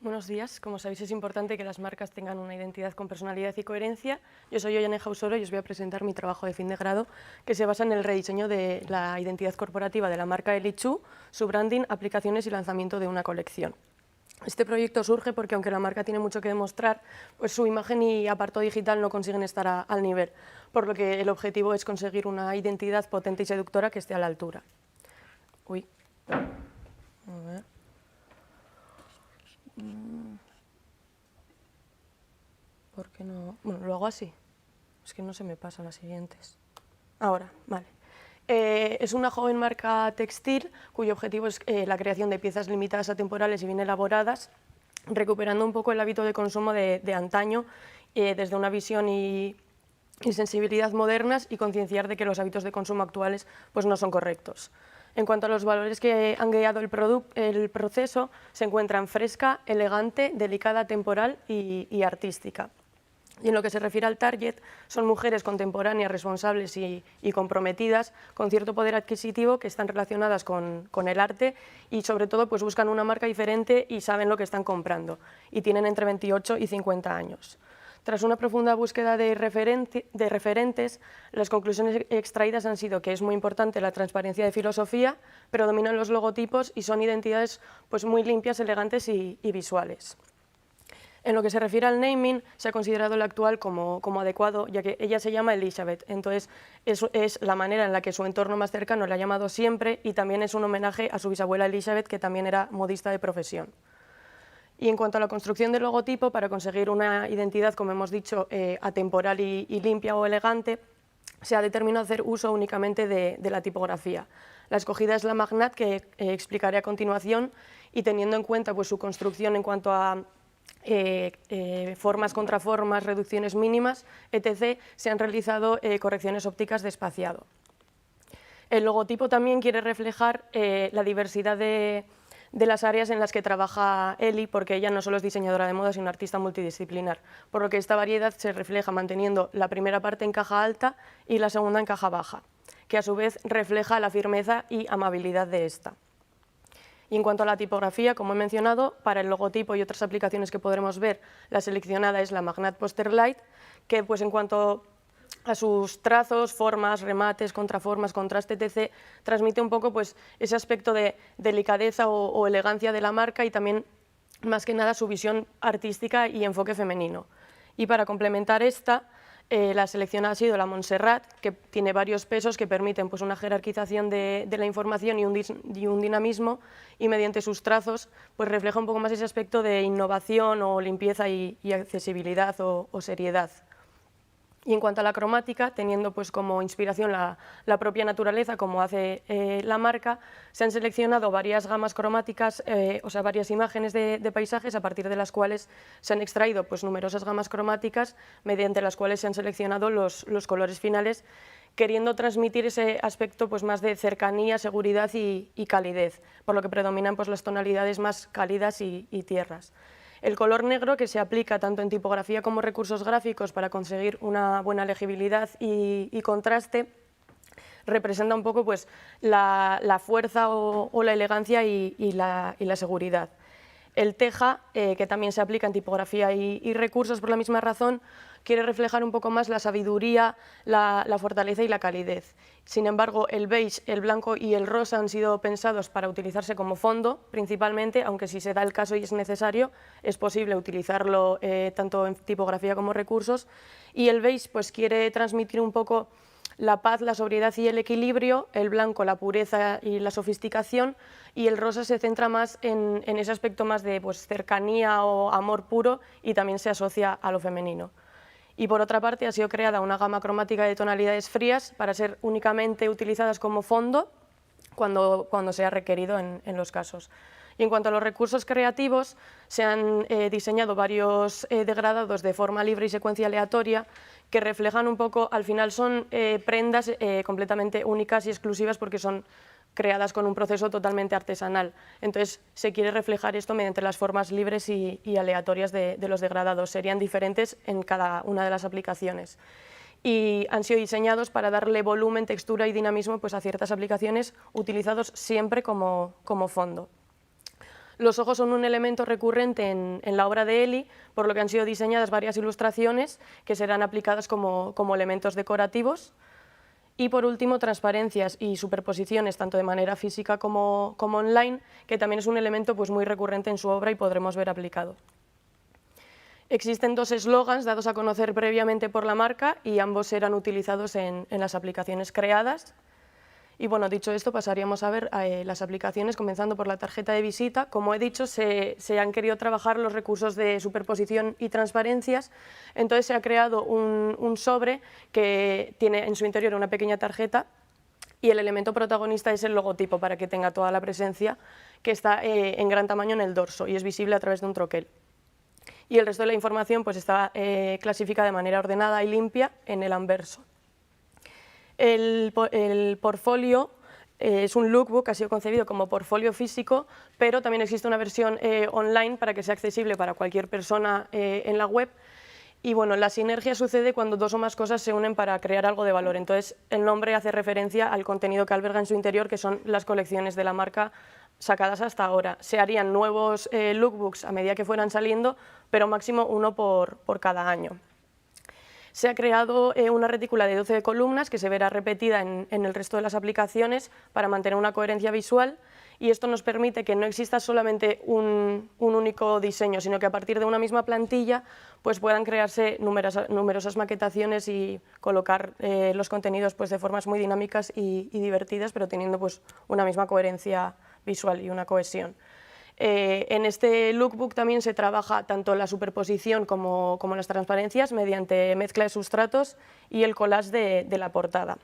Buenos días. Como sabéis, es importante que las marcas tengan una identidad con personalidad y coherencia. Yo soy Ollane Jausoro y os voy a presentar mi trabajo de fin de grado, que se basa en el rediseño de la identidad corporativa de la marca Elichu, su branding, aplicaciones y lanzamiento de una colección. Este proyecto surge porque, aunque la marca tiene mucho que demostrar, pues su imagen y apartado digital no consiguen estar al nivel, por lo que el objetivo es conseguir una identidad potente y seductora que esté a la altura. Uy. A ver. ¿Por qué no? Bueno, lo hago así. Es que no se me pasan las siguientes. Ahora, vale. Es una joven marca textil cuyo objetivo es la creación de piezas limitadas, atemporales y bien elaboradas, recuperando un poco el hábito de consumo de antaño desde una visión y sensibilidad modernas y concienciar de que los hábitos de consumo actuales pues, no son correctos. En cuanto a los valores que han guiado el proceso, se encuentran fresca, elegante, delicada, temporal y artística. Y en lo que se refiere al target, son mujeres contemporáneas, responsables y comprometidas, con cierto poder adquisitivo, que están relacionadas con el arte y sobre todo pues buscan una marca diferente y saben lo que están comprando, y tienen entre 28 y 50 años. Tras una profunda búsqueda de referentes, las conclusiones extraídas han sido que es muy importante la transparencia de filosofía, pero dominan los logotipos y son identidades pues, muy limpias, elegantes y visuales. En lo que se refiere al naming, se ha considerado el actual como adecuado, ya que ella se llama Elizabeth, entonces es la manera en la que su entorno más cercano la ha llamado siempre, y también es un homenaje a su bisabuela Elizabeth, que también era modista de profesión. Y en cuanto a la construcción del logotipo, para conseguir una identidad, como hemos dicho, atemporal y limpia o elegante, se ha determinado hacer uso únicamente de la tipografía. La escogida es la Magnat, que explicaré a continuación, y teniendo en cuenta pues, su construcción en cuanto a formas, contraformas, reducciones mínimas, etc., se han realizado correcciones ópticas de espaciado. El logotipo también quiere reflejar la diversidad de las áreas en las que trabaja Eli, porque ella no solo es diseñadora de moda, sino artista multidisciplinar, por lo que esta variedad se refleja manteniendo la primera parte en caja alta y la segunda en caja baja, que a su vez refleja la firmeza y amabilidad de esta. Y en cuanto a la tipografía, como he mencionado, para el logotipo y otras aplicaciones que podremos ver, la seleccionada es la Magnat Poster Light, que pues, en cuanto a sus trazos, formas, remates, contraformas, contraste, etc., transmite un poco pues, ese aspecto de delicadeza o elegancia de la marca, y también, más que nada, su visión artística y enfoque femenino. Y para complementar esta, la selección ha sido la Montserrat, que tiene varios pesos que permiten pues, una jerarquización de la información y un dinamismo, y mediante sus trazos pues, refleja un poco más ese aspecto de innovación o limpieza y accesibilidad o seriedad. Y en cuanto a la cromática, teniendo pues, como inspiración la propia naturaleza, como hace la marca, se han seleccionado varias gamas cromáticas, o sea, varias imágenes de paisajes, a partir de las cuales se han extraído pues, numerosas gamas cromáticas, mediante las cuales se han seleccionado los colores finales, queriendo transmitir ese aspecto pues, más de cercanía, seguridad y calidez, por lo que predominan pues, las tonalidades más cálidas y tierras. El color negro, que se aplica tanto en tipografía como recursos gráficos para conseguir una buena legibilidad y contraste, representa un poco pues, la fuerza o la elegancia y la seguridad. El teja, que también se aplica en tipografía y recursos por la misma razón, quiere reflejar un poco más la sabiduría, la fortaleza y la calidez. Sin embargo, el beige, el blanco y el rosa han sido pensados para utilizarse como fondo, principalmente, aunque si se da el caso y es necesario, es posible utilizarlo tanto en tipografía como recursos. Y el beige pues, quiere transmitir un poco la paz, la sobriedad y el equilibrio, el blanco la pureza y la sofisticación, y el rosa se centra más en ese aspecto más de pues, cercanía o amor puro, y también se asocia a lo femenino. Y por otra parte ha sido creada una gama cromática de tonalidades frías para ser únicamente utilizadas como fondo cuando sea requerido en los casos. Y en cuanto a los recursos creativos, se han diseñado varios degradados de forma libre y secuencia aleatoria, que reflejan un poco, al final son prendas completamente únicas y exclusivas porque son creadas con un proceso totalmente artesanal. Entonces se quiere reflejar esto mediante las formas libres y aleatorias de los degradados. Serían diferentes en cada una de las aplicaciones. Y han sido diseñados para darle volumen, textura y dinamismo pues, a ciertas aplicaciones, utilizados siempre como fondo. Los ojos son un elemento recurrente en la obra de Eli, por lo que han sido diseñadas varias ilustraciones que serán aplicadas como elementos decorativos. Y por último, transparencias y superposiciones, tanto de manera física como online, que también es un elemento pues, muy recurrente en su obra y podremos ver aplicado. Existen 2 eslogans dados a conocer previamente por la marca y ambos serán utilizados en las aplicaciones creadas. Y bueno, dicho esto, pasaríamos a ver las aplicaciones, comenzando por la tarjeta de visita. Como he dicho, se han querido trabajar los recursos de superposición y transparencias, entonces se ha creado un sobre que tiene en su interior una pequeña tarjeta y el elemento protagonista es el logotipo para que tenga toda la presencia, que está en gran tamaño en el dorso y es visible a través de un troquel. Y el resto de la información pues, está clasificada de manera ordenada y limpia en el anverso. El portfolio es un lookbook, ha sido concebido como portfolio físico, pero también existe una versión online para que sea accesible para cualquier persona en la web. Y bueno, la sinergia sucede cuando 2 o más cosas se unen para crear algo de valor. Entonces, el nombre hace referencia al contenido que alberga en su interior, que son las colecciones de la marca sacadas hasta ahora. Se harían nuevos lookbooks a medida que fueran saliendo, pero máximo 1 por cada año. Se ha creado una retícula de 12 columnas que se verá repetida en el resto de las aplicaciones para mantener una coherencia visual, y esto nos permite que no exista solamente un único diseño, sino que a partir de una misma plantilla pues puedan crearse numerosas maquetaciones y colocar los contenidos pues de formas muy dinámicas y divertidas, pero teniendo pues una misma coherencia visual y una cohesión. En este lookbook también se trabaja tanto la superposición como las transparencias mediante mezcla de sustratos y el collage de la portada.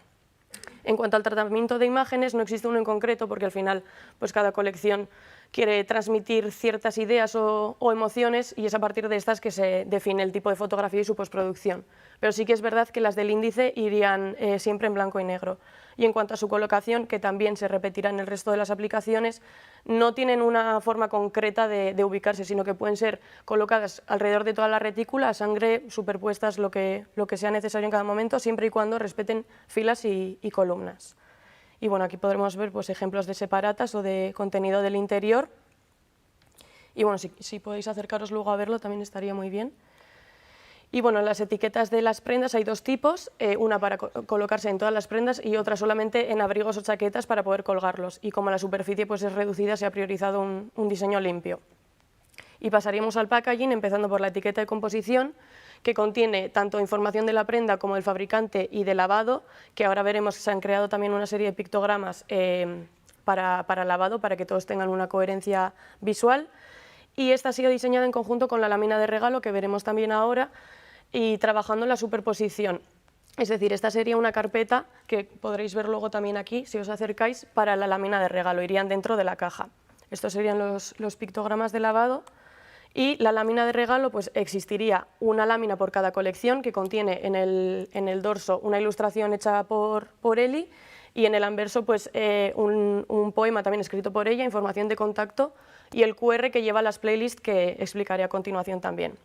En cuanto al tratamiento de imágenes, no existe uno en concreto porque al final pues cada colección quiere transmitir ciertas ideas o emociones y es a partir de estas que se define el tipo de fotografía y su postproducción. Pero sí que es verdad que las del índice irían siempre en blanco y negro. Y en cuanto a su colocación, que también se repetirá en el resto de las aplicaciones, no tienen una forma concreta de ubicarse, sino que pueden ser colocadas alrededor de toda la retícula, a sangre, superpuestas lo que sea necesario en cada momento, siempre y cuando respeten filas y columnas. Y bueno, aquí podremos ver pues, ejemplos de separatas o de contenido del interior. Y bueno, si podéis acercaros luego a verlo también estaría muy bien. Y bueno, las etiquetas de las prendas hay 2 tipos, una para colocarse en todas las prendas y otra solamente en abrigos o chaquetas para poder colgarlos. Y como la superficie pues, es reducida, se ha priorizado un diseño limpio. Y pasaríamos al packaging, empezando por la etiqueta de composición, que contiene tanto información de la prenda como del fabricante y de lavado, que ahora veremos que se han creado también una serie de pictogramas para lavado, para que todos tengan una coherencia visual. Y esta ha sido diseñada en conjunto con la lámina de regalo, que veremos también ahora, y trabajando en la superposición. Es decir, esta sería una carpeta que podréis ver luego también aquí, si os acercáis, para la lámina de regalo, irían dentro de la caja. Estos serían los pictogramas de lavado. Y la lámina de regalo, pues existiría una lámina por cada colección que contiene en el dorso una ilustración hecha por Eli y en el anverso pues, un poema también escrito por ella, información de contacto y el QR que lleva las playlists que explicaré a continuación también.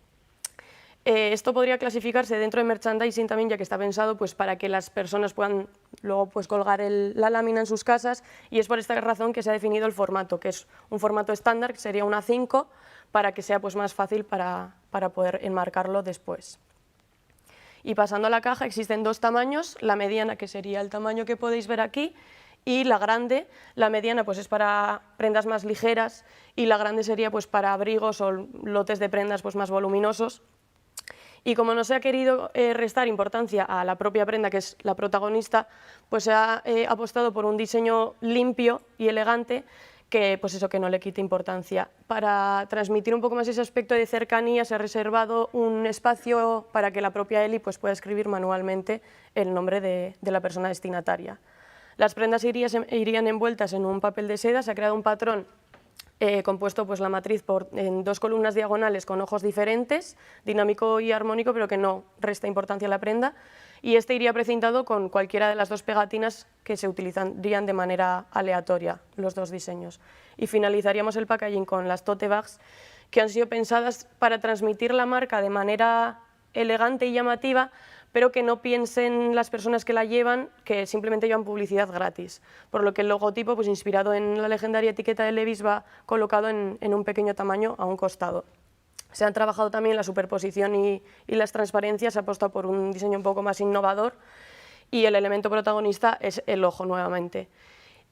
Esto podría clasificarse dentro de merchandising también, ya que está pensado pues, para que las personas puedan luego pues, colgar la lámina en sus casas, y es por esta razón que se ha definido el formato, que es un formato estándar, que sería una 5, para que sea pues, más fácil para poder enmarcarlo después. Y pasando a la caja, existen 2 tamaños, la mediana, que sería el tamaño que podéis ver aquí, y la grande. La mediana pues, es para prendas más ligeras y la grande sería pues, para abrigos o lotes de prendas pues, más voluminosos. Y como no se ha querido restar importancia a la propia prenda, que es la protagonista, pues se ha apostado por un diseño limpio y elegante que, pues eso, que no le quite importancia. Para transmitir un poco más ese aspecto de cercanía, se ha reservado un espacio para que la propia Eli pues, pueda escribir manualmente el nombre de la persona destinataria. Las prendas irían envueltas en un papel de seda, se ha creado un patrón compuesto pues, la matriz en 2 columnas diagonales con ojos diferentes, dinámico y armónico, pero que no resta importancia a la prenda, y este iría precintado con cualquiera de las 2 pegatinas que se utilizarían de manera aleatoria, los 2 diseños. Y finalizaríamos el packaging con las tote bags, que han sido pensadas para transmitir la marca de manera elegante y llamativa, pero que no piensen las personas que la llevan que simplemente llevan publicidad gratis, por lo que el logotipo, pues inspirado en la legendaria etiqueta de Levi's, va colocado en un pequeño tamaño a un costado. Se han trabajado también la superposición y las transparencias, se ha apostado por un diseño un poco más innovador y el elemento protagonista es el ojo nuevamente.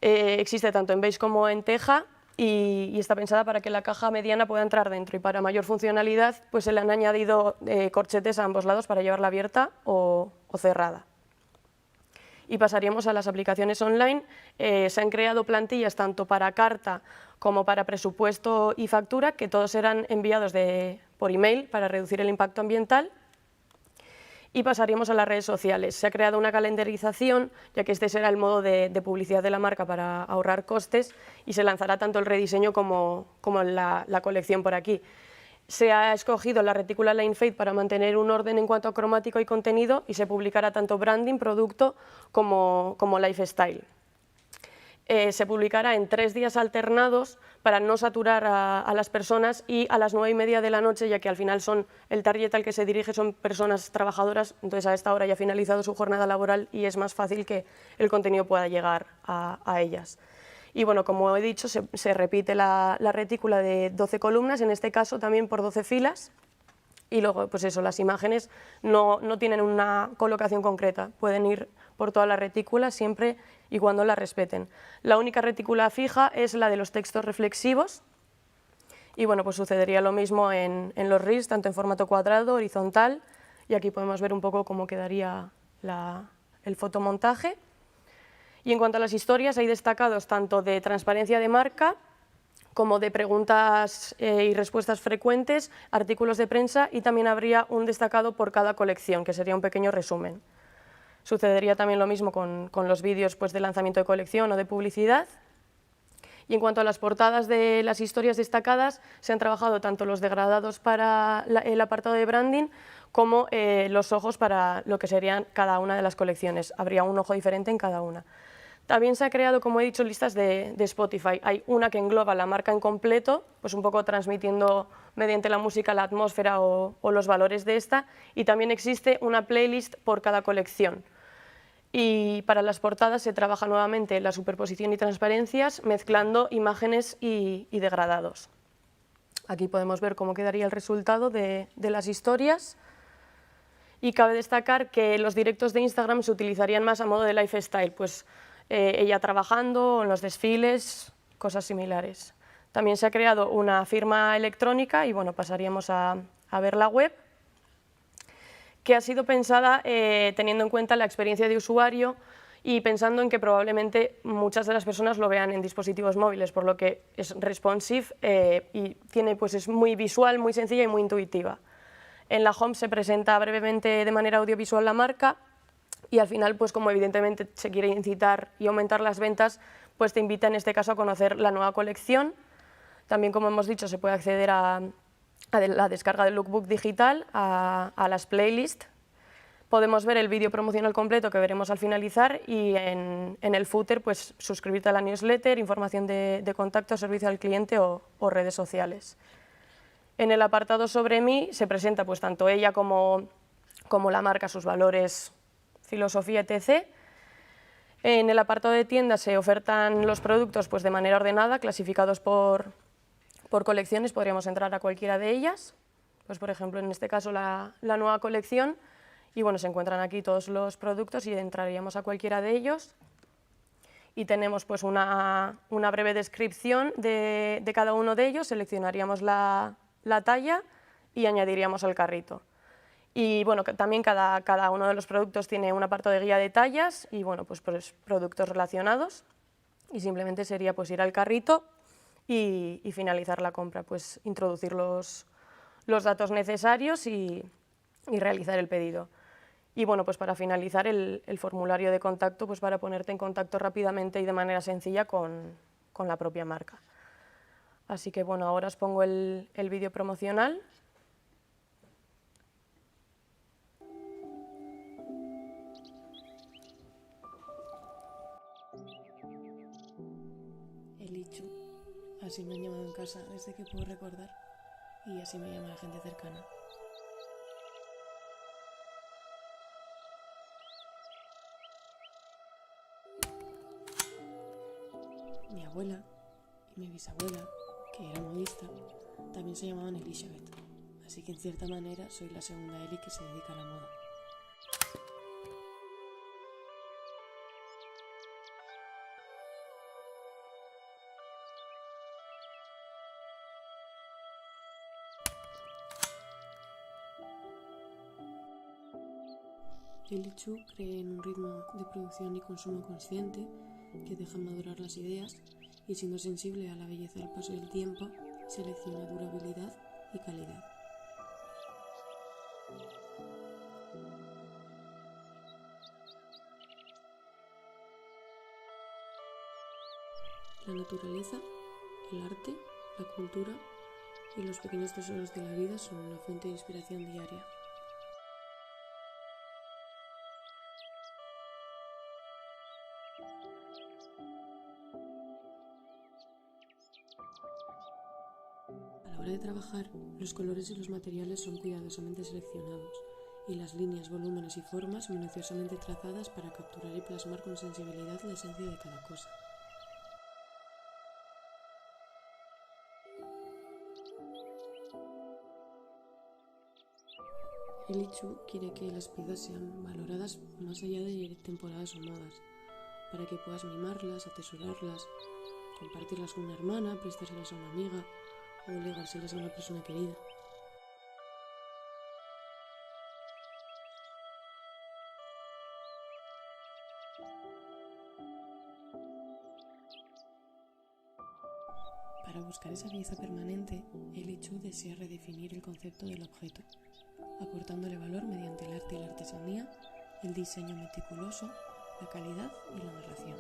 Existe tanto en beige como en teja y está pensada para que la caja mediana pueda entrar dentro, y para mayor funcionalidad pues se le han añadido corchetes a ambos lados para llevarla abierta o cerrada. Y pasaríamos a las aplicaciones online. Se han creado plantillas tanto para carta como para presupuesto y factura, que todos serán enviados por email para reducir el impacto ambiental. Y pasaríamos a las redes sociales. Se ha creado una calendarización, ya que este será el modo de publicidad de la marca para ahorrar costes, y se lanzará tanto el rediseño como la colección por aquí. Se ha escogido la retícula Line Fade para mantener un orden en cuanto a cromático y contenido, y se publicará tanto branding, producto como lifestyle. Se publicará en 3 días alternados para no saturar a las personas, y a las 9:30 de la noche, ya que al final el target al que se dirige son personas trabajadoras, entonces a esta hora ya ha finalizado su jornada laboral y es más fácil que el contenido pueda llegar a ellas. Y bueno, como he dicho, se repite la retícula de 12 columnas, en este caso también por 12 filas, y luego pues eso, las imágenes no tienen una colocación concreta, pueden ir por toda la retícula siempre y cuando la respeten. La única retícula fija es la de los textos reflexivos, y bueno, pues sucedería lo mismo en los reels, tanto en formato cuadrado, horizontal, y aquí podemos ver un poco cómo quedaría el fotomontaje. Y en cuanto a las historias, hay destacados tanto de transparencia de marca como de preguntas y respuestas frecuentes, artículos de prensa, y también habría un destacado por cada colección, que sería un pequeño resumen. Sucedería también lo mismo con los vídeos pues, de lanzamiento de colección o de publicidad. Y en cuanto a las portadas de las historias destacadas, se han trabajado tanto los degradados para el apartado de branding como los ojos para lo que serían cada una de las colecciones. Habría un ojo diferente en cada una. También se ha creado, como he dicho, listas de Spotify. Hay una que engloba la marca en completo, pues un poco transmitiendo mediante la música la atmósfera o los valores de esta, y también existe una playlist por cada colección. Y para las portadas se trabaja nuevamente la superposición y transparencias, mezclando imágenes y degradados. Aquí podemos ver cómo quedaría el resultado de las historias. Y cabe destacar que los directos de Instagram se utilizarían más a modo de lifestyle, pues ella trabajando en los desfiles, cosas similares. También se ha creado una firma electrónica, y bueno, pasaríamos a ver la web, que ha sido pensada teniendo en cuenta la experiencia de usuario y pensando en que probablemente muchas de las personas lo vean en dispositivos móviles, por lo que es responsive y es muy visual, muy sencilla y muy intuitiva. En la home se presenta brevemente de manera audiovisual la marca, y al final, pues como evidentemente se quiere incitar y aumentar las ventas, pues te invita en este caso a conocer la nueva colección. También, como hemos dicho, se puede acceder a la descarga del lookbook digital, a las playlists. Podemos ver el vídeo promocional completo que veremos al finalizar, y en el footer pues suscribirte a la newsletter, información de contacto, servicio al cliente o redes sociales. En el apartado sobre mí se presenta pues tanto ella como la marca, sus valores, filosofía, etc. En el apartado de tienda se ofertan los productos pues de manera ordenada, clasificados por colecciones. Podríamos entrar a cualquiera de ellas, pues por ejemplo en este caso la nueva colección, y bueno, se encuentran aquí todos los productos y entraríamos a cualquiera de ellos. Y tenemos pues una breve descripción de cada uno de ellos, seleccionaríamos la talla y añadiríamos al carrito. Y bueno, también cada uno de los productos tiene un apartado de guía de tallas y bueno, pues productos relacionados, y simplemente sería pues ir al carrito y finalizar la compra, pues introducir los datos necesarios y realizar el pedido. Y bueno, pues para finalizar el formulario de contacto, pues para ponerte en contacto rápidamente y de manera sencilla con la propia marca. Así que bueno, ahora os pongo el vídeo promocional. Elichu, así me han llamado en casa desde que puedo recordar, y así me llama la gente cercana. Mi abuela y mi bisabuela, que era modista, también se llamaban Elizabeth, así que en cierta manera soy la segunda Eli que se dedica a la moda. Eli Chu cree en un ritmo de producción y consumo consciente que deja madurar las ideas y, siendo sensible a la belleza del paso del tiempo, selecciona durabilidad y calidad. La naturaleza, el arte, la cultura y los pequeños tesoros de la vida son una fuente de inspiración diaria. A la hora de trabajar, los colores y los materiales son cuidadosamente seleccionados y las líneas, volúmenes y formas minuciosamente trazadas para capturar y plasmar con sensibilidad la esencia de cada cosa. Eli Chu quiere que las piezas sean valoradas más allá de temporadas o modas, para que puedas mimarlas, atesorarlas, compartirlas con una hermana, prestárselas a una amiga o legárselas a una persona querida. Para buscar esa belleza permanente, Eli Chu desea redefinir el concepto del objeto, aportándole valor mediante el arte y la artesanía, el diseño meticuloso, la calidad y la narración.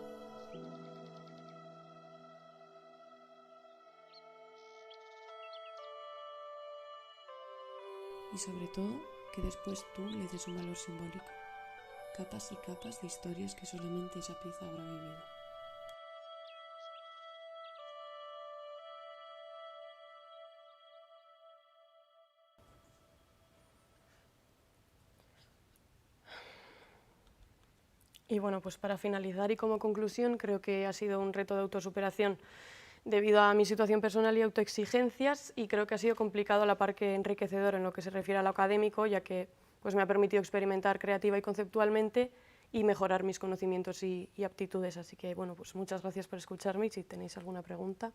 Y sobre todo, que después tú le des un valor simbólico, capas y capas de historias que solamente esa pieza habrá vivido. Y bueno, pues para finalizar y como conclusión, creo que ha sido un reto de autosuperación debido a mi situación personal y autoexigencias, y creo que ha sido complicado a la par que enriquecedor en lo que se refiere a lo académico, ya que pues, me ha permitido experimentar creativa y conceptualmente y mejorar mis conocimientos y aptitudes. Así que bueno, pues muchas gracias por escucharme y si tenéis alguna pregunta.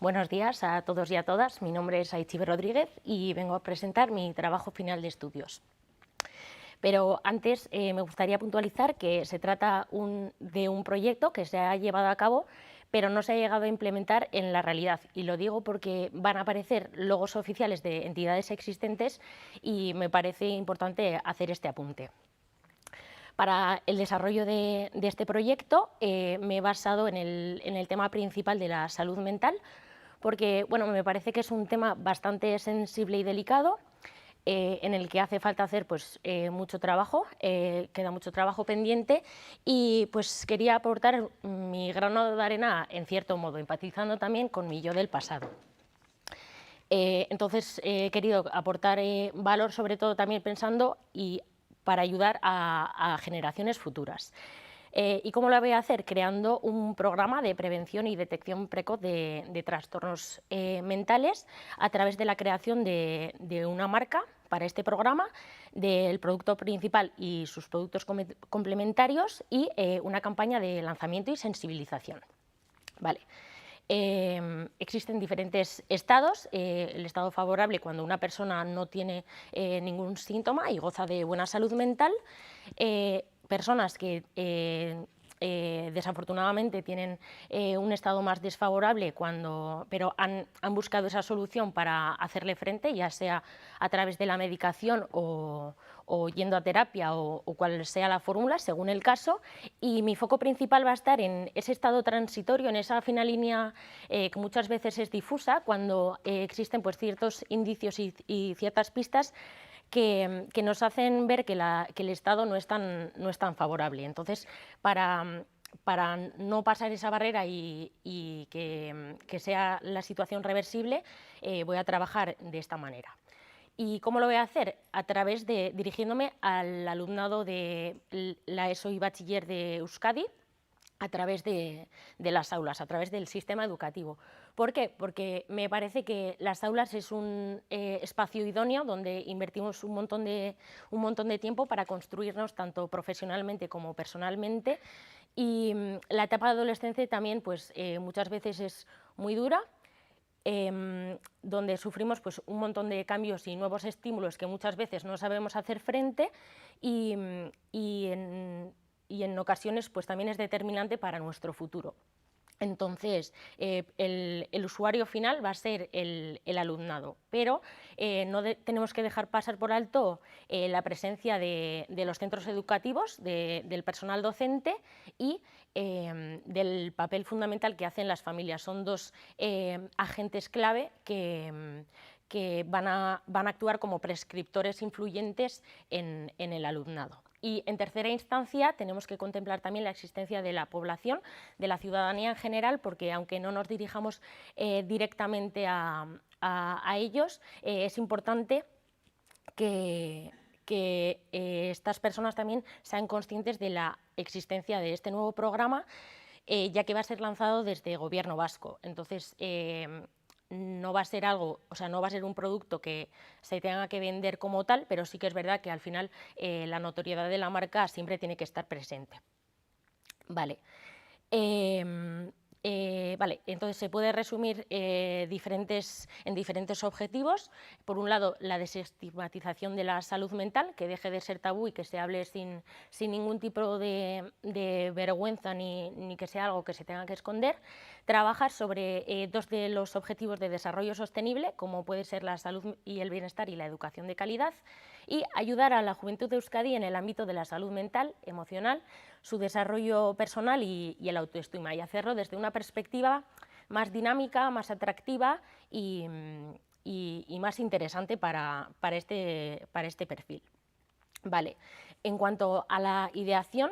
Buenos días a todos y a todas. Mi nombre es Aitziber Rodríguez y vengo a presentar mi trabajo final de estudios. Pero antes me gustaría puntualizar que se trata de un proyecto que se ha llevado a cabo, pero no se ha llegado a implementar en la realidad. Y lo digo porque van a aparecer logos oficiales de entidades existentes y me parece importante hacer este apunte. Para el desarrollo de este proyecto me he basado en el tema principal de la salud mental, porque bueno, me parece que es un tema bastante sensible y delicado, en el que hace falta hacer pues, mucho trabajo, queda mucho trabajo pendiente y pues quería aportar mi grano de arena en cierto modo, empatizando también con mi yo del pasado. Entonces he querido aportar valor, sobre todo también pensando y para ayudar a generaciones futuras. ¿Y cómo lo voy a hacer? Creando un programa de prevención y detección precoz de trastornos mentales a través de la creación de una marca para este programa, del producto principal y sus productos complementarios y una campaña de lanzamiento y sensibilización. Vale. Existen diferentes estados, el estado favorable cuando una persona no tiene ningún síntoma y goza de buena salud mental, personas que desafortunadamente tienen un estado más desfavorable, pero han buscado esa solución para hacerle frente, ya sea a través de la medicación o yendo a terapia o cual sea la fórmula, según el caso, y mi foco principal va a estar en ese estado transitorio, en esa fina línea que muchas veces es difusa, cuando existen pues, ciertos indicios y ciertas pistas que nos hacen ver que el estado no es tan favorable. Entonces, para no pasar esa barrera y que sea la situación reversible, voy a trabajar de esta manera. ¿Y cómo lo voy a hacer? A través de dirigiéndome al alumnado de la ESO y bachiller de Euskadi, a través de las aulas, a través del sistema educativo. ¿Por qué? Porque me parece que las aulas es un espacio idóneo donde invertimos un montón de tiempo para construirnos tanto profesionalmente como personalmente, y la etapa de adolescencia también pues, muchas veces es muy dura, donde sufrimos pues, un montón de cambios y nuevos estímulos que muchas veces no sabemos hacer frente y en ocasiones pues, también es determinante para nuestro futuro. Entonces, el usuario final va a ser el alumnado, pero no tenemos que dejar pasar por alto la presencia de los centros educativos, del personal docente y del papel fundamental que hacen las familias. Son dos agentes clave que van a actuar como prescriptores influyentes en el alumnado. Y en tercera instancia tenemos que contemplar también la existencia de la población, de la ciudadanía en general, porque aunque no nos dirijamos directamente a ellos, es importante que estas personas también sean conscientes de la existencia de este nuevo programa, ya que va a ser lanzado desde Gobierno vasco. Entonces, no va a ser algo, o sea, no va a ser un producto que se tenga que vender como tal, pero sí que es verdad que al final la notoriedad de la marca siempre tiene que estar presente. Vale. Vale, entonces se puede resumir en diferentes objetivos. Por un lado, la desestigmatización de la salud mental, que deje de ser tabú y que se hable sin ningún tipo de vergüenza ni que sea algo que se tenga que esconder. Trabajar sobre dos de los objetivos de desarrollo sostenible, como puede ser la salud y el bienestar y la educación de calidad, y ayudar a la juventud de Euskadi en el ámbito de la salud mental, emocional, su desarrollo personal y el autoestima, y hacerlo desde una perspectiva más dinámica, más atractiva y más interesante para este perfil. Vale. En cuanto a la ideación,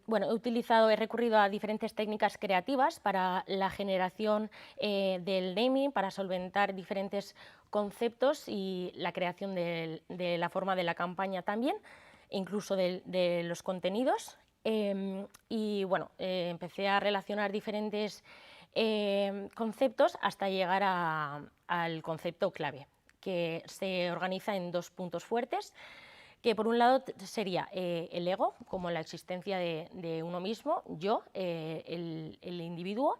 bueno, he recurrido a diferentes técnicas creativas para la generación del naming, para solventar diferentes conceptos y la creación de la forma de la campaña también, incluso de los contenidos. Y bueno, empecé a relacionar diferentes conceptos hasta llegar al concepto clave, que se organiza en dos puntos fuertes, que por un lado sería el ego, como la existencia de uno mismo, yo, el individuo,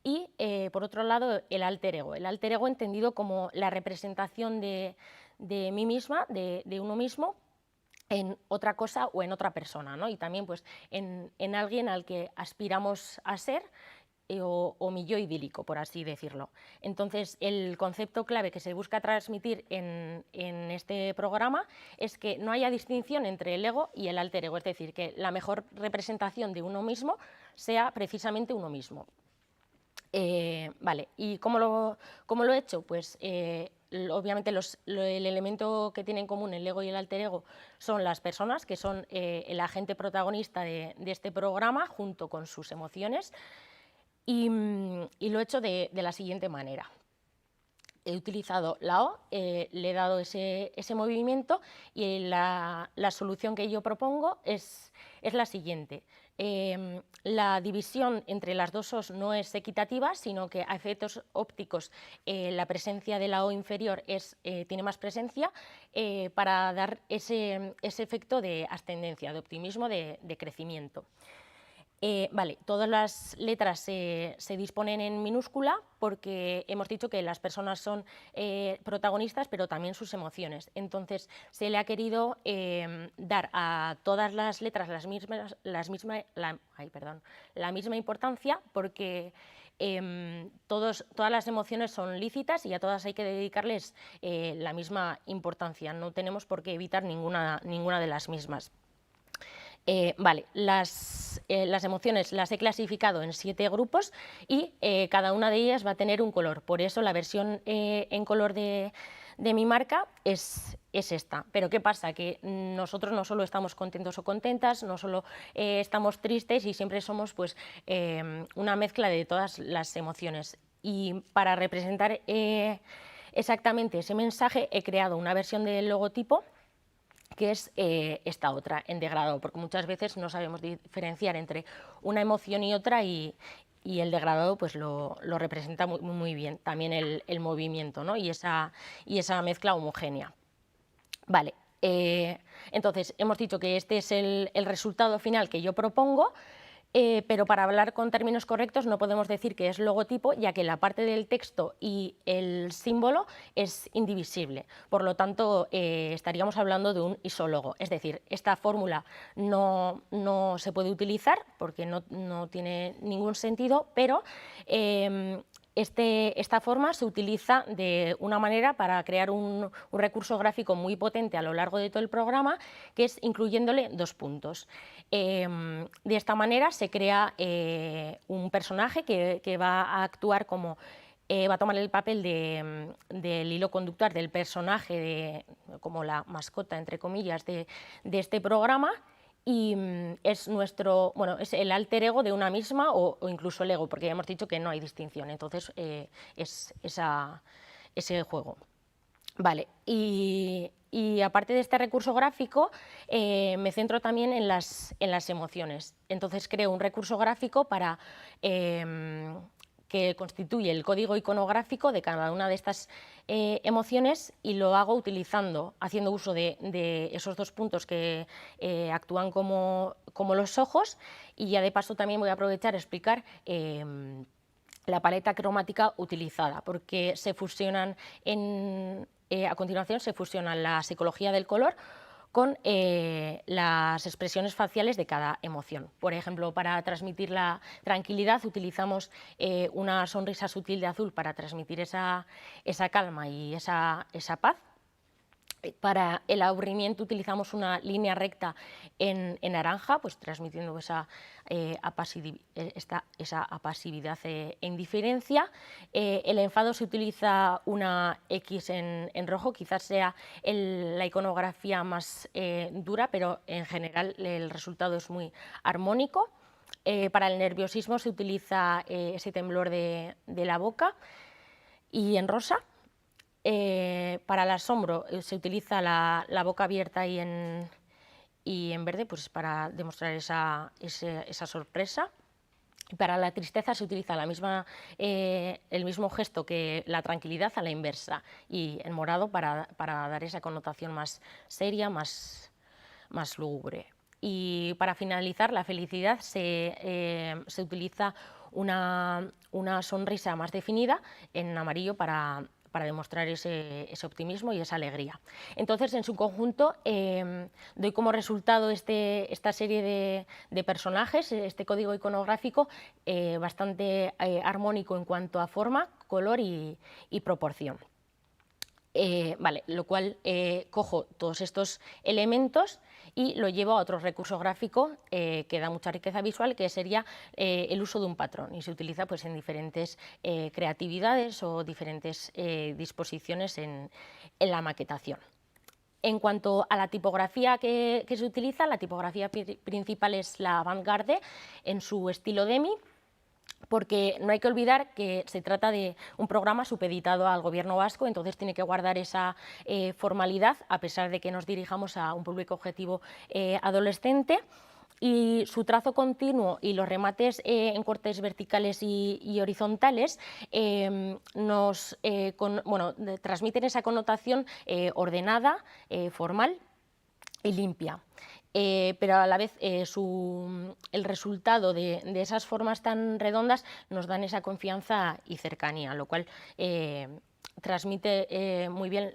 Y, por otro lado, el alter ego. El alter ego entendido como la representación de mí misma, de uno mismo, en otra cosa o en otra persona, ¿no? Y también pues, en alguien al que aspiramos a ser, o mi yo idílico, por así decirlo. Entonces, el concepto clave que se busca transmitir en este programa es que no haya distinción entre el ego y el alter ego, es decir, que la mejor representación de uno mismo sea precisamente uno mismo. Vale, ¿y cómo lo he hecho? Pues obviamente el elemento que tienen en común el ego y el alter ego son las personas, que son el agente protagonista de este programa junto con sus emociones, y lo he hecho de la siguiente manera. He utilizado la O, le he dado ese movimiento, y la solución que yo propongo es la siguiente. La división entre las dos O's no es equitativa, sino que a efectos ópticos la presencia de la O inferior tiene más presencia, para dar ese efecto de ascendencia, de optimismo, de crecimiento. Vale, todas las letras se disponen en minúscula porque hemos dicho que las personas son protagonistas, pero también sus emociones. Entonces, se le ha querido dar a todas las letras la misma importancia, porque todas las emociones son lícitas y a todas hay que dedicarles la misma importancia. No tenemos por qué evitar ninguna de las mismas. Vale, las emociones las he clasificado en 7 grupos, y cada una de ellas va a tener un color. Por eso la versión en color de mi marca es esta. Pero ¿qué pasa? Que nosotros no solo estamos contentos o contentas, no solo estamos tristes, y siempre somos pues, una mezcla de todas las emociones. Y para representar exactamente ese mensaje he creado una versión del logotipo, que es esta otra, en degradado, porque muchas veces no sabemos diferenciar entre una emoción y otra, y el degradado pues lo representa muy bien, también el movimiento, ¿no? y esa mezcla homogénea. Vale, entonces hemos dicho que este es el resultado final que yo propongo, pero para hablar con términos correctos no podemos decir que es logotipo, ya que la parte del texto y el símbolo es indivisible. Por lo tanto, estaríamos hablando de un isólogo. Es decir, esta fórmula no se puede utilizar porque no tiene ningún sentido, pero esta forma se utiliza de una manera para crear un recurso gráfico muy potente a lo largo de todo el programa, que es incluyéndole 2 puntos. De esta manera se crea un personaje que va a actuar como, va a tomar el papel del hilo conductor del personaje, como la mascota, entre comillas, de este programa. Y es es el alter ego de una misma, o incluso el ego, porque ya hemos dicho que no hay distinción. Entonces es ese juego. Vale, y aparte de este recurso gráfico, me centro también en las emociones. Entonces creo un recurso gráfico para que constituye el código iconográfico de cada una de estas emociones, y lo hago haciendo uso de esos 2 puntos que actúan como los ojos, y ya de paso también voy a aprovechar a explicar la paleta cromática utilizada, porque se fusionan a continuación se fusionan la psicología del color con las expresiones faciales de cada emoción. Por ejemplo, para transmitir la tranquilidad utilizamos una sonrisa sutil de azul para transmitir esa calma y esa paz. Para el aburrimiento utilizamos una línea recta en naranja, pues transmitiendo esa apasividad e indiferencia. El enfado se utiliza una X en rojo, quizás sea la iconografía más dura, pero en general el resultado es muy armónico. Para el nerviosismo se utiliza ese temblor de la boca, y en rosa. Para el asombro se utiliza la boca abierta y en verde, pues para demostrar esa sorpresa. Para la tristeza se utiliza el mismo gesto que la tranquilidad a la inversa, y en morado para dar esa connotación más seria, más lúgubre. Y para finalizar, la felicidad se utiliza una sonrisa más definida en amarillo para demostrar ese optimismo y esa alegría. Entonces, en su conjunto, doy como resultado esta serie de personajes, este código iconográfico bastante armónico en cuanto a forma, color y proporción. Vale, lo cual cojo todos estos elementos y lo llevo a otro recurso gráfico que da mucha riqueza visual, que sería el uso de un patrón, y se utiliza pues, en diferentes creatividades o diferentes disposiciones en la maquetación. En cuanto a la tipografía que se utiliza, la tipografía principal es la Avant-Garde en su estilo DEMI, porque no hay que olvidar que se trata de un programa supeditado al Gobierno vasco, entonces tiene que guardar esa formalidad, a pesar de que nos dirijamos a un público objetivo adolescente. Y su trazo continuo y los remates en cortes verticales y horizontales transmiten esa connotación ordenada, formal y limpia. Pero a la vez el resultado de esas formas tan redondas nos dan esa confianza y cercanía, lo cual transmite muy bien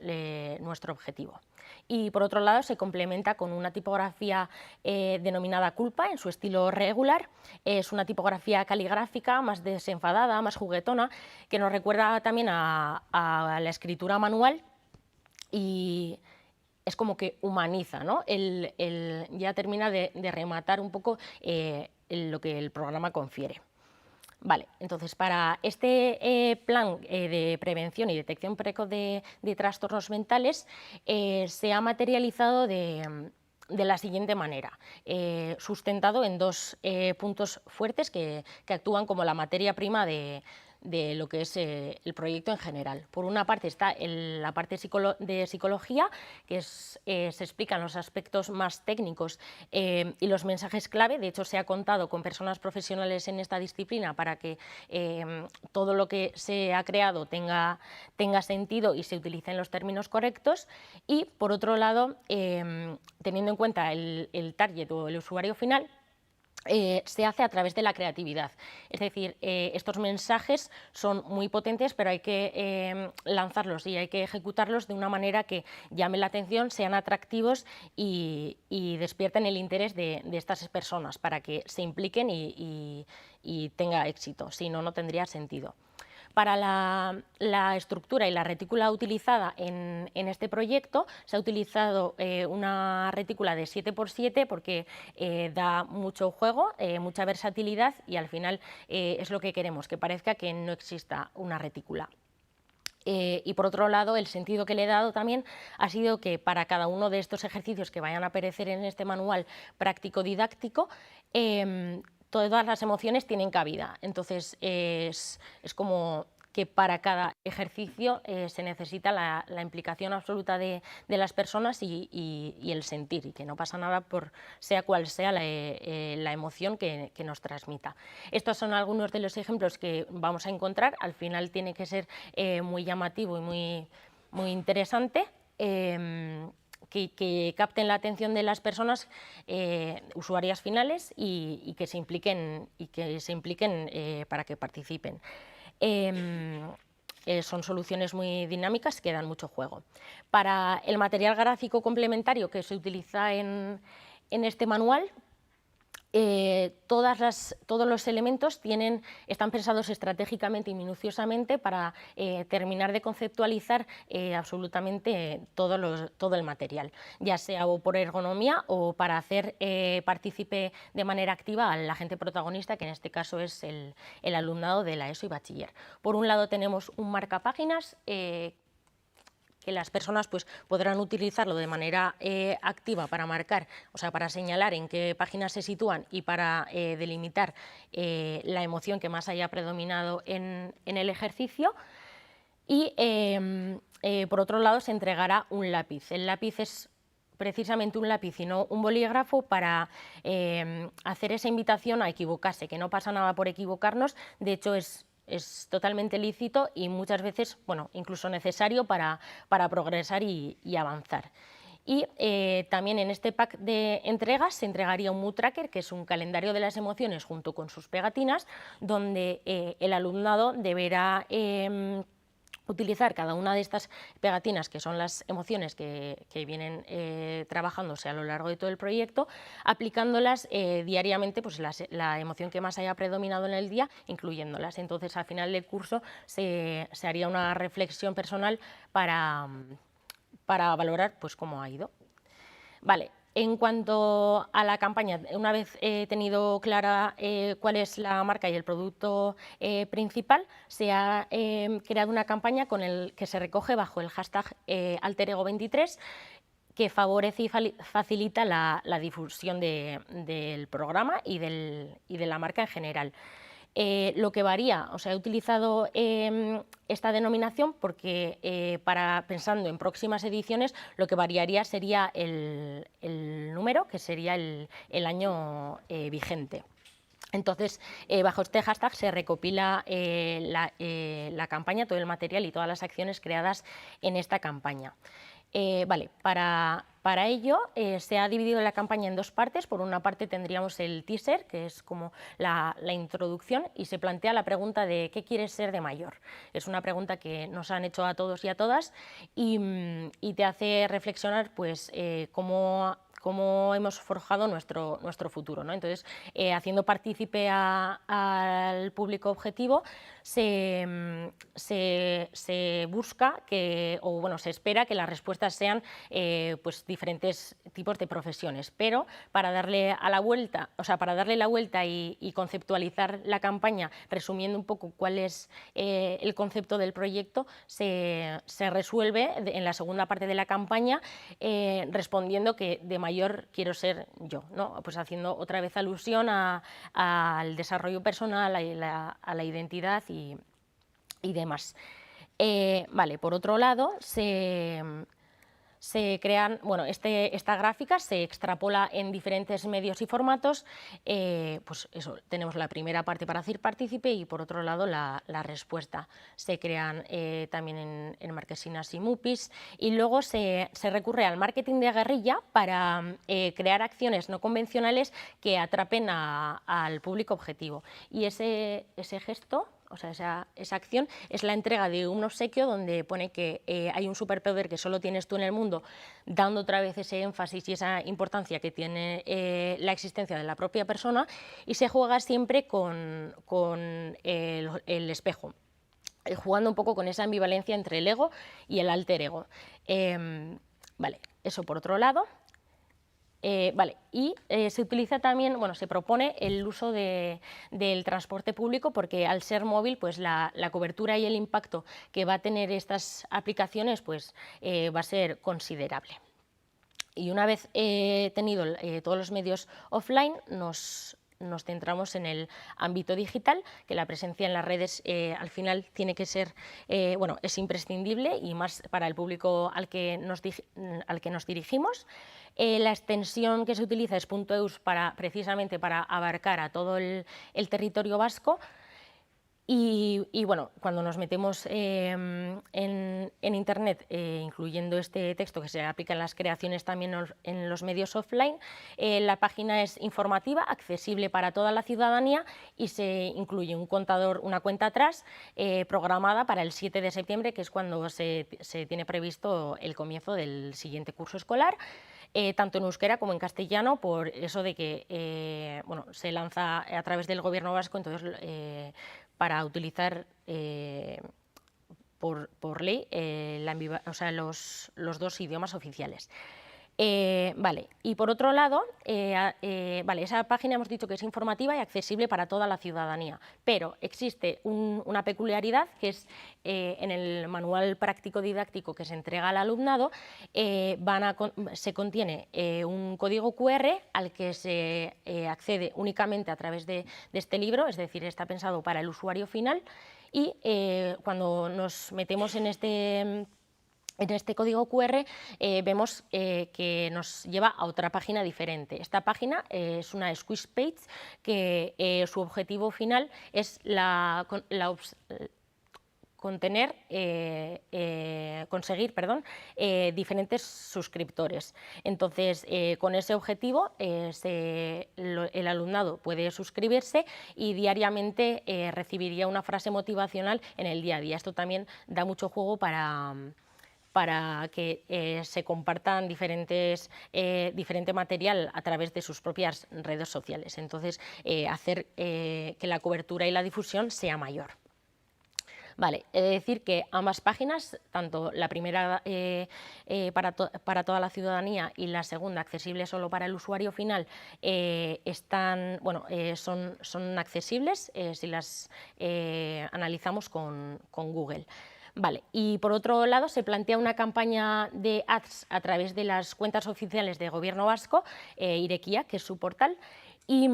nuestro objetivo. Y por otro lado se complementa con una tipografía denominada Culpa en su estilo regular. Es una tipografía caligráfica más desenfadada, más juguetona, que nos recuerda también a la escritura manual y es como que humaniza, ¿no? Ya termina de rematar un poco lo que el programa confiere. Vale, entonces para este plan de prevención y detección precoz de trastornos mentales se ha materializado de la siguiente manera, sustentado en dos puntos fuertes que actúan como la materia prima de lo que es el proyecto en general. Por una parte está la parte de psicología, que se explican los aspectos más técnicos y los mensajes clave. De hecho, se ha contado con personas profesionales en esta disciplina para que todo lo que se ha creado tenga sentido y se utilicen los términos correctos. Y, por otro lado, teniendo en cuenta el target o el usuario final, se hace a través de la creatividad. Es decir, estos mensajes son muy potentes, pero hay que lanzarlos y hay que ejecutarlos de una manera que llame la atención, sean atractivos y despierten el interés de estas personas para que se impliquen y tenga éxito, si no, no tendría sentido. Para la estructura y la retícula utilizada en este proyecto se ha utilizado una retícula de 7×7 porque da mucho juego, mucha versatilidad y al final es lo que queremos, que parezca que no exista una retícula. Y por otro lado, el sentido que le he dado también ha sido que para cada uno de estos ejercicios que vayan a aparecer en este manual práctico-didáctico, todas las emociones tienen cabida. Entonces, es como que para cada ejercicio se necesita la implicación absoluta de las personas y el sentir, y que no pasa nada por sea cual sea la emoción que nos transmita. Estos son algunos de los ejemplos que vamos a encontrar. Al final tiene que ser muy llamativo y muy interesante. Que capten la atención de las personas usuarias finales y que se impliquen para que participen. Son soluciones muy dinámicas que dan mucho juego. Para el material gráfico complementario que se utiliza en este manual, todos los elementos están pensados estratégicamente y minuciosamente para terminar de conceptualizar absolutamente todo el material, ya sea o por ergonomía o para hacer partícipe de manera activa al agente protagonista, que en este caso es el alumnado de la ESO y bachiller. Por un lado tenemos un marcapáginas que las personas pues, podrán utilizarlo de manera activa para marcar, o sea, para señalar en qué páginas se sitúan y para delimitar la emoción que más haya predominado en el ejercicio. Y por otro lado se entregará un lápiz. El lápiz es precisamente un lápiz y no un bolígrafo para hacer esa invitación a equivocarse, que no pasa nada por equivocarnos. De hecho es totalmente lícito y muchas veces, bueno, incluso necesario para progresar y avanzar. Y también en este pack de entregas se entregaría un mood tracker, que es un calendario de las emociones junto con sus pegatinas, donde el alumnado deberá utilizar cada una de estas pegatinas, que son las emociones que vienen trabajándose a lo largo de todo el proyecto, aplicándolas diariamente, pues la emoción que más haya predominado en el día, incluyéndolas. Entonces, al final del curso se haría una reflexión personal para valorar pues, cómo ha ido. Vale. En cuanto a la campaña, una vez tenido clara cuál es la marca y el producto principal, se ha creado una campaña con el que se recoge bajo el hashtag alterego23, que favorece y facilita la difusión del programa y de la marca en general. Lo que varía, o sea, he utilizado esta denominación porque pensando en próximas ediciones, lo que variaría sería el número, que sería el año vigente. Entonces, bajo este hashtag se recopila la campaña, todo el material y todas las acciones creadas en esta campaña. Vale, para ello se ha dividido la campaña en dos partes. Por una parte tendríamos el teaser, que es como la introducción, y se plantea la pregunta de ¿qué quieres ser de mayor? Es una pregunta que nos han hecho a todos y a todas y te hace reflexionar pues, cómo hemos forjado nuestro futuro, ¿no? Entonces, haciendo partícipe al público objetivo, se busca se espera que las respuestas sean pues, diferentes tipos de profesiones, pero para darle la vuelta y conceptualizar la campaña, resumiendo un poco cuál es el concepto del proyecto, se resuelve en la segunda parte de la campaña respondiendo que de mayor quiero ser yo, ¿no? Pues haciendo otra vez alusión al desarrollo personal, a la identidad y demás. Vale, por otro lado, se crean, bueno, esta gráfica se extrapola en diferentes medios y formatos. Pues eso, tenemos la primera parte para hacer partícipe y por otro lado la respuesta. Se crean también en marquesinas y MUPIs y luego se recurre al marketing de guerrilla para crear acciones no convencionales que atrapen al público objetivo. Y ese gesto, o sea, esa acción es la entrega de un obsequio donde pone que hay un superpoder que solo tienes tú en el mundo, dando otra vez ese énfasis y esa importancia que tiene la existencia de la propia persona, y se juega siempre con el espejo, jugando un poco con esa ambivalencia entre el ego y el alter ego. Vale, eso por otro lado. Vale, y se utiliza también, bueno, se propone el uso del transporte público porque al ser móvil, pues la cobertura y el impacto que va a tener estas aplicaciones pues, va a ser considerable. Y una vez tenido todos los medios offline, nos centramos en el ámbito digital, que la presencia en las redes al final tiene que ser, bueno, es imprescindible y más para el público al que nos dirigimos. La extensión que se utiliza es .eus precisamente para abarcar a todo el territorio vasco. Y bueno, cuando nos metemos en Internet, incluyendo este texto que se aplica en las creaciones también en los medios offline, la página es informativa, accesible para toda la ciudadanía y se incluye un contador, una cuenta atrás programada para el 7 de septiembre, que es cuando se tiene previsto el comienzo del siguiente curso escolar. Tanto en euskera como en castellano, por eso de que bueno, se lanza a través del Gobierno vasco, entonces para utilizar por ley o sea, los dos idiomas oficiales. Vale, y por otro lado, vale, esa página hemos dicho que es informativa y accesible para toda la ciudadanía, pero existe una peculiaridad que es en el manual práctico didáctico que se entrega al alumnado, se contiene un código QR al que se accede únicamente a través de este libro, es decir, está pensado para el usuario final y cuando nos metemos en este código QR vemos que nos lleva a otra página diferente. Esta página es una squish page que su objetivo final es conseguir diferentes suscriptores. Entonces, con ese objetivo, el alumnado puede suscribirse y diariamente recibiría una frase motivacional en el día a día. Esto también da mucho juego para que se compartan diferente material a través de sus propias redes sociales. Entonces, hacer que la cobertura y la difusión sea mayor. Vale, he de decir que ambas páginas, tanto la primera para toda la ciudadanía y la segunda accesible solo para el usuario final, son accesibles si las analizamos con Google. Vale, y por otro lado se plantea una campaña de ads a través de las cuentas oficiales del Gobierno vasco, Irekia, que es su portal, y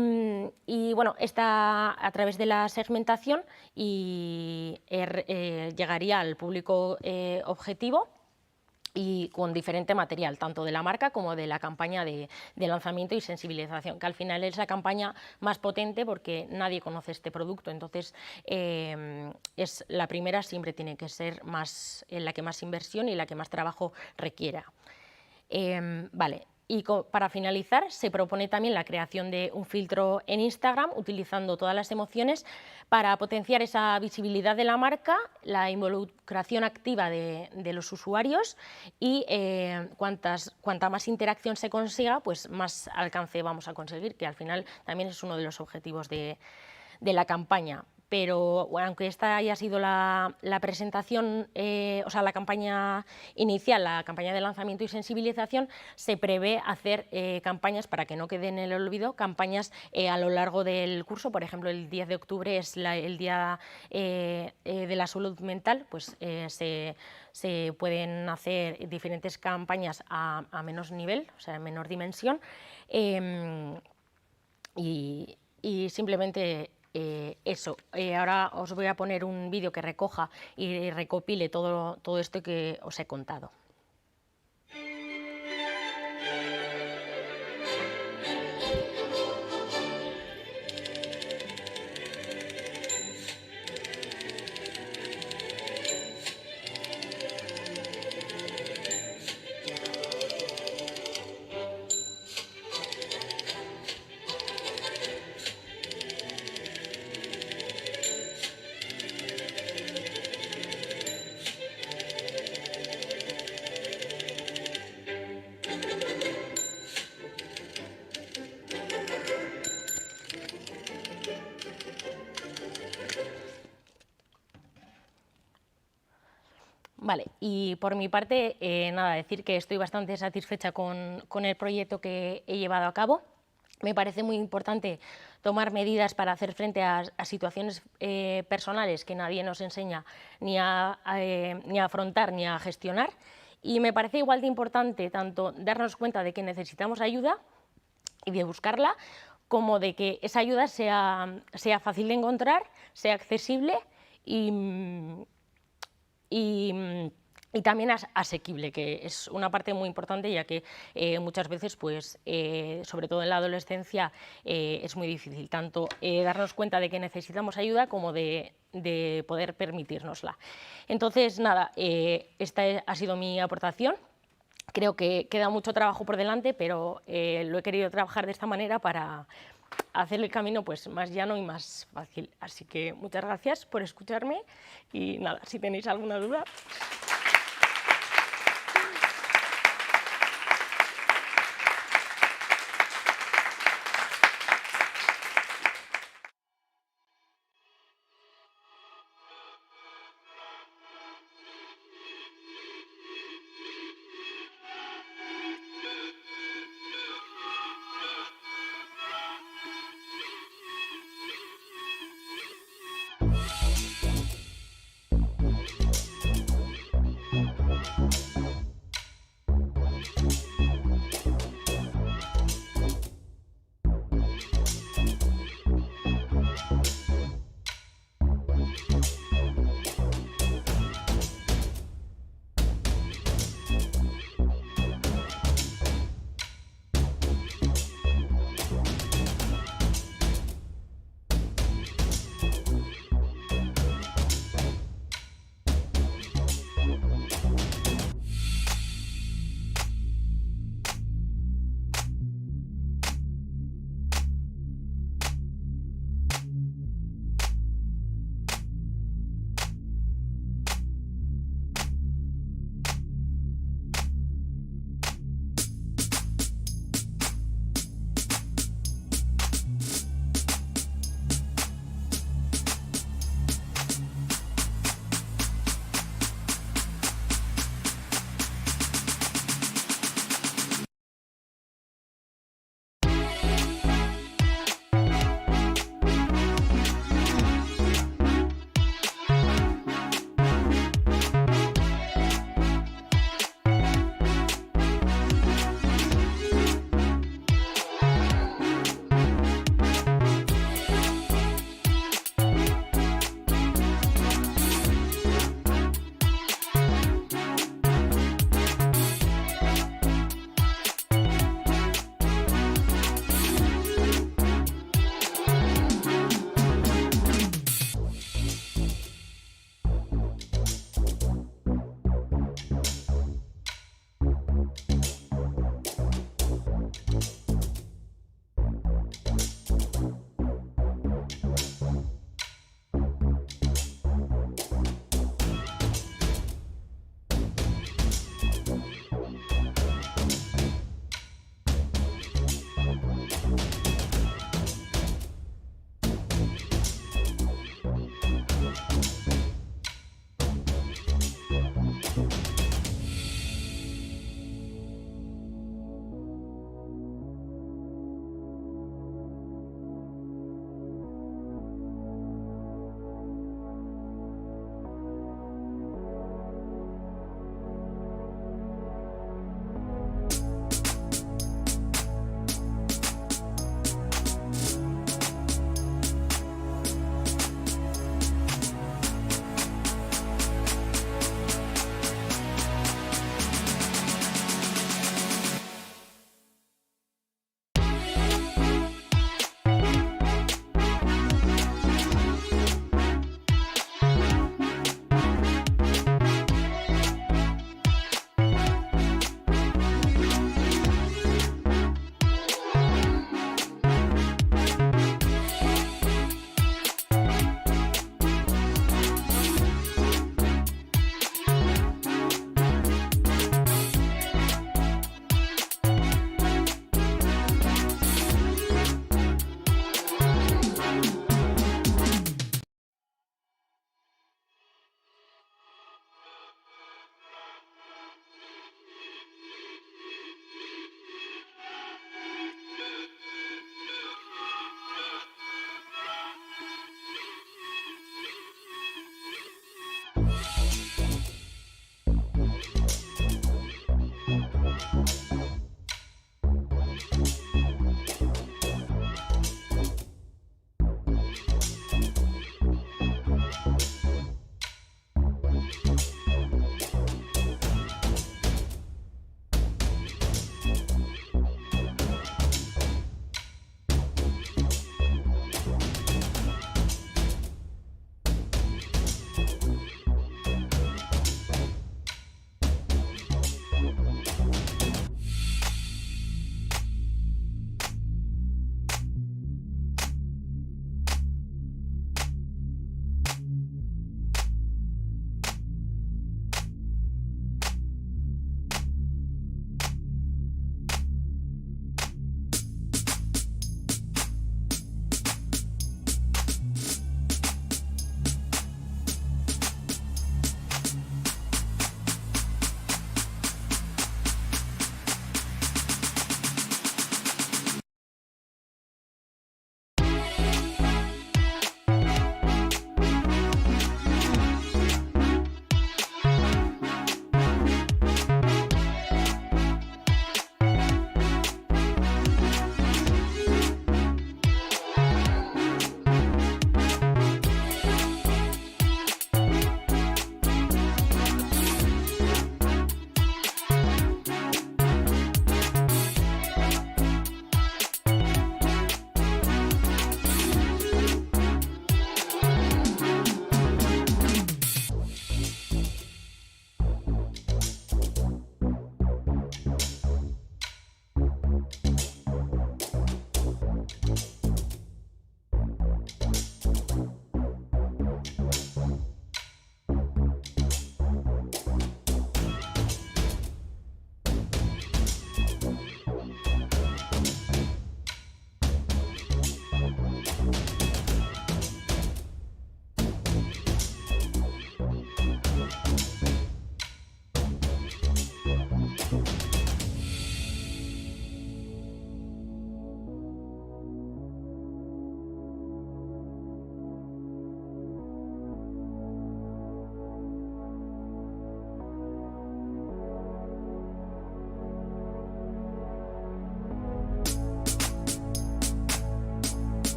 bueno, está a través de la segmentación y llegaría al público objetivo y con diferente material, tanto de la marca como de la campaña de lanzamiento y sensibilización, que al final es la campaña más potente porque nadie conoce este producto, entonces es la primera, siempre tiene que ser la que más inversión y la que más trabajo requiera. Vale. Y para finalizar, se propone también la creación de un filtro en Instagram, utilizando todas las emociones para potenciar esa visibilidad de la marca, la involucración activa de los usuarios y cuanta más interacción se consiga, pues más alcance vamos a conseguir, que al final también es uno de los objetivos de la campaña. Pero bueno, aunque esta haya sido la presentación, la campaña inicial, la campaña de lanzamiento y sensibilización, se prevé hacer campañas para que no quede en el olvido, campañas a lo largo del curso. Por ejemplo, el 10 de octubre es el Día de la Salud Mental, pues se pueden hacer diferentes campañas a menos nivel, o sea, en menor dimensión, y simplemente eso. Ahora os voy a poner un vídeo que recoja y recopile todo esto que os he contado. Vale, y por mi parte, nada, decir que estoy bastante satisfecha con el proyecto que he llevado a cabo. Me parece muy importante tomar medidas para hacer frente a situaciones personales que nadie nos enseña ni a afrontar ni a gestionar. Y me parece igual de importante tanto darnos cuenta de que necesitamos ayuda y de buscarla, como de que esa ayuda sea fácil de encontrar, sea accesible y también asequible, que es una parte muy importante, ya que muchas veces, pues, sobre todo en la adolescencia, es muy difícil tanto darnos cuenta de que necesitamos ayuda como de poder permitírnosla. Entonces, nada, esta ha sido mi aportación. Creo que queda mucho trabajo por delante, pero lo he querido trabajar de esta manera para hacer el camino pues más llano y más fácil. Así que muchas gracias por escucharme y nada, si tenéis alguna duda.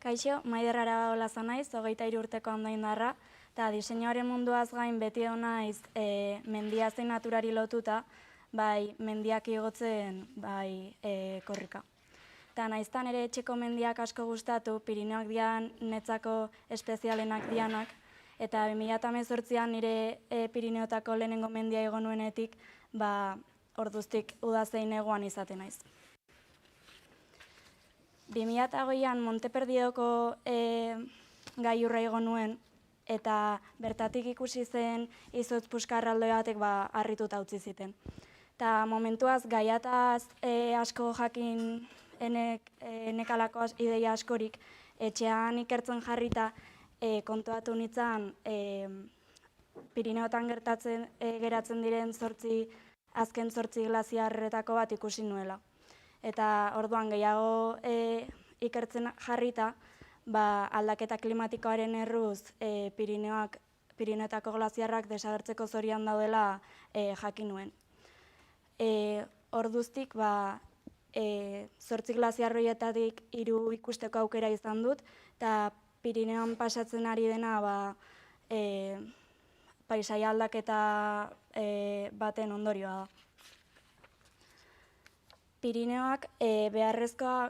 Kaixo, Maider Arabagola naiz, 23 urteko ondoindarra, eta diseinuaren munduaz gain beti egon naiz mendia zein naturari lotuta, bai mendiak igotzen, bai korrika. Eta naiztan ere etxeko mendiak asko gustatu, Pirineoak dian netzako espezialenak dianak, eta 2018an nire Pirineotako lehenengo mendia igo nuenetik, orduztik udazein neguan izaten naiz. 2008an Monteperdioko gailurra igo nuen, eta bertatik ikusi zen izotz puskarraldo batek harrituta utzi ziten. Eta momentuaz gaiataz asko jakin enekalako ideia askorik, etxean ikertzen jarrita kontuatu nintzen Pirineotan geratzen diren azken 8 glaziarretako bat ikusi nuela. Eta orduan gehiago ikertzen jarrita, aldaketa klimatikoaren erruz Pirineotako glaziarrak desagertzeko zorian daudela jakin nuen. Orduztik 8 glaziarroietatik 3 ikusteko aukera izan dut, eta Pirineoan pasatzen ari dena paisaia aldaketa baten ondorioa da. Pirineoak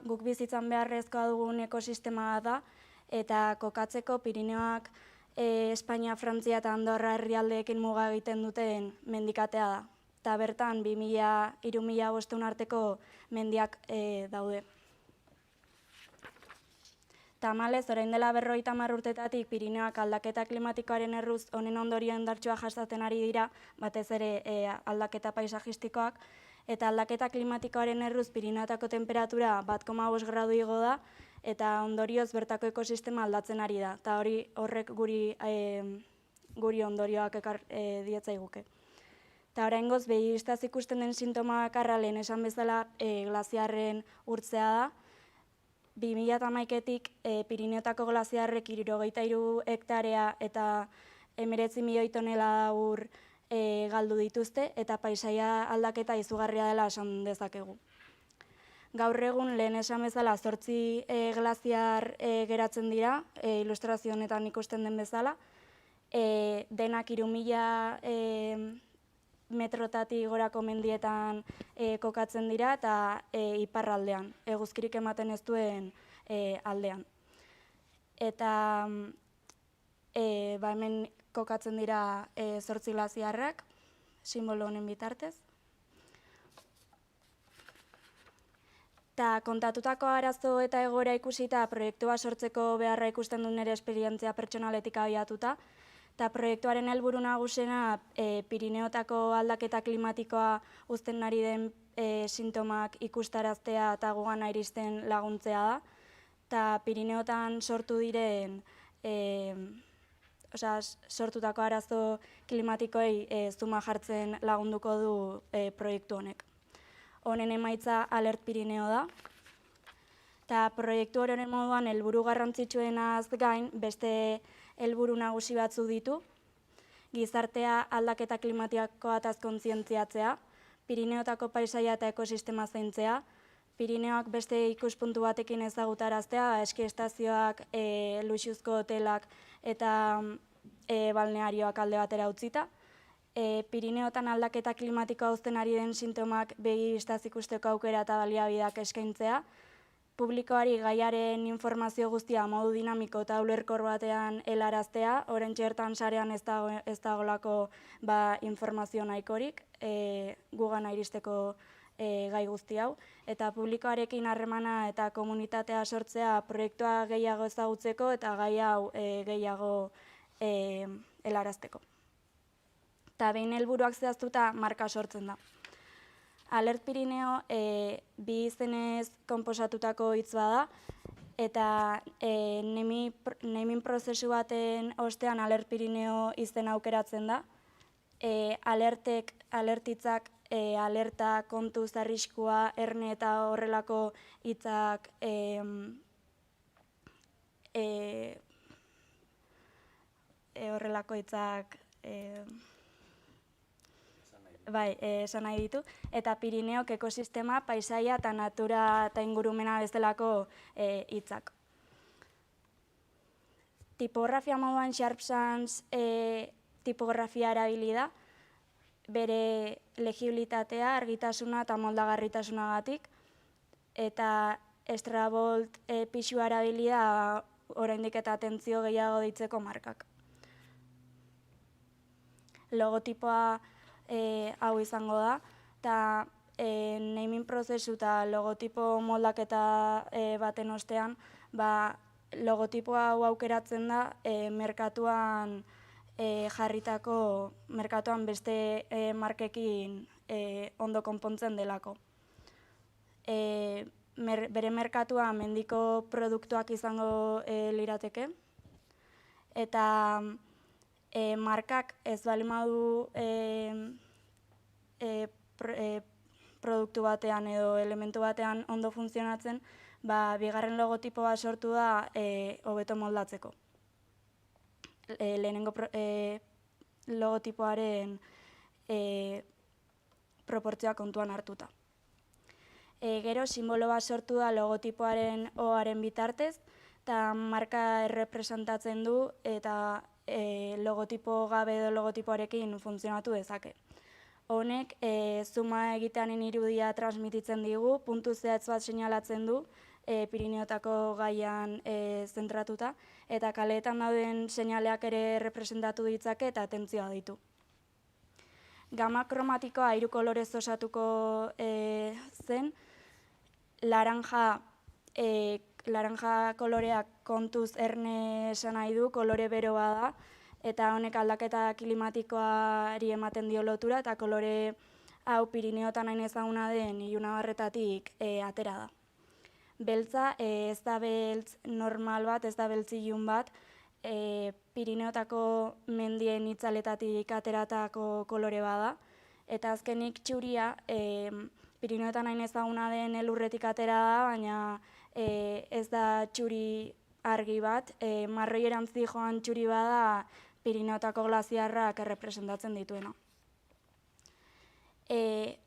guk bizitzan beharrezkoa dugun ekosistema da, eta kokatzeko Pirineoak Espainia, Frantzia eta Andorra herrialdeekin muga egiten duten mendikatea da. Eta bertan 2000-3500 arteko mendiak daude. Tamalez, orain dela 50 urtetatik Pirineoak aldaketa klimatikoaren erruz honen ondorio indartsua jasaten ari dira, batez ere aldaketa paisajistikoak, eta aldaketa klimatikoaren erruz Pirineotako temperatura 1,5 gradu igo da, eta ondorioz bertako ekosistema aldatzen ari da, eta horrek guri ondorioak dietzaiguke. Eta oraingoz, begiristaz ikusten den sintoma bakarra lehen esan bezala glaziarren urtzea da. 2011etik Pirineotako glaziarrek 73 hektarea eta 19 milioi tonela ur galdu dituzte, eta paisaia aldaketa izugarria dela esan dezakegu. Gaur egun lehen esan bezala 8 glaziar geratzen dira, ilustrazio honetan ikusten den bezala, denak 3000 metrotatik gorako mendietan kokatzen dira, eta iparraldean, eguzkirik ematen ez duen aldean. Eta hemen kokatzen dira 8 glaziarrak, simbolo honen bitartez. Eta kontatutako arazo eta egoera ikusita proiektua sortzeko beharra ikusten duen nire esperientzia pertsonaletik abiatuta, eta proiektuaren helburu nagusiena Pirineotako aldaketa klimatikoa uzten ari den sintomak ikustaraztea eta gugana iristen laguntzea da, eta Pirineotan sortutako arazo klimatikoei zuma jartzen lagunduko du proiektu honek. Honen emaitza Alert Pirineo da, eta proiektu horren moduan helburu garrantzitsuenaz gain beste helburu nagusi batzu ditu, gizartea aldaketa klimatikoataz kontzientziatzea, Pirineotako paisaia eta ekosistema zaintzea, Pirineoak beste ikuspuntu batekin ezagutaraztea, eski estazioak, luxuzko hotelak eta balnearioak alde batera utzita. Pirineotan aldaketa klimatikoa uzten ari den sintomak begiristaz ikusteko aukera eta baliabideak eskaintzea, publikoari gaiaren informazio guztia modu dinamiko eta ulerkor batean helaraztea, oraintxe bertan sarean ez dagolako informazio nahikorik gugana iristeko gai guzti hau, eta publikoarekin harremana eta komunitatea sortzea proiektua gehiago ezagutzeko eta gai hau gehiago helarazteko. Eta behin helburuak zehaztuta marka sortzen da. Alert Pirineo bi izenez konposatutako hitz bada, eta naming prozesu baten ostean Alert Pirineo izen aukeratzen da. Alertitzak alerta, kontuz, arriskua, erne eta horrelako hitzak esan nahi ditu, eta Pirineok ekosistema, paisaia eta natura eta ingurumena bezalako hitzak. tipografia moduan Sharp Sans tipografia erabili da, bere legibilitatea, argitasuna eta moldagarritasunagatik, eta Stravolt pixua erabili da oraindik eta atentzio gehiago deitzeko markak. Logotipoa hau izango da, eta naming prozesu eta logotipo moldaketa baten ostean, logotipoa hau aukeratzen da merkatuan merkatuan beste markekin ondo konpontzen delako. Bere merkatua mendiko produktuak izango lirateke, eta markak ez bali madu produktu batean edo elementu batean ondo funtzionatzen, bigarren logotipoa sortu da hobeto moldatzeko. Lehenengo logotipoaren proportzioa kontuan hartuta. Gero, simbolo bat sortu da logotipoaren O-aren bitartez, eta marka errepresentatzen du eta logotipo gabe edo logotipoarekin funtzionatu dezake. Honek, zuma egiteanen irudia transmititzen digu, puntu zehatz bat seinalatzen du, Pirineotako gaian zentratuta, eta kaleetan dauden seinaleak ere representatu ditzake eta atentzioa ditu. Gama kromatikoa 3 kolorez osatuko zen, laranja koloreak kontuz erne esan nahi du, kolore beroa da, eta honek aldaketa klimatikoari ematen dio lotura, eta kolore hau Pirineotan hain ezaguna den ilunabarretatik atera da. Beltza ez da beltz normal bat, ez da beltz ilun bat, Pirineotako mendien itzaletatik ateratako kolore bada, eta azkenik txuria Pirineotan hain ezaguna den elurretik atera da, baina ez da txuri argi bat, marroi erantzi joan txuri bada Pirineotako glaziarrak errepresentatzen dituena.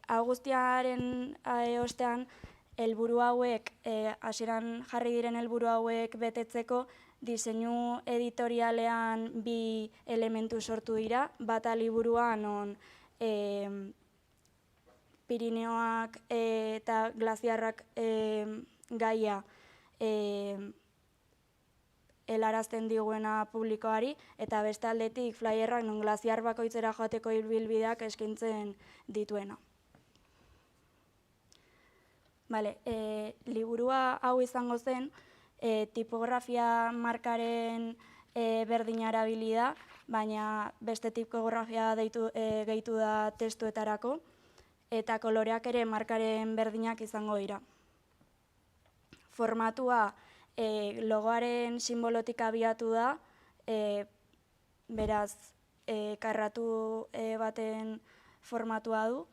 Hau guztiaren ostean, helburu hauek, hasieran jarri diren helburu hauek betetzeko, diseinu editorialean 2 elementu sortu dira, bata liburua non Pirineoak eta glaziarrak gaia helarazten diguena publikoari, eta beste aldetik flyerrak non glaziar bakoitzera joateko ibilbideak eskaintzen dituena. Liburua hau izango zen, tipografia markaren berdina erabili da, baina beste tipografia gehitu da testuetarako, eta koloreak ere markaren berdinak izango dira. Formatua logoaren simbolotik abiatu da, beraz karratu baten formatua du,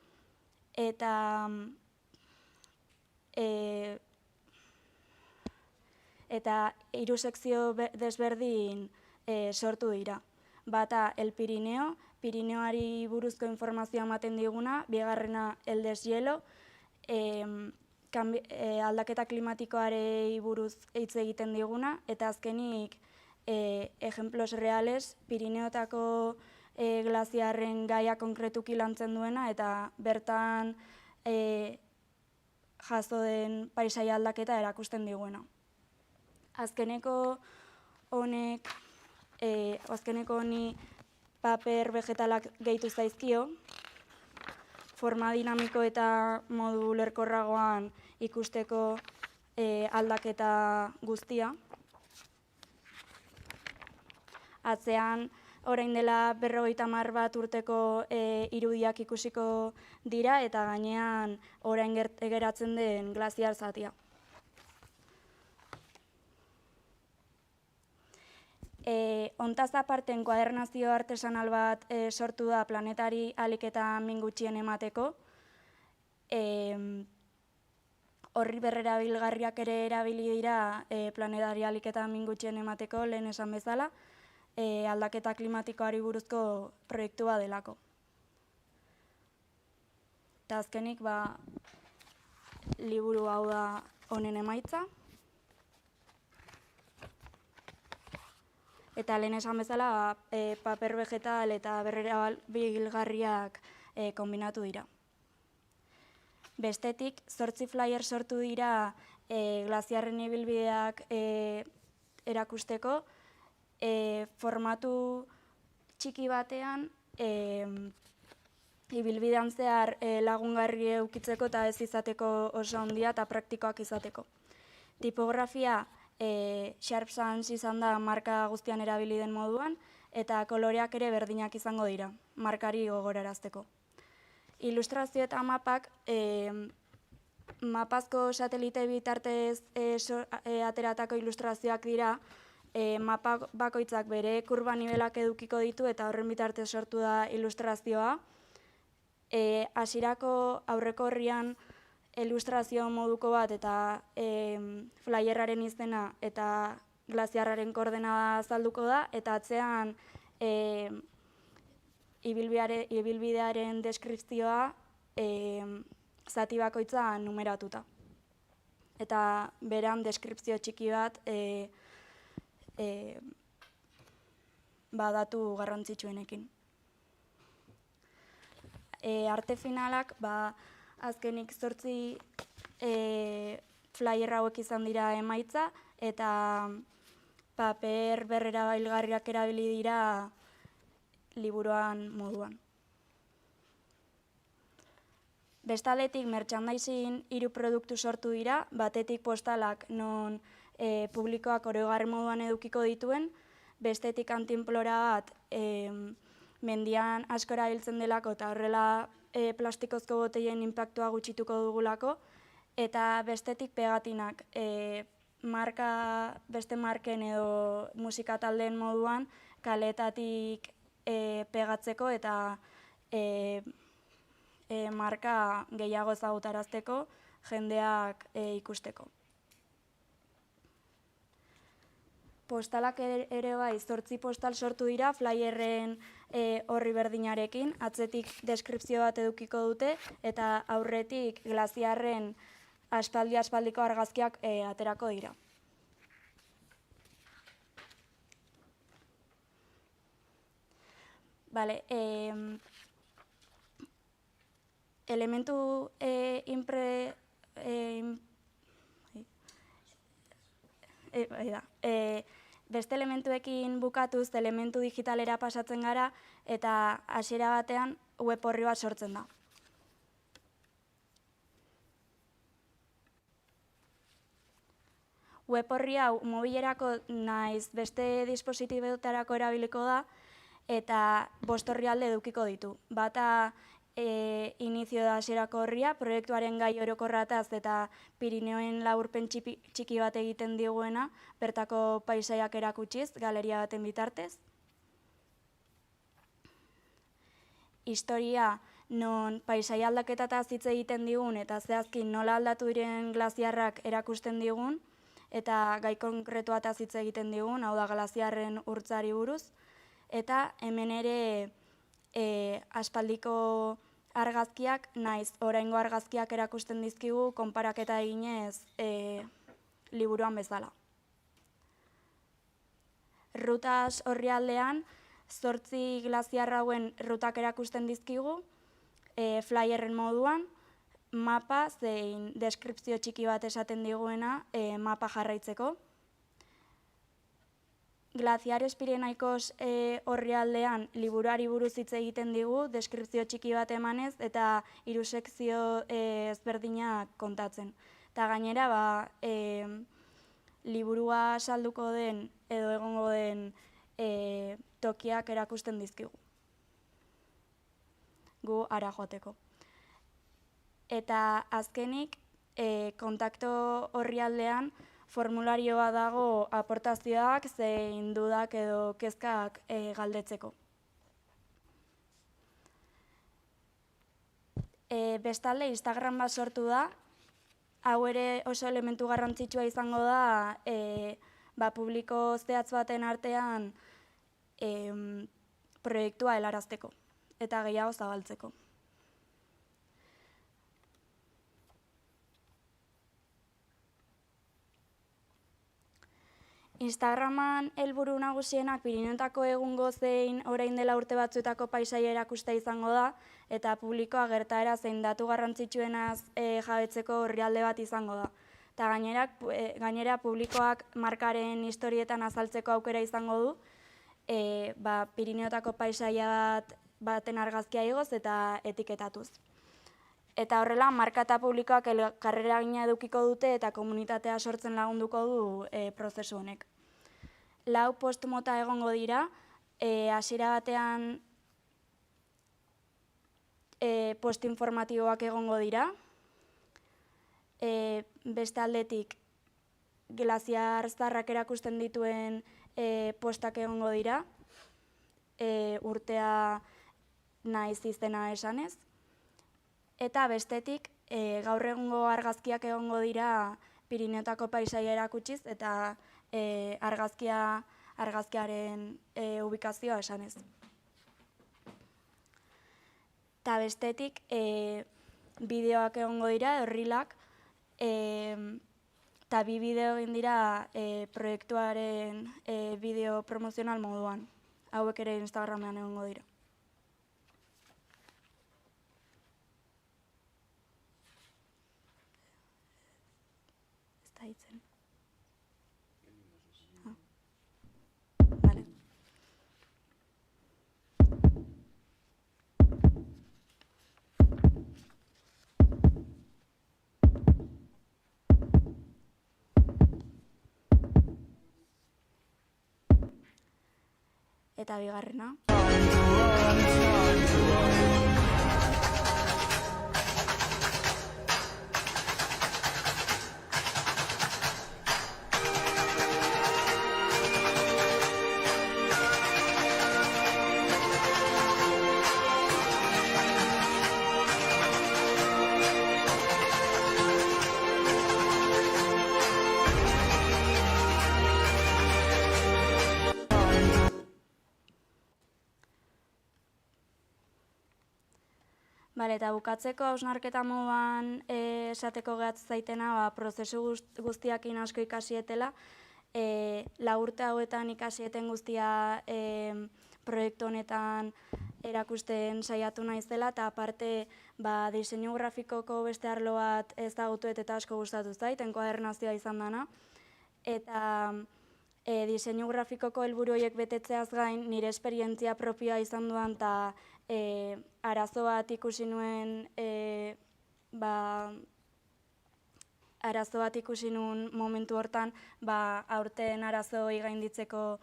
eta 3 sekzio desberdin sortu dira. Bata El Pirineo, Pirineoari buruzko informazioa ematen diguna, bigarrena El Deshielo, aldaketa klimatikoari buruz hitz egiten diguna, eta azkenik ejemplos reales, Pirineotako glaziarren gaia konkretuki lantzen duena, eta bertan jaso den paisaia aldaketa erakusten diguena. Azkeneko honi paper vegetalak gehitu zaizkio, forma dinamiko eta modu ulerkorragoan ikusteko aldaketa guztia. Atzean, orain dela 50 bat urteko irudiak ikusiko dira, eta gainean orain geratzen den glaziar zatia. Hontaz aparten kuadernazio artesanal bat sortu da planetari ahalik eta min gutxien emateko. Horri berrerabilgarriak ere erabili dira planetari ahalik eta min gutxien emateko, lehen esan bezala, aldaketa klimatikoari buruzko proiektua delako. Eta azkenik, liburu hau da honen emaitza. Eta lehen esan bezala, paper vegetal eta berrerabilgarriak kombinatu dira. Bestetik, 8 flyer sortu dira glaziarren ibilbideak erakusteko, formatu txiki batean ibilbidean zehar lagungarri eukitzeko eta ez izateko oso handia eta praktikoak izateko. Tipografia Sharp Sans izan da marka guztian erabili den moduan, eta koloreak ere berdinak izango dira, markari gogorarazteko. Ilustrazio eta mapak, mapazko satelite bitartez ateratako ilustrazioak dira, mapa bakoitzak bere kurba nibelak edukiko ditu eta horren bitartez sortu da ilustrazioa. Hasierako aurreko horrian ilustrazio moduko bat eta flyerraren izena eta glaziarraren koordenada azalduko da, eta atzean ibilbidearen deskripzioa zati bakoitza numeratuta. Eta beran deskripzio txiki bat datu garrantzitsuenekin. Arte finalak, azkenik 8 flyer hauek izan dira emaitza, eta paper berrerabilgarriak erabili dira liburuan moduan. Bestaldetik, merchandising 3 produktu sortu dira, batetik postalak non publikoak oroigarri moduan edukiko dituen, bestetik antinplora bat mendian asko erabiltzen delako eta horrela plastikozko boteien inpaktua gutxituko dugulako, eta bestetik pegatinak beste marken edo musika taldeen moduan kaleetatik pegatzeko eta marka gehiago ezagutarazteko jendeak ikusteko. Postalak ere bai, 8 postal sortu dira flyerren horri berdinarekin, atzetik deskripzio bat edukiko dute eta aurretik glaziarren aspaldiko argazkiak aterako dira. Elementu beste elementuekin bukatuz elementu digitalera pasatzen gara eta hasiera batean web orri bat sortzen da. Web orri hau mobilerako naiz beste dispositiboetarako erabiliko da eta 5 orrialde edukiko ditu. Bata inizio da hasierako orria, proiektuaren gai orokorrataz eta Pirineoen laburpen txiki bat egiten diguena, bertako paisaiak erakutsiz, galeria baten bitartez. Historia non paisai aldaketataz hitz egiten digun eta zehazki nola aldatu diren glaziarrak erakusten digun, eta gai konkretuataz hitz egiten digun, hau da glaziarren urtzari buruz, eta hemen ere aspaldiko argazkiak, naiz oraingo argazkiak erakusten dizkigu konparaketa eginez liburuan bezala. Rutas orrialdean 8 glaziar hauen rutak erakusten dizkigu, flyerren moduan, mapa zein deskripzio txiki bat esaten diguena mapa jarraitzeko. Glaziares Pirenaikos orrialdean liburuari buruz hitz egiten digu, deskripzio txiki bat emanez eta 3 sekzio ezberdinak kontatzen. Eta gainera, liburua salduko den edo egongo den tokiak erakusten dizkigu. Gu hara joateko. Eta azkenik, kontakto orrialdean formularioa dago aportazioak zein dudak edo kezkak galdetzeko. Bestalde, Instagram bat sortu da, hau ere oso elementu garrantzitsua izango da publiko zehatz baten artean proiektua helarazteko eta gehiago zabaltzeko. Instagraman helburu nagusienak Pirinioetako egungo zein orain dela urte batzuetako paisaia erakusta izango da, eta publikoa gertaera zein datu garrantzitsuenaz jabetzeko orrialde bat izango da. Eta gainera publikoak markaren historietan azaltzeko aukera izango du, Pirinioetako paisaia baten argazkia igoz eta etiketatuz. Eta horrela, marka eta publikoak elkarrera gina edukiko dute eta komunitatea sortzen lagunduko du prozesu honek. 4 post mota egongo dira, hasiera batean post informatiboak egongo dira, beste aldetik glaziar zaharrak erakusten dituen postak egongo dira, urtea naiz izena esanez, eta bestetik gaur egungo argazkiak egongo dira Pirinioetako paisaia erakutsiz eta argazkiaren ubikazioa esanez. Eta bestetik bideoak egongo dira, reelak, eta 2 bideo egin dira proiektuaren bideo promozional moduan. Hauek ere Instagramean egongo dira. Ez da hitzen. Vale. Eta bigarrena. Eta bukatzeko hausnarketa moduan esateko gehatzen zaitena, prozesu guztiakin asko ikasietela, 4 urte hauetan ikasieten guztia proiektu honetan erakusten saiatu naizela, eta aparte diseinu grafikoko beste arlo bat ezagutu eta asko gustatu zait, enkuadernazioa izan dana, eta diseinu grafikoko helburu horiek betetzeaz gain, nire esperientzia propioa izan duan, eta arazo bat ikusi nuen momentu hortan, aurten arazoei gainditzeko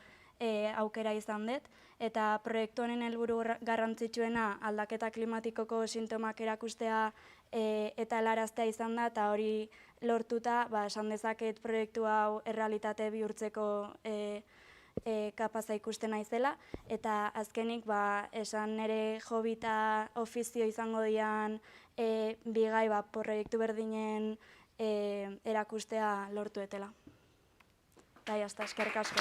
aukera izan dut, eta proiektu honen helburu garrantzitsuena aldaketa klimatikoko sintomak erakustea eta helaraztea izan da, eta hori lortuta esan dezaket proiektu hau errealitate bihurtzeko kapaza ikusten naizela, eta azkenik esan nire hobi eta ofizio izango dian bigai proiektu berdinen erakustea lortu etela. Eta jazta, eskerrik asko.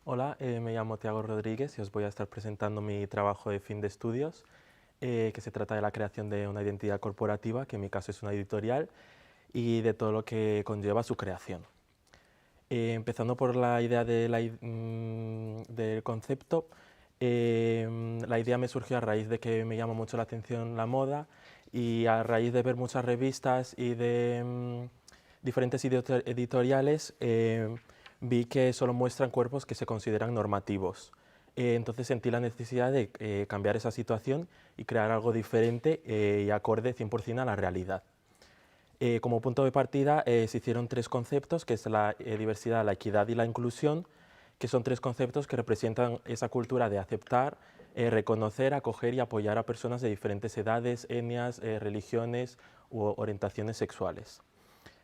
Hola, me llamo Tiago Rodríguez y os voy a estar presentando mi trabajo de fin de estudios, que se trata de la creación de una identidad corporativa, que en mi caso es una editorial, y de todo lo que conlleva su creación. Empezando por la idea del concepto, la idea me surgió a raíz de que me llama mucho la atención la moda y a raíz de ver muchas revistas y de diferentes editoriales, vi que solo muestran cuerpos que se consideran normativos. Entonces sentí la necesidad de cambiar esa situación y crear algo diferente y acorde 100% a la realidad. Como punto de partida se hicieron tres conceptos, que es la diversidad, la equidad y la inclusión, que son tres conceptos que representan esa cultura de aceptar, reconocer, acoger y apoyar a personas de diferentes edades, etnias, religiones u orientaciones sexuales.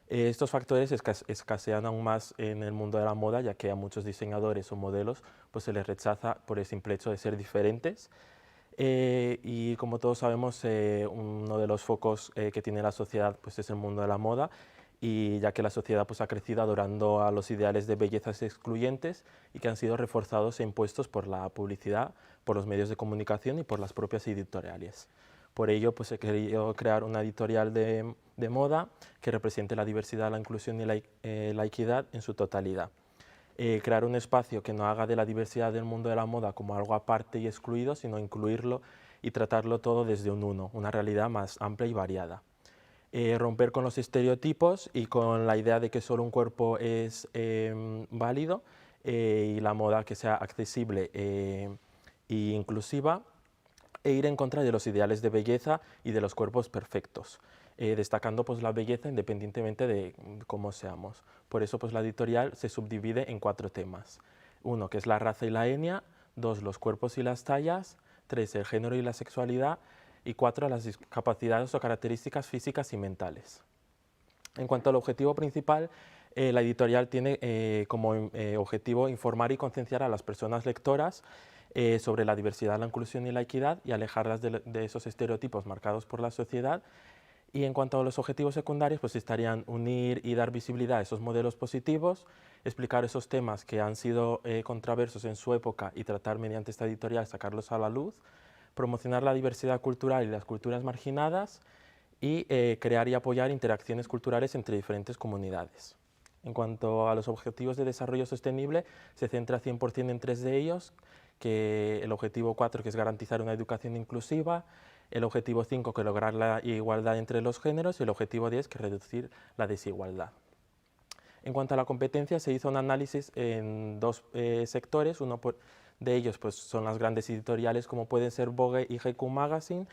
Estos factores escasean aún más en el mundo de la moda, ya que a muchos diseñadores o modelos pues, se les rechaza por el simple hecho de ser diferentes. Y como todos sabemos, uno de los focos que tiene la sociedad pues, es el mundo de la moda, y ya que la sociedad pues, ha crecido adorando a los ideales de bellezas excluyentes y que han sido reforzados e impuestos por la publicidad, por los medios de comunicación y por las propias editoriales. Por ello pues, he querido crear una editorial de moda que represente la diversidad, la inclusión y la equidad en su totalidad. Crear un espacio que no haga de la diversidad del mundo de la moda como algo aparte y excluido, sino incluirlo y tratarlo todo desde un uno, una realidad más amplia y variada. Romper con los estereotipos y con la idea de que solo un cuerpo es válido, y la moda que sea accesible e inclusiva, e ir en contra de los ideales de belleza y de los cuerpos perfectos, destacando pues, la belleza independientemente de cómo seamos. Por eso pues, la editorial se subdivide en 4 temas. 1, que es la raza y la etnia; 2, los cuerpos y las tallas; 3, el género y la sexualidad; y 4, las discapacidades o características físicas y mentales. En cuanto al objetivo principal, la editorial tiene como objetivo informar y concienciar a las personas lectoras sobre la diversidad, la inclusión y la equidad, y alejarlas de esos estereotipos marcados por la sociedad. Y en cuanto a los objetivos secundarios, pues estarían unir y dar visibilidad a esos modelos positivos, explicar esos temas que han sido controversos en su época y tratar mediante esta editorial sacarlos a la luz, promocionar la diversidad cultural y las culturas marginadas, y crear y apoyar interacciones culturales entre diferentes comunidades. En cuanto a los objetivos de desarrollo sostenible, se centra 100% en 3 de ellos, que el objetivo 4, que es garantizar una educación inclusiva; el objetivo 5, que lograr la igualdad entre los géneros; y el objetivo 10, que reducir la desigualdad. En cuanto a la competencia, se hizo un análisis en 2 sectores. Uno de ellos pues, son las grandes editoriales como pueden ser Vogue y GQ Magazine,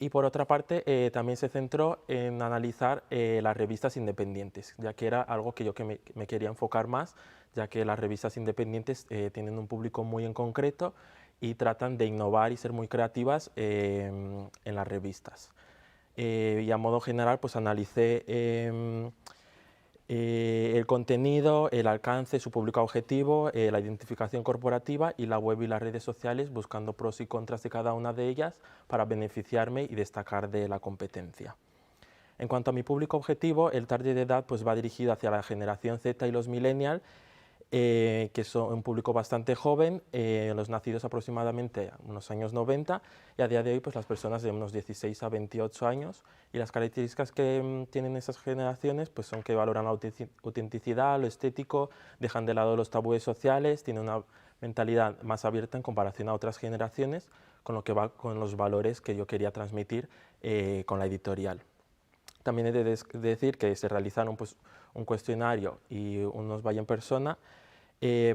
y por otra parte también se centró en analizar las revistas independientes, ya que era algo que yo me quería enfocar más, ya que las revistas independientes tienen un público muy en concreto y tratan de innovar y ser muy creativas en las revistas. Y a modo general pues analicé el contenido, el alcance, su público objetivo, la identificación corporativa y la web y las redes sociales, buscando pros y contras de cada una de ellas para beneficiarme y destacar de la competencia. En cuanto a mi público objetivo, el target de edad pues, va dirigido hacia la generación Z y los millennials, que son un público bastante joven, los nacidos aproximadamente en los años 90, y a día de hoy pues, las personas de unos 16 a 28 años. Y las características que tienen esas generaciones pues, son que valoran la autenticidad, lo estético, dejan de lado los tabúes sociales, tienen una mentalidad más abierta en comparación a otras generaciones, con lo que va con los valores que yo quería transmitir con la editorial. También he de decir que se realizaron pues, un cuestionario y unos vaya en persona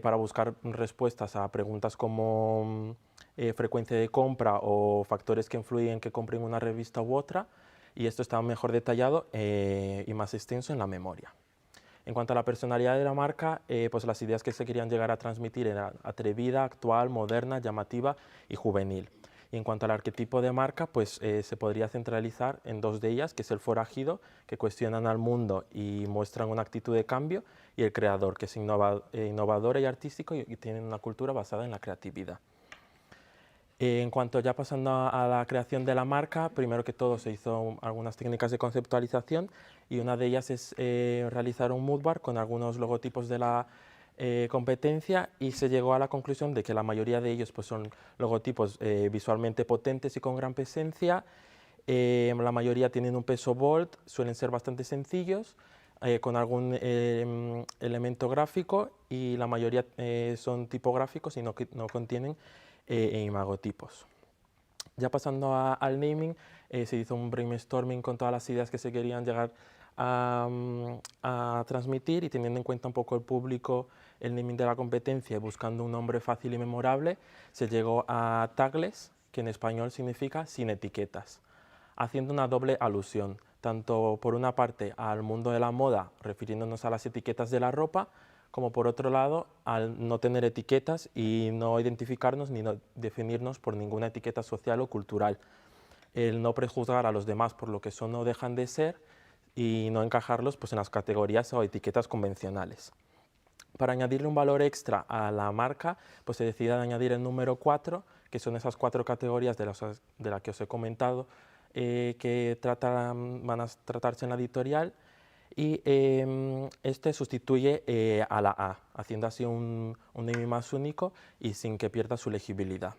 para buscar respuestas a preguntas como frecuencia de compra o factores que influyen en que compren una revista u otra, y esto está mejor detallado y más extenso en la memoria. En cuanto a la personalidad de la marca, pues las ideas que se querían llegar a transmitir eran atrevida, actual, moderna, llamativa y juvenil. Y en cuanto al arquetipo de marca, pues se podría centralizar en 2 de ellas, que es el forajido, que cuestionan al mundo y muestran una actitud de cambio, y el creador, que es innovador y artístico y tienen una cultura basada en la creatividad. En cuanto ya pasando a la creación de la marca, primero que todo se hizo algunas técnicas de conceptualización, y una de ellas es realizar un moodboard con algunos logotipos de la competencia, y se llegó a la conclusión de que la mayoría de ellos pues, son logotipos visualmente potentes y con gran presencia. La mayoría tienen un peso bold, suelen ser bastante sencillos, con algún elemento gráfico, y la mayoría son tipográficos y no contienen imagotipos. Ya pasando al naming, se hizo un brainstorming con todas las ideas que se querían llegar a transmitir, y teniendo en cuenta un poco el público, el naming de la competencia y buscando un nombre fácil y memorable, se llegó a Tagless, que en español significa sin etiquetas, haciendo una doble alusión, tanto por una parte al mundo de la moda, refiriéndonos a las etiquetas de la ropa, como por otro lado al no tener etiquetas y no identificarnos ni no definirnos por ninguna etiqueta social o cultural. El no prejuzgar a los demás por lo que son o dejan de ser y no encajarlos pues, en las categorías o etiquetas convencionales. Para añadirle un valor extra a la marca, pues se decide añadir el número 4, que son esas 4 categorías de las que os he comentado, que van a tratarse en la editorial, y este sustituye a la A, haciendo así un naming más único y sin que pierda su legibilidad.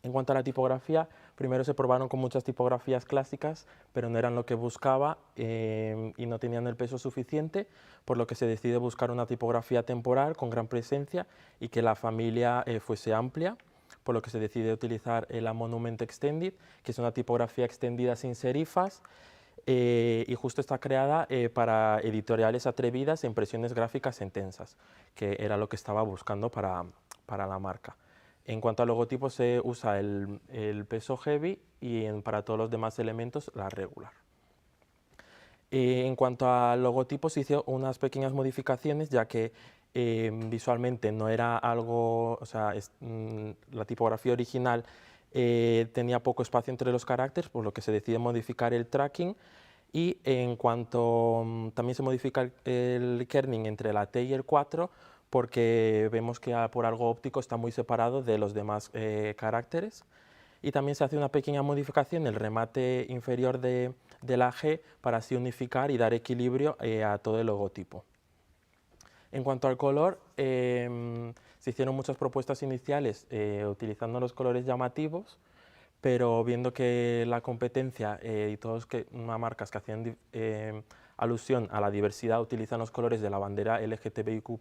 En cuanto a la tipografía, primero se probaron con muchas tipografías clásicas, pero no eran lo que buscaba y no tenían el peso suficiente, por lo que se decide buscar una tipografía temporal con gran presencia y que la familia fuese amplia, por lo que se decide utilizar la Monument Extended, que es una tipografía extendida sin serifas, y justo está creada para editoriales atrevidas e impresiones gráficas intensas, que era lo que estaba buscando para la marca. En cuanto al logotipo, se usa el peso heavy y para todos los demás elementos la regular. En cuanto al logotipo, se hicieron unas pequeñas modificaciones, ya que visualmente no era algo, o sea, la tipografía original tenía poco espacio entre los caracteres, por lo que se decide modificar el tracking. Y en cuanto también se modifica el kerning entre la T y el 4, porque vemos que por algo óptico está muy separado de los demás caracteres. Y también se hace una pequeña modificación en el remate inferior de la G para así unificar y dar equilibrio a todo el logotipo. En cuanto al color, se hicieron muchas propuestas iniciales utilizando los colores llamativos, pero viendo que la competencia y todas las marcas que hacían alusión a la diversidad utilizan los colores de la bandera LGTBIQ+,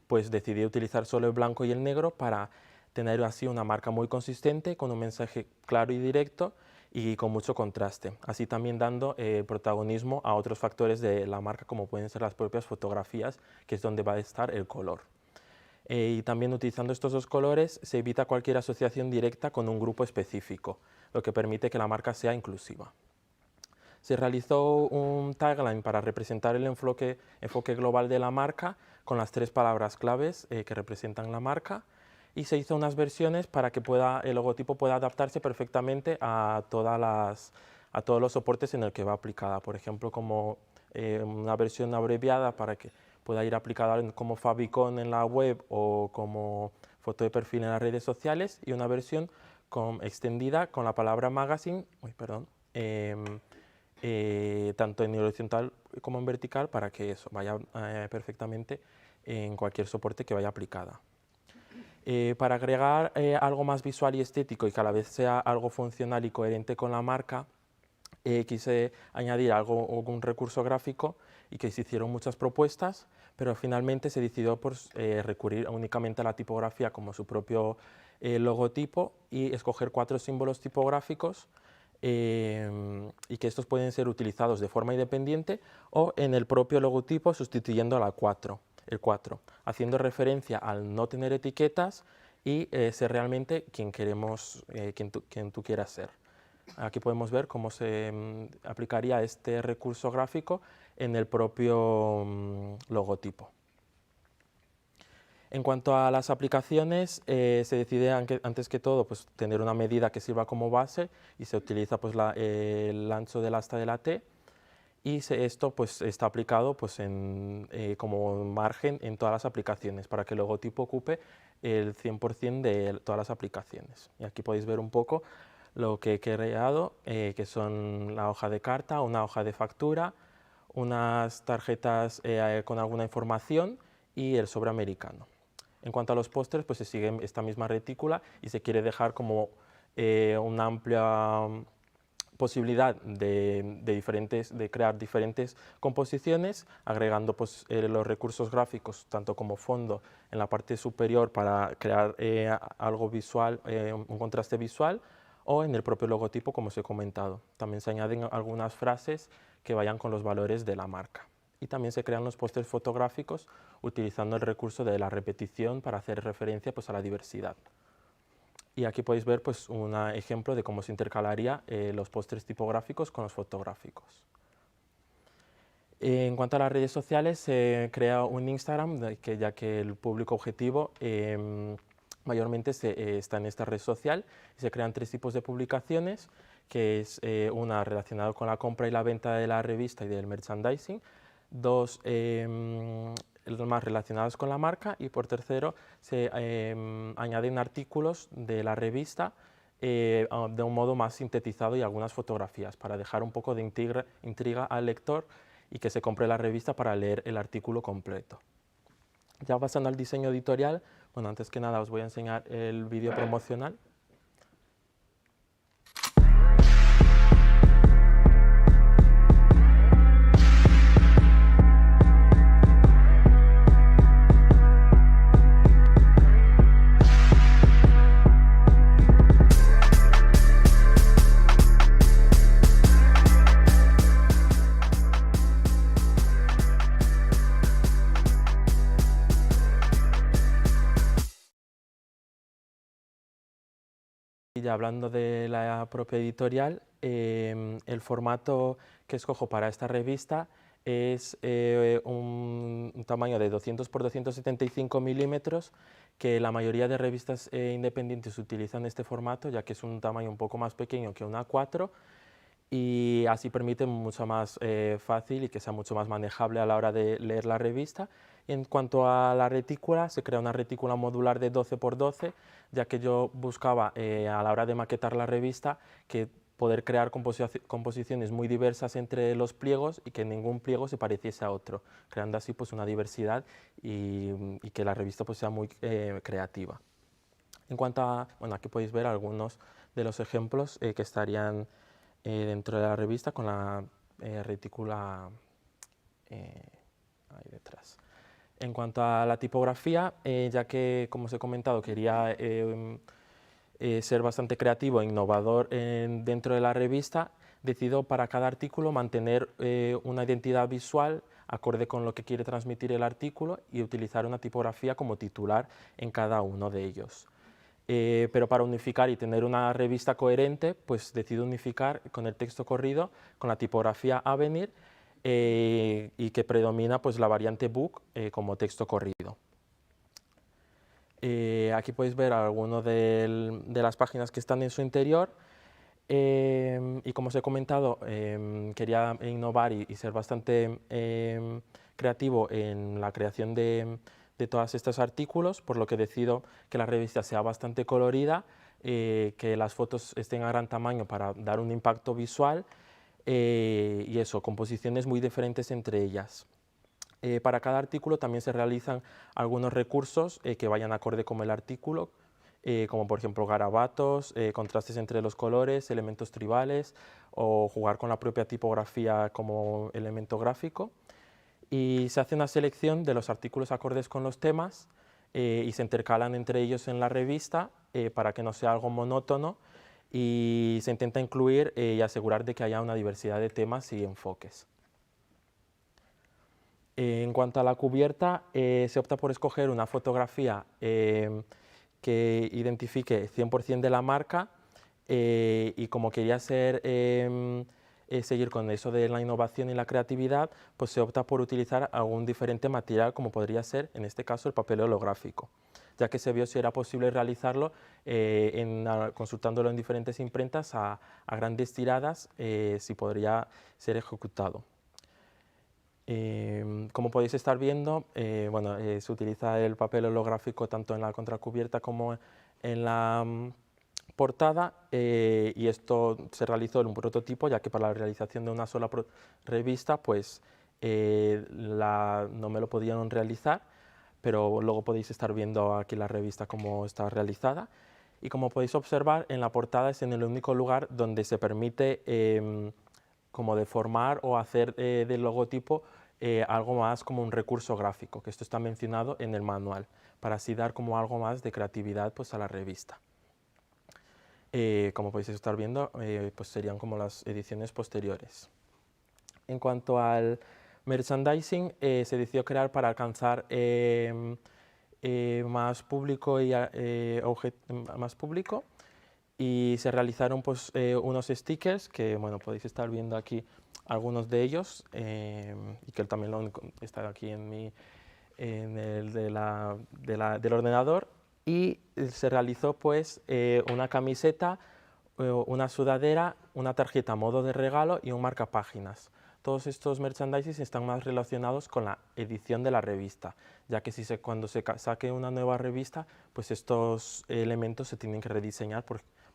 pues decidí utilizar solo el blanco y el negro para tener así una marca muy consistente, con un mensaje claro y directo y con mucho contraste, así también dando protagonismo a otros factores de la marca, como pueden ser las propias fotografías, que es donde va a estar el color. Y también utilizando estos dos colores se evita cualquier asociación directa con un grupo específico, lo que permite que la marca sea inclusiva. Se realizó un tagline para representar el enfoque global de la marca con las 3 palabras claves que representan la marca, y se hizo unas versiones para que el logotipo pueda adaptarse perfectamente a todos los soportes en el que va aplicada. Por ejemplo, como una versión abreviada para que pueda ir aplicada como favicon en la web o como foto de perfil en las redes sociales, y una versión extendida con la palabra magazine, tanto en horizontal como en vertical, para que eso vaya perfectamente en cualquier soporte que vaya aplicada. Para agregar algo más visual y estético y que a la vez sea algo funcional y coherente con la marca, quise añadir algún recurso gráfico, y que se hicieron muchas propuestas, pero finalmente se decidió por recurrir únicamente a la tipografía como su propio logotipo y escoger 4 símbolos tipográficos y que estos pueden ser utilizados de forma independiente o en el propio logotipo sustituyendo el 4, haciendo referencia al no tener etiquetas y ser realmente quien tú quieras ser. Aquí podemos ver cómo se aplicaría este recurso gráfico en el propio logotipo. En cuanto a las aplicaciones, se decide antes que todo pues, tener una medida que sirva como base, y se utiliza pues, el ancho del asta de la T, y esto pues, está aplicado pues, como margen en todas las aplicaciones para que el logotipo ocupe el 100% de todas las aplicaciones. Y aquí podéis ver un poco lo que he creado, que son la hoja de carta, una hoja de factura, unas tarjetas con alguna información y el sobre americano. En cuanto a los pósters, pues se sigue esta misma retícula y se quiere dejar como una amplia posibilidad de crear diferentes composiciones, agregando pues, los recursos gráficos, tanto como fondo en la parte superior para crear algo visual, un contraste visual, o en el propio logotipo, como os he comentado. También se añaden algunas frases que vayan con los valores de la marca. Y también se crean los pósters fotográficos utilizando el recurso de la repetición para hacer referencia pues, a la diversidad. Y aquí podéis ver pues, un ejemplo de cómo se intercalaría los pósters tipográficos con los fotográficos. En cuanto a las redes sociales, se crea un Instagram, ya que el público objetivo mayormente está en esta red social. Y se crean 3 tipos de publicaciones, que es una relacionada con la compra y la venta de la revista y del merchandising, 2 más relacionadas con la marca, y por tercero se añaden artículos de la revista de un modo más sintetizado y algunas fotografías para dejar un poco de intriga al lector y que se compre la revista para leer el artículo completo. Ya pasando al diseño editorial, bueno, antes que nada os voy a enseñar el vídeo promocional. Y ya hablando de la propia editorial, el formato que escojo para esta revista es un tamaño de 200 por 275 milímetros, que la mayoría de revistas independientes utilizan este formato, ya que es un tamaño un poco más pequeño que un A4, y así permite mucho más fácil y que sea mucho más manejable a la hora de leer la revista. Y en cuanto a la retícula, se crea una retícula modular de 12 por 12, ya que yo buscaba a la hora de maquetar la revista que poder crear composiciones muy diversas entre los pliegos y que ningún pliego se pareciese a otro, creando así pues una diversidad y que la revista pues sea muy creativa. En cuanto a, bueno, aquí podéis ver algunos de los ejemplos que estarían dentro de la revista con la retícula ahí detrás. En cuanto a la tipografía, ya que, como os he comentado, quería ser bastante creativo e innovador dentro de la revista, decido para cada artículo mantener una identidad visual acorde con lo que quiere transmitir el artículo y utilizar una tipografía como titular en cada uno de ellos. Pero para unificar y tener una revista coherente, pues decido unificar con el texto corrido, con la tipografía Avenir, y que predomina pues la variante Book como texto corrido. Aquí podéis ver algunas de las páginas que están en su interior, y como os he comentado, quería innovar y ser bastante creativo en la creación de todos estos artículos, por lo que decido que la revista sea bastante colorida, que las fotos estén a gran tamaño para dar un impacto visual, y eso, composiciones muy diferentes entre ellas. Para cada artículo también se realizan algunos recursos que vayan acorde con el artículo, como por ejemplo garabatos, contrastes entre los colores, elementos tribales o jugar con la propia tipografía como elemento gráfico. Y se hace una selección de los artículos acordes con los temas y se intercalan entre ellos en la revista para que no sea algo monótono, y se intenta incluir y asegurar de que haya una diversidad de temas y enfoques. En cuanto a la cubierta, se opta por escoger una fotografía que identifique 100% de la marca, y como quería seguir con eso de la innovación y la creatividad, pues se opta por utilizar algún diferente material, como podría ser, en este caso, el papel holográfico, ya que se vio si era posible realizarlo consultándolo en diferentes imprentas a grandes tiradas, si podría ser ejecutado. Como podéis estar viendo, bueno, se utiliza el papel holográfico tanto en la contracubierta como en la portada, y esto se realizó en un prototipo, ya que para la realización de una sola revista pues no me lo podían realizar, pero luego podéis estar viendo aquí la revista cómo está realizada. Y como podéis observar, en la portada es en el único lugar donde se permite como deformar o hacer del logotipo algo más como un recurso gráfico, que esto está mencionado en el manual, para así dar como algo más de creatividad pues a la revista. Como podéis estar viendo, pues serían como las ediciones posteriores. En cuanto al merchandising, se decidió crear para alcanzar más público y se realizaron pues, unos stickers que bueno, podéis estar viendo aquí algunos de ellos y que también está aquí en el del ordenador, y se realizó pues una camiseta, una sudadera, una tarjeta a modo de regalo y un marcapáginas. Todos estos merchandising están más relacionados con la edición de la revista, ya que cuando se saque una nueva revista, pues estos elementos se tienen que rediseñar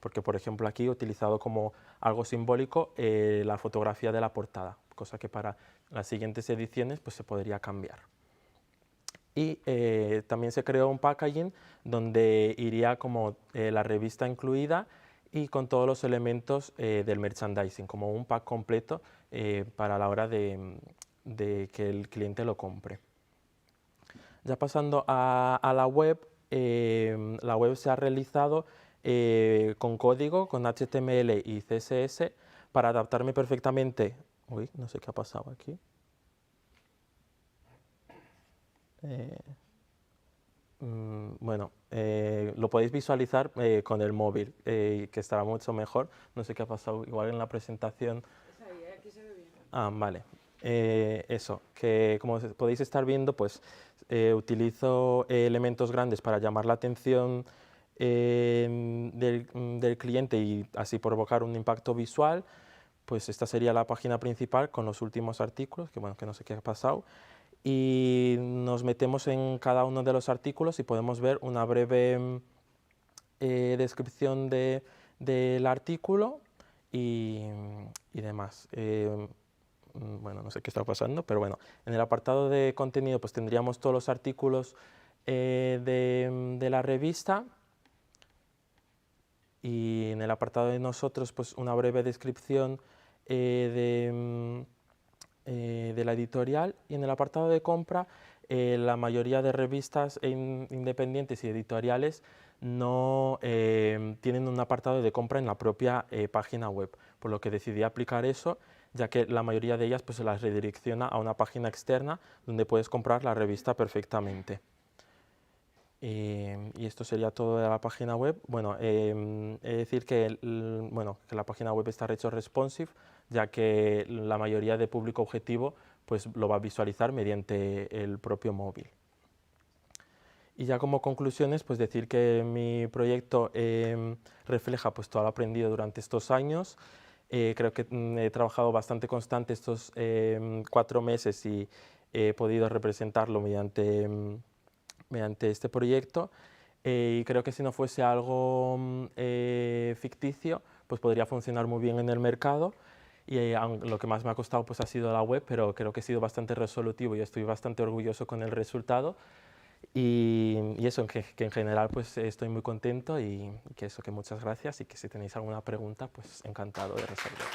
porque, por ejemplo, aquí he utilizado como algo simbólico la fotografía de la portada, cosa que para las siguientes ediciones pues se podría cambiar. Y también se creó un packaging donde iría como la revista incluida y con todos los elementos del merchandising, como un pack completo para la hora de que el cliente lo compre. Ya pasando a la web se ha realizado con código, con HTML y CSS para adaptarme perfectamente. Uy, no sé qué ha pasado aquí. Bueno, lo podéis visualizar con el móvil, que estará mucho mejor. No sé qué ha pasado, igual en la presentación. Aquí se ve bien. Ah, vale. Eso, que como podéis estar viendo, pues utilizo elementos grandes para llamar la atención del cliente y así provocar un impacto visual. Pues esta sería la página principal con los últimos artículos, que bueno, que no sé qué ha pasado. Y nos metemos en cada uno de los artículos y podemos ver una breve descripción del artículo y demás. Bueno, no sé qué está pasando, pero bueno, en el apartado de contenido pues tendríamos todos los artículos de la revista, y en el apartado de nosotros pues una breve descripción de la editorial, y en el apartado de compra la mayoría de revistas independientes y editoriales no tienen un apartado de compra en la propia página web, por lo que decidí aplicar eso, ya que la mayoría de ellas pues, se las redirecciona a una página externa donde puedes comprar la revista perfectamente. Y esto sería todo de la página web. Bueno, es decir que, que la página web está hecho responsive, ya que la mayoría de público objetivo pues, lo va a visualizar mediante el propio móvil. Y ya como conclusiones, pues decir que mi proyecto refleja pues, todo lo aprendido durante estos años. Creo que he trabajado bastante constante estos 4 meses y he podido representarlo mediante este proyecto, y creo que si no fuese algo ficticio, pues podría funcionar muy bien en el mercado. Y lo que más me ha costado pues, ha sido la web, pero creo que he sido bastante resolutivo y estoy bastante orgulloso con el resultado. Y eso, que en general pues, estoy muy contento y que muchas gracias, y que si tenéis alguna pregunta, pues encantado de resolverla.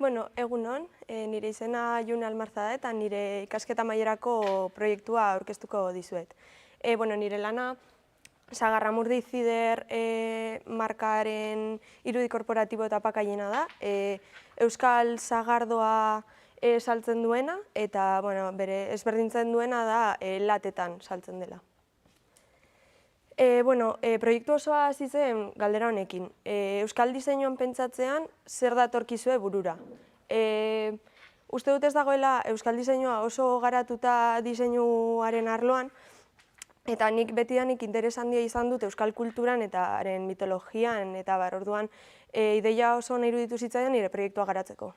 Bueno, egunon, nire izena June Almarza da eta nire ikasketa mailerako proiektua aurkeztuko dizuet. Nire lana Sagarramurdi Zider markaren irudi korporatibo eta pakaiena da. Euskal sagardoa saltzen duena eta bere ezberdintzen duena da latetan saltzen dela. Proiektu osoa hasi zen galdera honekin. Euskal diseinuan pentsatzean zer datorkizue burura. Uste dut ez dagoela Euskal diseinua oso garatuta diseinuaren arloan, eta nik betidanik interes handia izan dut Euskal kulturan eta haren mitologian, eta orduan ideia oso ona iruditu zitzaidan nire proiektua garatzeko.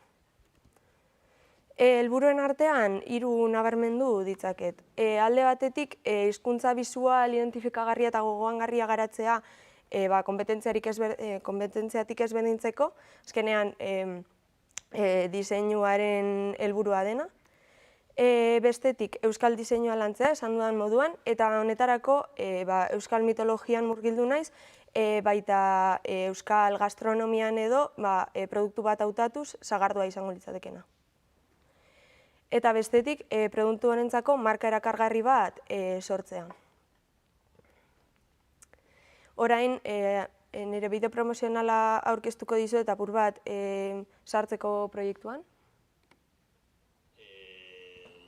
Helburuen artean 3 nabarmendu ditzaket. Alde batetik, hizkuntza bisual identifikagarria eta gogoangarria garatzea konpetentziatik ezberdintzeko, azkenean diseinuaren helburua dena. Bestetik, euskal diseinua lantzea, esan dudan moduan, eta honetarako euskal mitologian murgildu naiz, baita euskal gastronomian edo produktu bat hautatuz sagardoa izango litzatekena. Eta bestetik, produktu honentzako marka erakargarri bat sortzea. Orain, nire bideo promozionala aurkeztuko dizuet apur bat sartzeko proiektuan.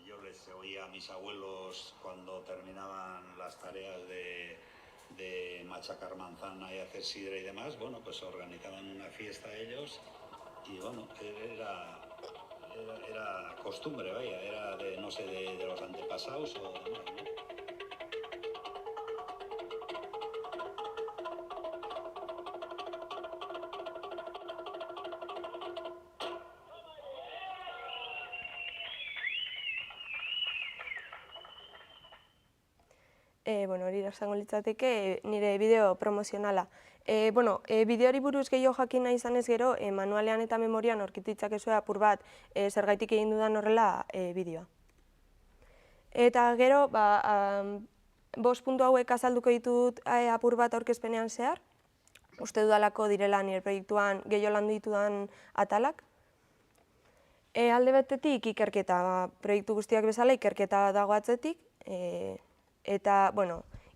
Yo les oía a mis abuelos cuando terminaban las tareas de machacar manzana y hacer sidra y demás, pues organizaban una fiesta ellos y era costumbre, era de, no sé, de los antepasados o demás, ¿no? Hori izango litzateke nire bideo promozionala. Bideoari buruz gehiago jakin nahi izanez gero, manualean eta memorian aurkitu ditzakezue apur bat zergaitik egin dudan horrela bideoa. Eta gero, 5 puntu hauek azalduko ditut apur bat aurkezpenean zehar. Uste dudalako direla nire proiektuan gehiago landu ditudan atalak. Alde batetik ikerketa, proiektu guztiak bezala ikerketa dago atzetik. Eta,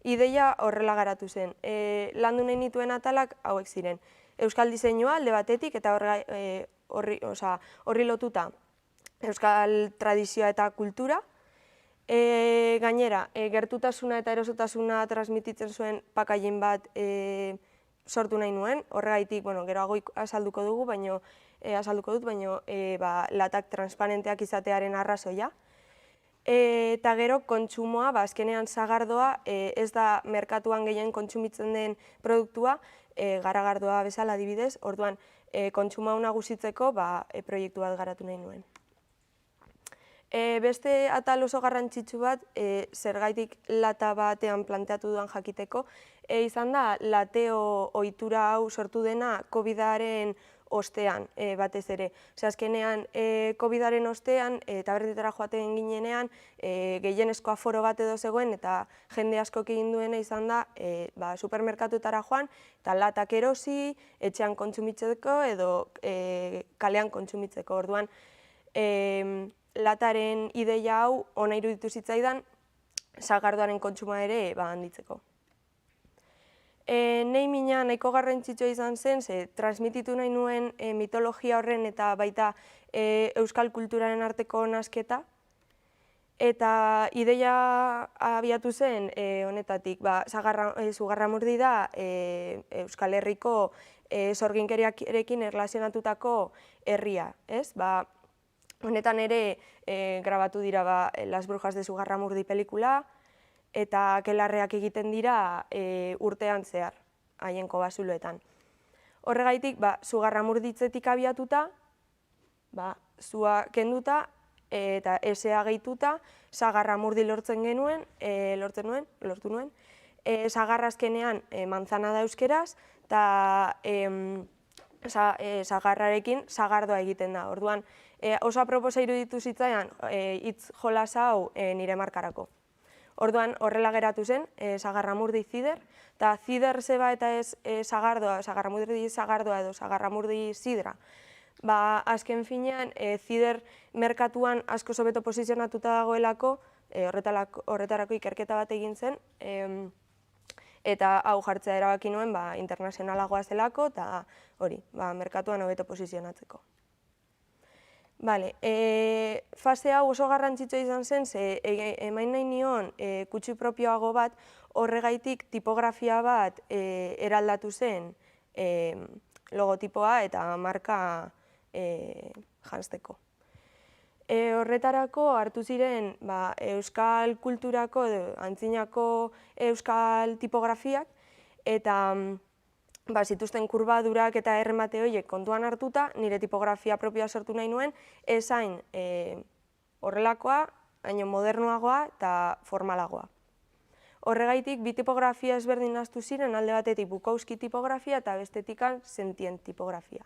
ideia horrela garatu zen. Landu nahi nituen atalak hauek ziren. Euskal diseinua alde batetik eta horri lotuta euskal tradizioa eta kultura. Gainera, gertutasuna eta erosotasuna transmititzen zuen pakaien bat sortu nahi nuen. Horregaitik, geroago azalduko dut, baina latak transparenteak izatearen arrazoia. Eta gero, kontsumoa, azkenean sagardoa ez da merkatuan gehien kontsumitzen den produktua, garagardoa bezala adibidez, orduan kontsumoa nagusitzeko proiektu bat garatu nahi nuen. Beste atal oso garrantzitsu bat, zergaitik lata batean planteatu dudan jakiteko, izan da lateo ohitura hau sortu dena COVID-aren ostean batez ere. Azkenean, COVID-aren ostean, tabernetara joaten ginenean, gehienezko aforo bat edo zegoen, eta jende askok egin duena izan da supermerkatuetara joan, eta latak erosi, etxean kontsumitzeko edo kalean kontsumitzeko. Orduan, lataren ideia hau ona iruditu zitzaidan, sagardoaren kontsumoa ere handitzeko. Nahi mina nahiko garrantzitsua izan zen, transmititu nahi nuen mitologia horren eta baita euskal kulturaren arteko nasketa. Eta ideia abiatu zen honetatik, Sagarramurdi da Euskal Herriko sorginkeriarekin erlazionatutako herria. Honetan ere grabatu dira Las Brujas de Sagarramurdi pelikula, eta kelarreak egiten dira urtean zehar, haien kobazuloetan. Horregaitik, Sagarramurditzetik abiatuta, zua kenduta eta esea gehituta, Sagarramurdi lortu nuen, sagarrazkenean manzana da euskeraz, eta sagarrarekin sagardoa egiten da. Orduan, oso aproposa iruditu zitzaidan hitz jolas hau nire markarako. Orduan, horrela geratu zen, Sagarramurdi Zider, eta Zider zeba eta ez sagardoa, Sagarramurdi sagardoa edo Sagarramurdi Zidra. Azken finean, zider merkatuan asko hobeto posizionatuta dagoelako, horretarako ikerketa bat egin zen, eta hau jartzea erabaki nuen internazionalagoa zelako, eta hori, merkatuan hobeto posizionatzeko. Fase hau oso garrantzitsua izan zen, ze emain nahi nion kutsu propioago bat, horregaitik tipografia bat eraldatu zen logotipoa eta marka janzteko. Horretarako hartu ziren euskal kulturako, antzinako euskal tipografiak, eta zituzten kurbadurak eta erremate horiek kontuan hartuta, nire tipografia propioa sortu nahi nuen, esain horrelakoa, baina modernoagoa eta formalagoa. Horregaitik, bi tipografia ezberdin naztu ziren, alde batetik Bukowski tipografia eta bestetikan Sentient tipografia.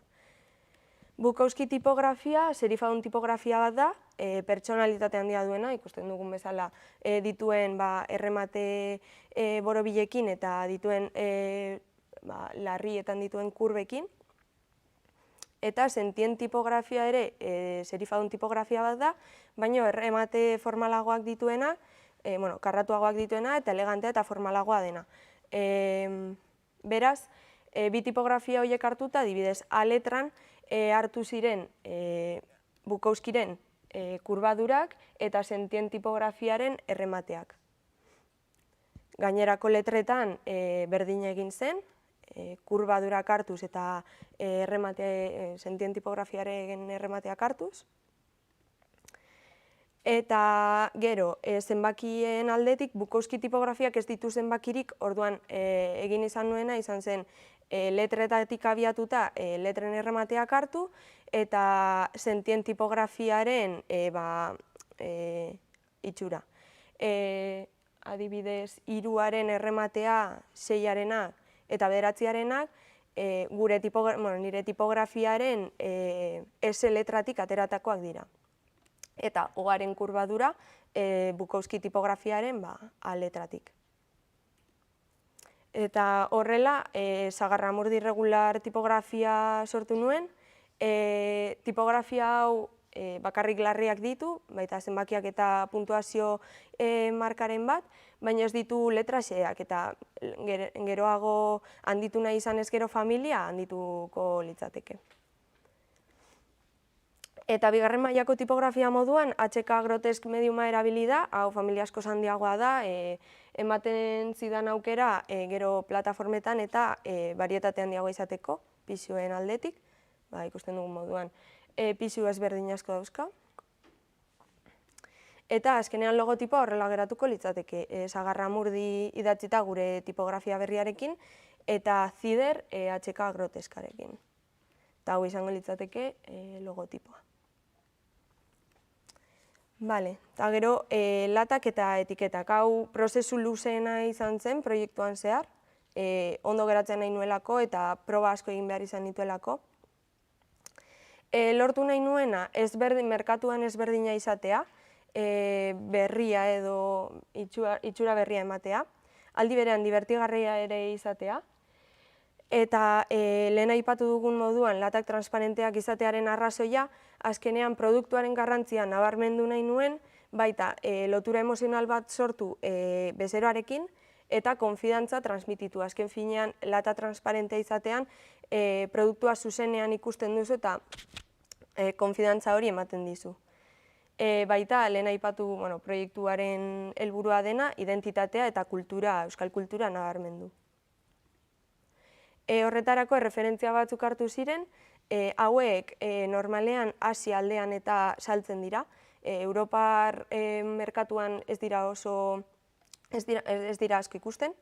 Bukowski tipografia, serifadun tipografia bat da, pertsonalitate handia duena, ikusten dugun bezala dituen erremate borobilekin eta dituen larrietan dituen kurbekin. Eta Sentient tipografia ere serifadun tipografia bat da, baina erremate formalagoak dituena, karratuagoak dituena eta elegantea eta formalagoa dena. Beraz, bi tipografia horiek hartuta, adibidez, A letran hartu ziren Bukowskiren kurbadurak eta Sentient tipografiaren erremateak. Gainerako letretan berdin egin zen, kurbadurak hartuz eta Sentient tipografiaren erremateak hartuz. Eta gero, zenbakien aldetik, Bukowski tipografiak ez ditu zenbakirik, orduan egin izan nuena, izan zen letretatik abiatuta letren erremateak hartu, eta Sentient tipografiaren itxura. Adibidez, 3-aren errematea, 6-arenak eta 9-arenak, nire tipografiaren S letratik ateratakoak dira. Eta O-aren kurbadura Bukowski tipografiaren A letratik. Eta horrela, Sagarramurdi irregular tipografia sortu nuen. Tipografia hau bakarrik larriak ditu, baita zenbakiak eta puntuazio markaren bat, baina ez ditu letra xeak, eta geroago handitu nahi izan ez gero familia handituko litzateke. Eta bigarren mailako tipografia moduan, HK Grotesk mediuma erabili da, hau familia asko handiagoa da, ematen zidan aukera gero plataformetan eta barietate handiagoa izateko, pisuen aldetik, ikusten dugun moduan, pisu ezberdin asko dauzka. Eta azkenean logotipoa horrela geratuko litzateke, Sagarramurdi idatzita gure tipografia berriarekin, eta zider HK Groteskarekin. Eta hau izango litzateke logotipoa. Eta gero, latak eta etiketak. Hau prozesu luzeena izan zen proiektuan zehar, ondo geratzen nahi nuelako eta proba asko egin behar izan nituelako. Lortu nahi nuena, merkatuan ezberdina izatea, berria edo itxura berria ematea, aldi berean divertigarria ere izatea, eta lehen aipatu dugun moduan latak transparenteak izatearen arrazoia, azkenean produktuaren garrantzia nabarmendu nahi nuen, baita lotura emozional bat sortu bezeroarekin, eta konfidantza transmititu. Azken finean, lata transparentea izatean, produktua zuzenean ikusten duzu eta konfidantza hori ematen dizu. Baita, lehen aipatu proiektuaren helburua dena, identitatea eta kultura, euskal kultura nabarmendu. Horretarako erreferentzia batzuk hartu ziren, hauek normalean Asia aldean eta saltzen dira. Europar merkatuan ez dira asko ikusten.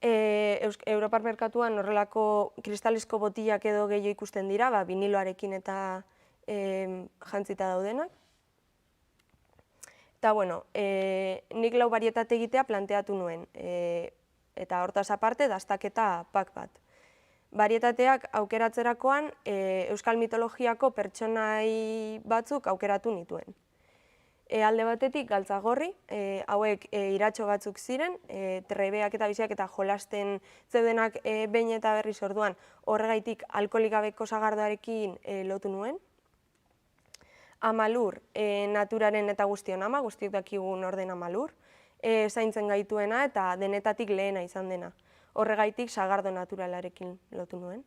Europar merkatuan horrelako kristalesko botilak edo gehiago ikusten dira, biniloarekin eta jantzita daudenak. Eta, nik 4 barietate egitea planteatu nuen, eta hortaz aparte, dastaketa pak bat. Barietateak aukeratzerakoan euskal mitologiako pertsonai batzuk aukeratu nituen. Alde batetik galtzagorri, hauek iratxo batzuk ziren, trebeak eta biziak eta jolasten zeudenak behin eta berriz orduan, horregaitik alkoholik gabeko sagardoarekin lotu nuen. Amalur, naturaren eta guztion ama, guztiok dakigun orden amalur, zaintzen gaituena eta denetatik lehena izan dena. Horregaitik sagardo naturalarekin lotu nuen.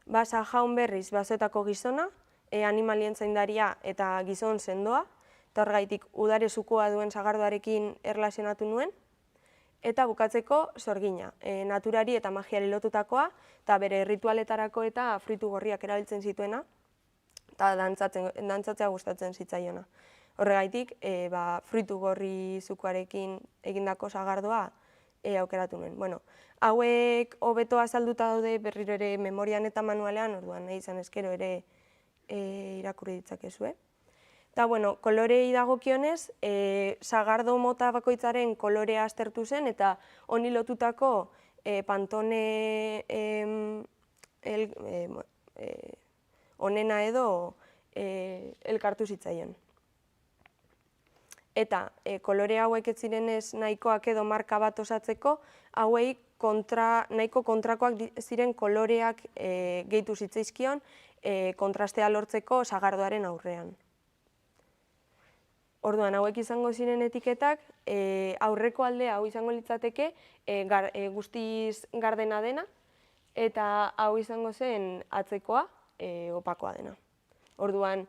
Basa jaun berriz basoetako gizona, animalien zaindaria eta gizon sendoa, eta horregaitik udare zukoa duen sagardoarekin erlazionatu nuen. Eta bukatzeko sorgina, naturari eta magiari lotutakoa, eta bere ritualetarako eta fruitu gorriak erabiltzen zituena, eta dantzatzea gustatzen zitzaiona. Horregaitik, fruitu gorri zukoarekin egindako sagardoa aukeratu nuen. Hauek hobeto azalduta daude berriro ere memorian eta manualean, orduan nahi izan ezkero ere irakurri ditzakezue. Eta, kolorei dagokionez, sagardo mota bakoitzaren kolorea aztertu zen, eta honi lotutako Pantone onena edo elkartu zitzaion. Eta kolore hauek ez zirenez nahikoak edo marka bat osatzeko, hauei nahiko kontrakoak ziren koloreak gehitu zitzaizkion kontrastea lortzeko sagardoaren aurrean. Orduan, hauek izango ziren etiketak, aurreko aldea hau izango litzateke guztiz gardena dena, eta hau izango zen atzekoa opakoa dena. Orduan,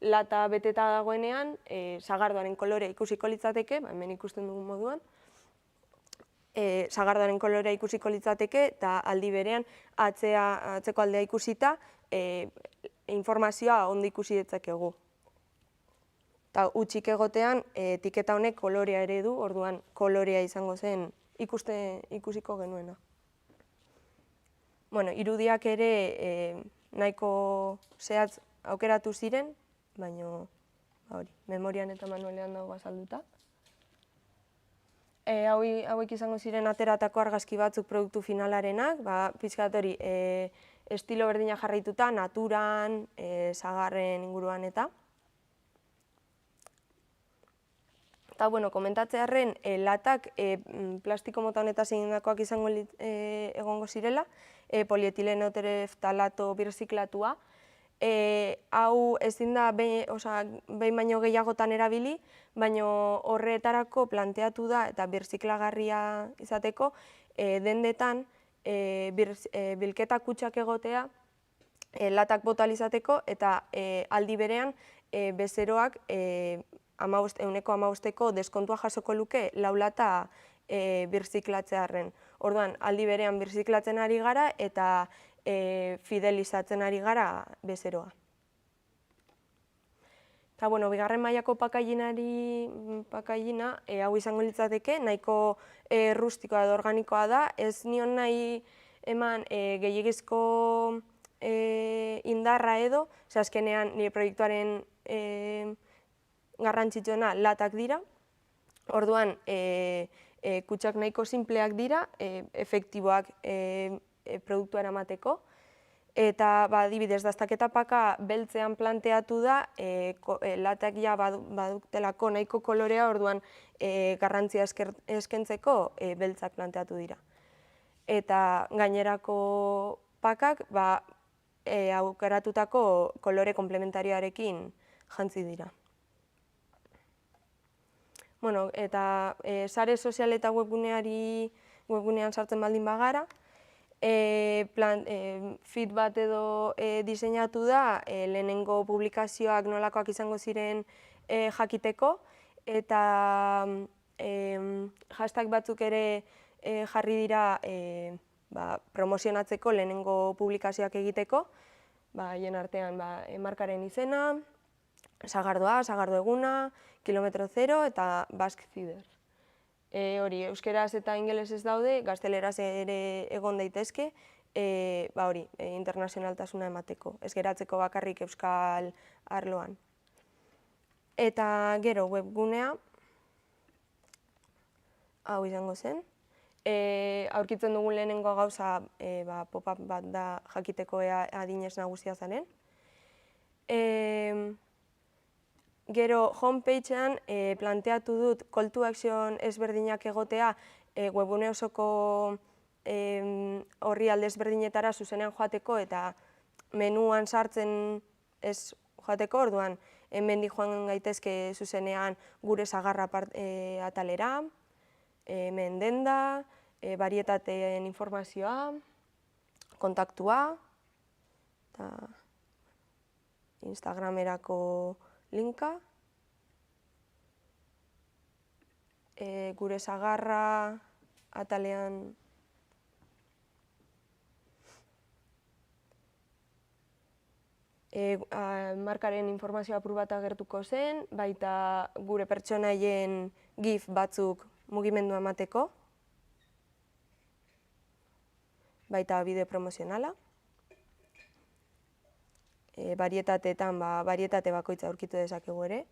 lata beteta dagoenean, sagardoaren kolorea ikusiko litzateke, hemen ikusten dugun moduan, sagardoaren kolorea ikusiko litzateke, eta aldi berean atzeko aldea ikusita, informazioa ondo ikusi ditzakegu. Eta utzik egotean, etiketa honek kolorea ere du, orduan kolorea izango zen ikusiko genuena. Irudiak ere nahiko zehatz aukeratu ziren, baina memorian eta manualean dago azalduta. Hauek izango ziren ateratako argazki batzuk produktu finalarenak, pixkat hori estilo berdina jarraituta, naturan, sagarren inguruan eta. Eta, komentatzearren, latak plastiko mota honetaz egindakoak izango egongo zirela, polietileno tereftalato birziklatua. Hau ezin da behin baino gehiagotan erabili, baina horretarako planteatu da eta birziklagarria izateko dendetan bilketa kutxak egotea latak bota ahal izateko eta aldi berean bezeroak 15% deskontua jasoko luke lau lata birziklatzearren. Orduan, aldi berean birziklatzen ari gara eta fidelizatzen ari gara bezeroa. Eta, bigarren mailako pakailina hau izango litzateke, nahiko rustikoa edo organikoa da, ez nion nahi eman gehiagizko indarra edo, azkenean nire proiektuaren garrantzitsuena latak dira, orduan kutxak nahiko sinpleak dira, efektiboak produktua eramateko, eta adibidez dastaketa paka beltzean planteatu da, latak ja baduktelako nahiko kolorea, orduan garrantzia eskentzeko beltzak planteatu dira. Eta gainerako pakak aukeratutako kolore komplementarioarekin jantzi dira. Eta sare sozial eta webgunean sartzen baldin bagara, feed bat edo diseinatu da lehenengo publikazioak nolakoak izango ziren jakiteko, eta hashtag batzuk ere jarri dira promozionatzeko lehenengo publikazioak egiteko, haien artean markaren izena, sagardoa, sagardo eguna, kilometro zero eta Basque Cider. Hori, euskeraz eta ingelesez daude, gazteleraz ere egon daitezke, internazionaltasuna emateko, ez geratzeko bakarrik euskal arloan. Eta gero webgunea, hau izango zen, aurkitzen dugun lehenengo gauza pop-up bat da jakiteko ea adinez nagusia zaren. Gero homepagean planteatu dut call to action ezberdinak egotea webgune osoko orrialde ezberdinetara zuzenean joateko eta menuan sartzen ez joateko, orduan hemendik joan gaitezke zuzenean gure sagarra atalera, hemen denda, barietateen informazioa, kontaktua, eta Instagramerako linka, gure sagarra atalean markaren informazio apur bat agertuko zen, baita gure pertsonaien gif batzuk mugimendua emateko, baita bideo promozionala. Barietateetan, barietate bakoitza aurkitu dezakegu ere.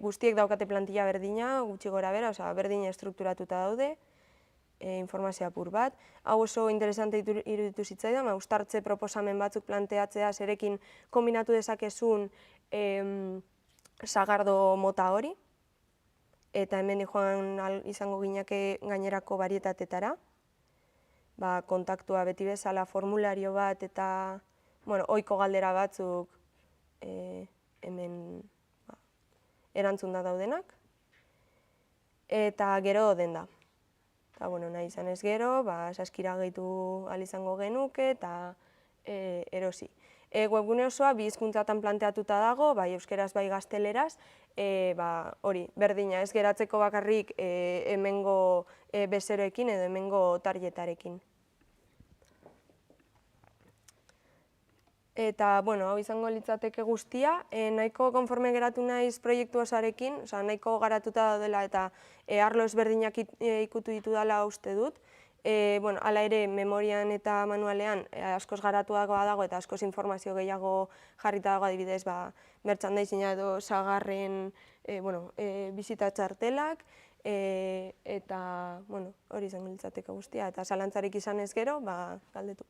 Guztiek daukate plantilla berdina, gutxi gora bera, berdin estrukturatuta daude, informazio apur bat. Hau oso interesante iruditu zitzaidan, uztartze proposamen batzuk planteatzea zerekin kombinatu dezakezun sagardo mota hori, eta hemen joan izango ginake gainerako barietatetara. Kontaktua beti bezala formulario bat eta ohiko galdera batzuk hemen erantzunda daudenak. Eta gero denda. Nahi izan ez gero, saskira gehitu ahal izango genuke eta erosi. Webgune osoa bi hizkuntzatan planteatuta dago, bai euskeraz bai gazteleraz, hori, berdina, ez geratzeko bakarrik hemengo bezeroekin edo hemengo tarjetarekin. Eta, hau izango litzateke guztia, nahiko konforme geratu naiz proiektu osoarekin, nahiko garatuta daudela eta arlo ezberdinak ikutu ditu dela uste dut. Hala ere, memorian eta manualean askoz garatuagoa dago eta askoz informazio gehiago jarrita dago, adibidez, merchandising-a edo sagarren bizita txartelak, eta hori izango litzateke guztia, eta zalantzarik izan ez gero, galdetu.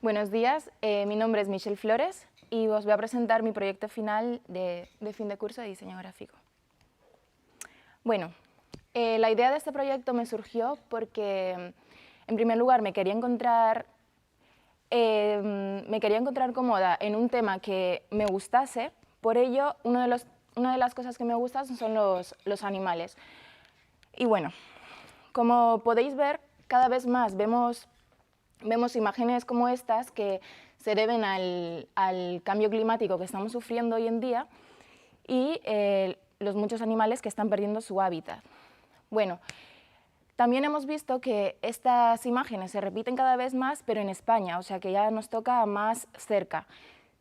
Buenos días, mi nombre es Michelle Flores y os voy a presentar mi proyecto final de fin de curso de diseño gráfico. Bueno, la idea de este proyecto me surgió porque, en primer lugar, me quería encontrar cómoda en un tema que me gustase. Por ello, una de las cosas que me gustan son los animales. Y bueno, como podéis ver, cada vez más vemos imágenes como estas que se deben al cambio climático que estamos sufriendo hoy en día y los muchos animales que están perdiendo su hábitat. Bueno, también hemos visto que estas imágenes se repiten cada vez más, pero en España, o sea que ya nos toca más cerca.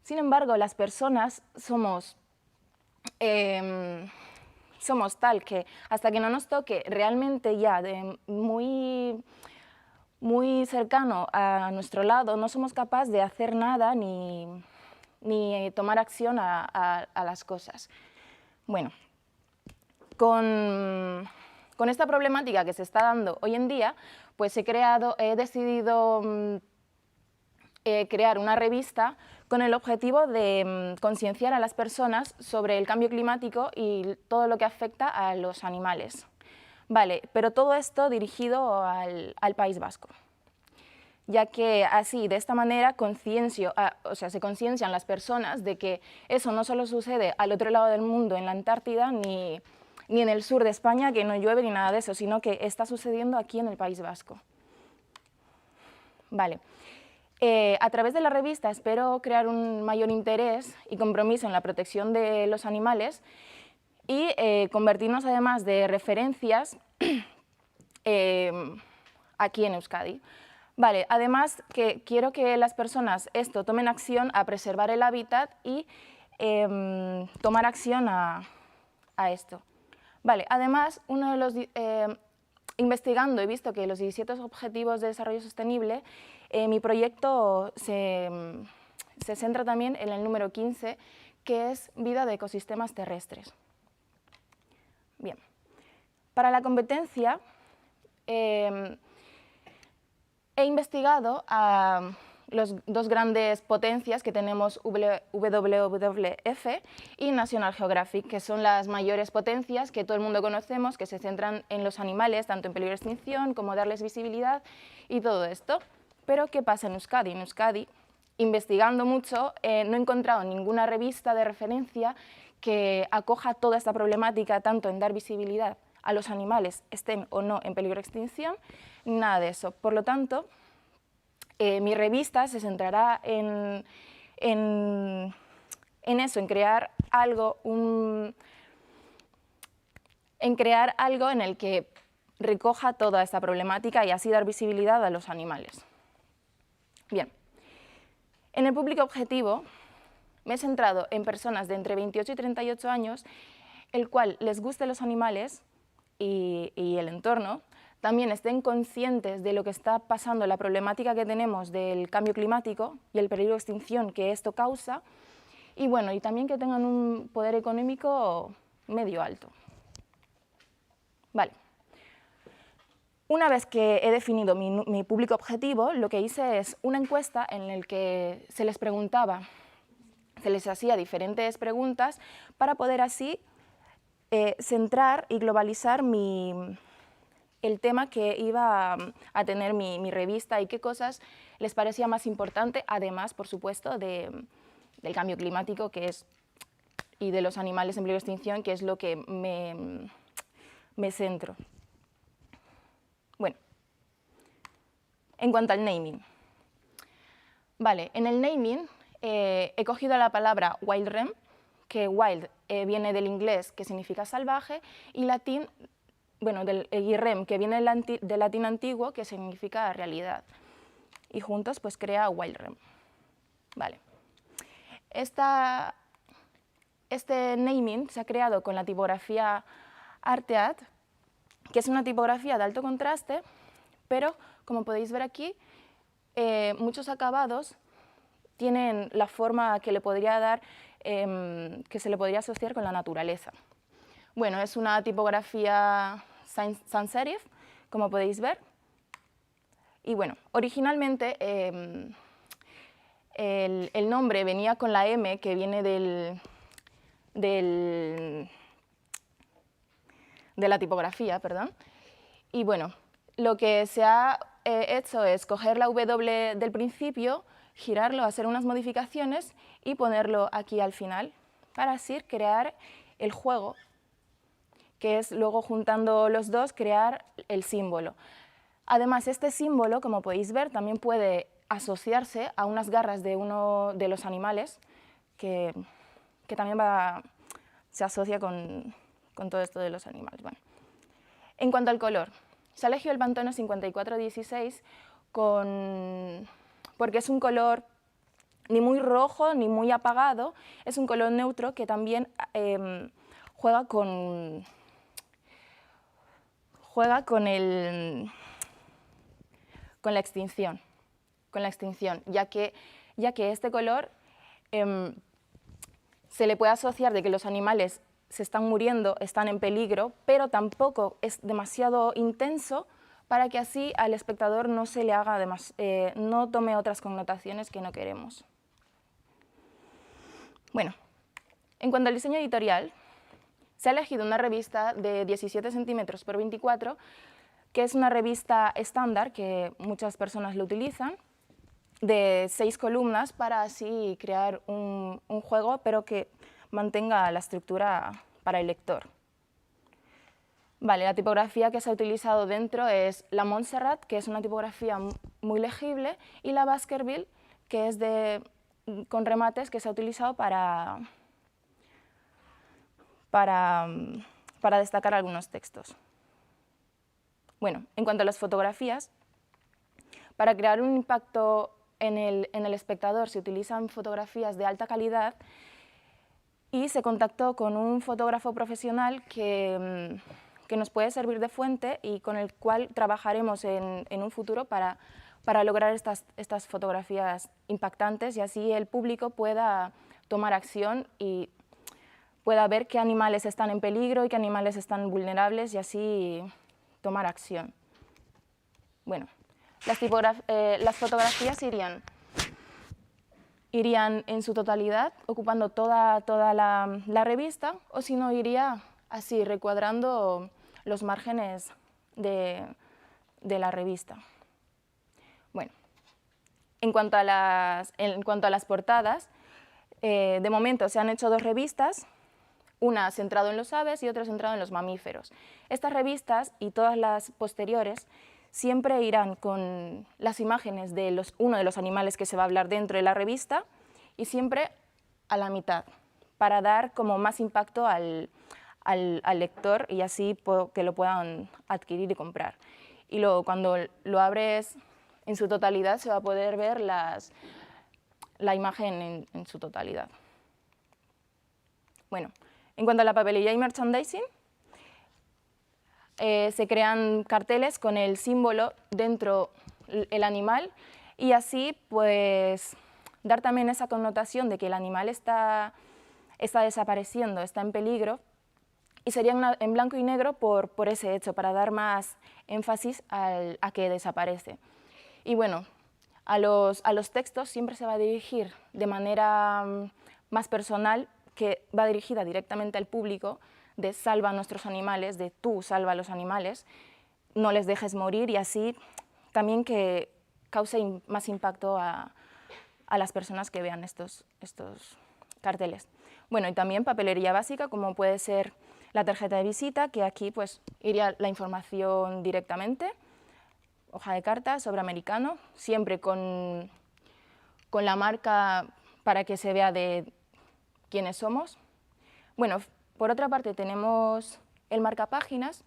Sin embargo, las personas somos tal que hasta que no nos toque realmente ya muy cercano a nuestro lado, no somos capaces de hacer nada ni tomar acción a las cosas. Bueno, con esta problemática que se está dando hoy en día, pues he decidido crear una revista con el objetivo de concienciar a las personas sobre el cambio climático y todo lo que afecta a los animales. Vale, pero todo esto dirigido al País Vasco, ya que así, de esta manera, se conciencian las personas de que eso no solo sucede al otro lado del mundo, en la Antártida, ni en el sur de España, que no llueve ni nada de eso, sino que está sucediendo aquí en el País Vasco. Vale. A través de la revista espero crear un mayor interés y compromiso en la protección de los animales y convertirnos además de referencias aquí en Euskadi. Vale, además que quiero que las personas tomen acción a preservar el hábitat y tomar acción a esto. Vale, además, investigando he visto que los 17 Objetivos de Desarrollo Sostenible, mi proyecto se centra también en el número 15, que es vida de ecosistemas terrestres. Bien, para la competencia he investigado a las dos grandes potencias que tenemos, WWF y National Geographic, que son las mayores potencias que todo el mundo conocemos, que se centran en los animales, tanto en peligro de extinción como darles visibilidad y todo esto. Pero, ¿qué pasa en Euskadi? En Euskadi, investigando mucho, no he encontrado ninguna revista de referencia que acoja toda esta problemática, tanto en dar visibilidad a los animales, estén o no en peligro de extinción, nada de eso. Por lo tanto, mi revista se centrará en eso, en crear algo en el que recoja toda esta problemática y así dar visibilidad a los animales. Bien, en el público objetivo me he centrado en personas de entre 28 y 38 años, el cual les gusten los animales y el entorno, también estén conscientes de lo que está pasando, la problemática que tenemos del cambio climático y el peligro de extinción que esto causa, y bueno, y también que tengan un poder económico medio alto. Vale. Una vez que he definido mi público objetivo, lo que hice es una encuesta en la que se les hacía diferentes preguntas para poder así centrar y globalizar el tema que iba a tener mi revista y qué cosas les parecía más importante, además, por supuesto, del cambio climático y de los animales en peligro de extinción, que es lo que me centro. Bueno, en cuanto al naming. Vale, en el naming he cogido la palabra wildrem, que wild viene del inglés, que significa salvaje, y latín, y rem, que viene del latín antiguo, que significa realidad. Y juntos pues crea wildrem. Vale. Este naming se ha creado con la tipografía Artead, que es una tipografía de alto contraste, pero como podéis ver aquí, muchos acabados tienen la forma que le podría dar, que se le podría asociar con la naturaleza. Bueno, es una tipografía sans serif, como podéis ver. Y bueno, originalmente el nombre venía con la M, que viene de la tipografía, perdón. Y bueno, lo que se ha hecho es coger la W del principio, girarlo, hacer unas modificaciones y ponerlo aquí al final, para así crear el juego, que es luego juntando los dos crear el símbolo. Además, este símbolo, como podéis ver, también puede asociarse a unas garras de uno de los animales, que también se asocia con todo esto de los animales. Bueno. En cuanto al color, se ha elegido el Pantone 5416 porque es un color ni muy rojo ni muy apagado, es un color neutro que también juega con la extinción, ya que este color se le puede asociar de que los animales se están muriendo, están en peligro, pero tampoco es demasiado intenso para que así al espectador no se le haga no tome otras connotaciones que no queremos. Bueno, en cuanto al diseño editorial, se ha elegido una revista de 17 centímetros por 24, que es una revista estándar que muchas personas lo utilizan, de 6 columnas para así crear un juego, pero que mantenga la estructura para el lector. Vale, la tipografía que se ha utilizado dentro es la Montserrat, que es una tipografía muy legible, y la Baskerville, que es con remates, que se ha utilizado para destacar algunos textos. Bueno, en cuanto a las fotografías, para crear un impacto en el espectador se utilizan fotografías de alta calidad y se contactó con un fotógrafo profesional que nos puede servir de fuente y con el cual trabajaremos en un futuro para lograr estas fotografías impactantes y así el público pueda tomar acción y pueda ver qué animales están en peligro y qué animales están vulnerables y así tomar acción. Bueno, las fotografías irían en su totalidad, ocupando toda la revista, o si no, iría así, recuadrando los márgenes de la revista. Bueno, en cuanto a las portadas, de momento se han hecho 2 revistas, una centrada en los aves y otra centrada en los mamíferos. Estas revistas y todas las posteriores siempre irán con las imágenes de uno de los animales que se va a hablar dentro de la revista y siempre a la mitad, para dar como más impacto al lector y así que lo puedan adquirir y comprar. Y luego cuando lo abres en su totalidad se va a poder ver la imagen en su totalidad. Bueno, en cuanto a la papelería y merchandising, se crean carteles con el símbolo dentro el animal y así pues dar también esa connotación de que el animal está desapareciendo, está en peligro, y serían en blanco y negro por ese hecho, para dar más énfasis a que desaparece. Y bueno, a los textos siempre se va a dirigir de manera más personal, que va dirigida directamente al público, de salva a nuestros animales, de tú salva a los animales, no les dejes morir, y así también que cause más impacto a las personas que vean estos carteles. Bueno, y también papelería básica, como puede ser la tarjeta de visita, que aquí pues iría la información directamente, hoja de carta, sobre americano, siempre con la marca para que se vea de quiénes somos. Bueno, por otra parte tenemos el marcapáginas,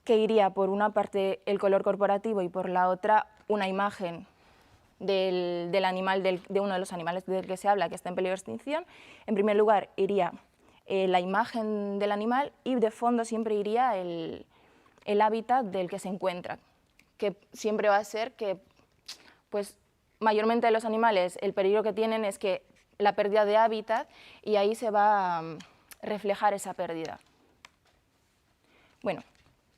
que iría por una parte el color corporativo y por la otra una imagen del animal, de uno de los animales del que se habla, que está en peligro de extinción. En primer lugar iría la imagen del animal y de fondo siempre iría el hábitat del que se encuentra, que siempre va a ser que, pues, mayormente de los animales el peligro que tienen es que la pérdida de hábitat, y ahí se va a reflejar esa pérdida. Bueno,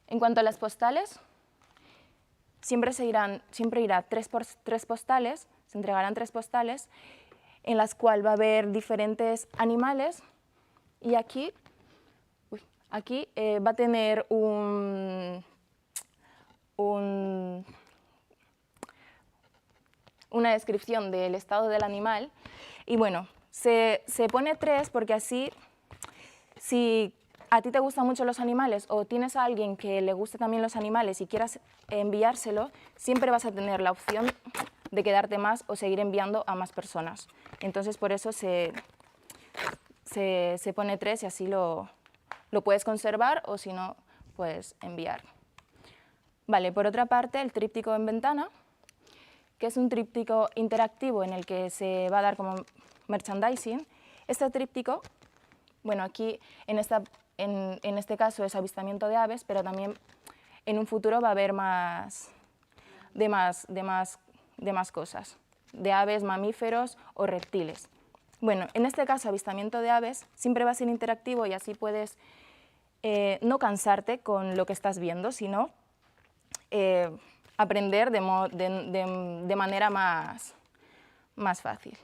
en cuanto a las postales, siempre irá 3 postales, se entregarán 3 postales en las cuales va a haber diferentes animales y aquí va a tener una descripción del estado del animal y bueno, se pone 3 porque así, si a ti te gustan mucho los animales o tienes a alguien que le guste también los animales y quieras enviárselo, siempre vas a tener la opción de quedarte más o seguir enviando a más personas. Entonces por eso se pone 3 y así lo puedes conservar o si no, puedes enviar. Vale, por otra parte, el tríptico en ventana, que es un tríptico interactivo en el que se va a dar como merchandising. Este tríptico, bueno, aquí en este caso es avistamiento de aves, pero también en un futuro va a haber más cosas, de aves, mamíferos o reptiles. Bueno, en este caso, avistamiento de aves siempre va a ser interactivo y así puedes no cansarte con lo que estás viendo, sino aprender de manera más fácil.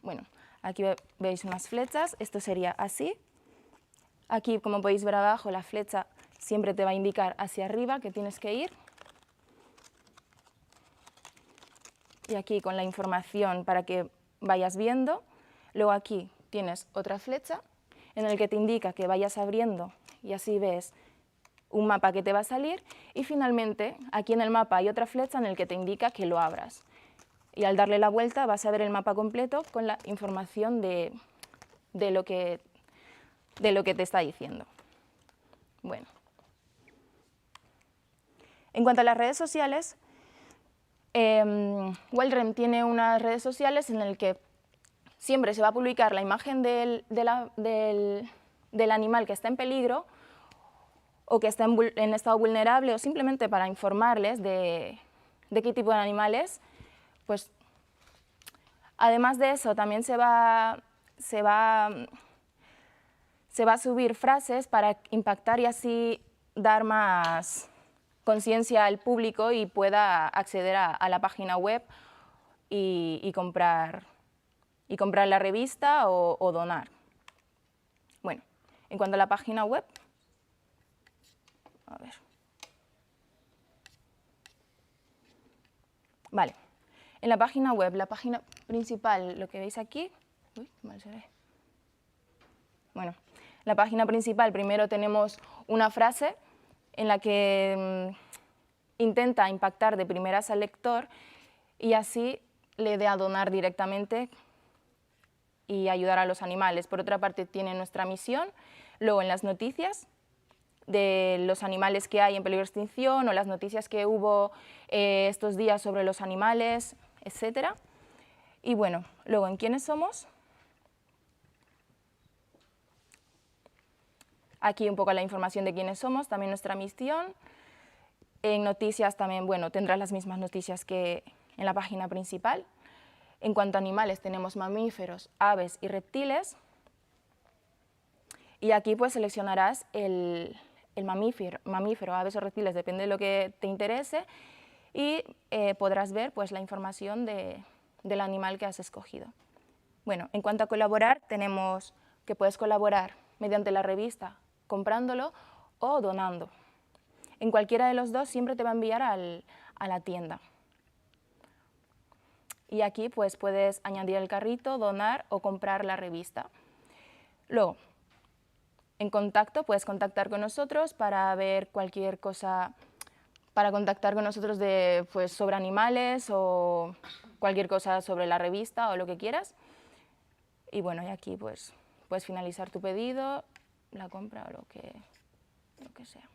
Bueno, aquí veis unas flechas, esto sería así. Aquí, como podéis ver abajo, la flecha siempre te va a indicar hacia arriba que tienes que ir. Y aquí con la información para que vayas viendo. Luego aquí tienes otra flecha en la que te indica que vayas abriendo y así ves un mapa que te va a salir. Y finalmente, aquí en el mapa hay otra flecha en la que te indica que lo abras. Y al darle la vuelta vas a ver el mapa completo con la información de lo que te está diciendo. Bueno. En cuanto a las redes sociales, Wildrem tiene unas redes sociales en las que siempre se va a publicar la imagen del animal que está en peligro o que está en estado vulnerable o simplemente para informarles de qué tipo de animal es. Pues, además de eso, también se va a subir frases para impactar y así dar más conciencia al público y pueda acceder a la página web y comprar la revista o donar. Bueno, en cuanto a la página web, a ver. Vale, en la página web, la página principal, lo que veis aquí, mal se ve. Bueno, la página principal, primero tenemos una frase en la que intenta impactar de primeras al lector y así le dé a donar directamente y ayudar a los animales. Por otra parte, tiene nuestra misión, luego en las noticias de los animales que hay en peligro de extinción o las noticias que hubo estos días sobre los animales, etc. Y bueno, luego en quiénes somos. Aquí un poco la información de quiénes somos, también nuestra misión. En noticias también, bueno, tendrás las mismas noticias que en la página principal. En cuanto a animales, tenemos mamíferos, aves y reptiles. Y aquí pues seleccionarás el mamífero, aves o reptiles, depende de lo que te interese, y podrás ver pues la información del animal que has escogido. Bueno, en cuanto a colaborar, tenemos que puedes colaborar mediante la revista, comprándolo o donando. En cualquiera de los dos siempre te va a enviar a la tienda. Y aquí pues puedes añadir el carrito, donar o comprar la revista. Luego, en contacto, puedes contactar con nosotros para ver cualquier cosa, para contactar con nosotros sobre animales o cualquier cosa sobre la revista o lo que quieras. Y bueno, y aquí pues puedes finalizar tu pedido, la compra o lo que sea.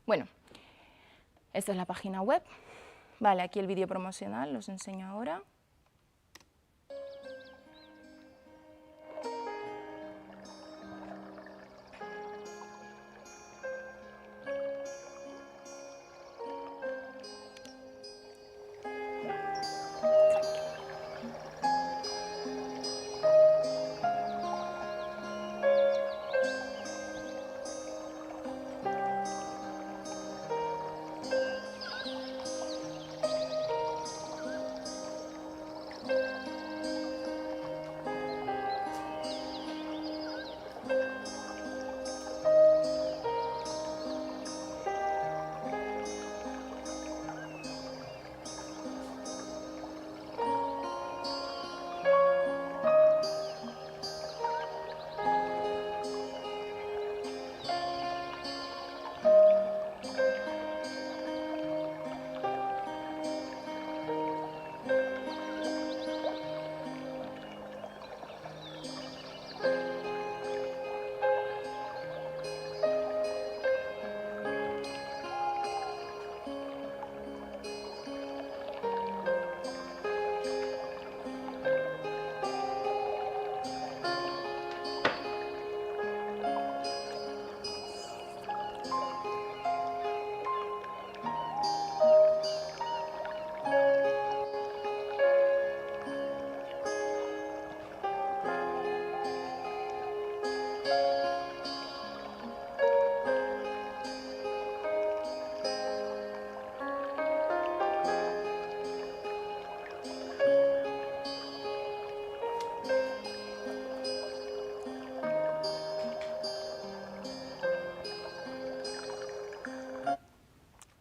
Bueno, esta es la página web. Vale, aquí el vídeo promocional, os enseño ahora.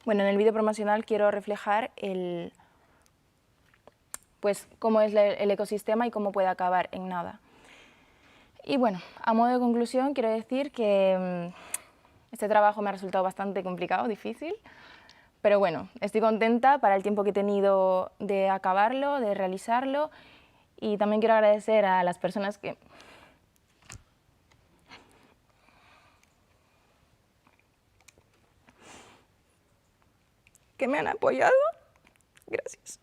Bueno, en el vídeo promocional quiero reflejar pues, cómo es el ecosistema y cómo puede acabar en nada. Y bueno, a modo de conclusión quiero decir que este trabajo me ha resultado bastante complicado, difícil, pero bueno, estoy contenta para el tiempo que he tenido de acabarlo, de realizarlo, y también quiero agradecer a las personas que me han apoyado. Gracias.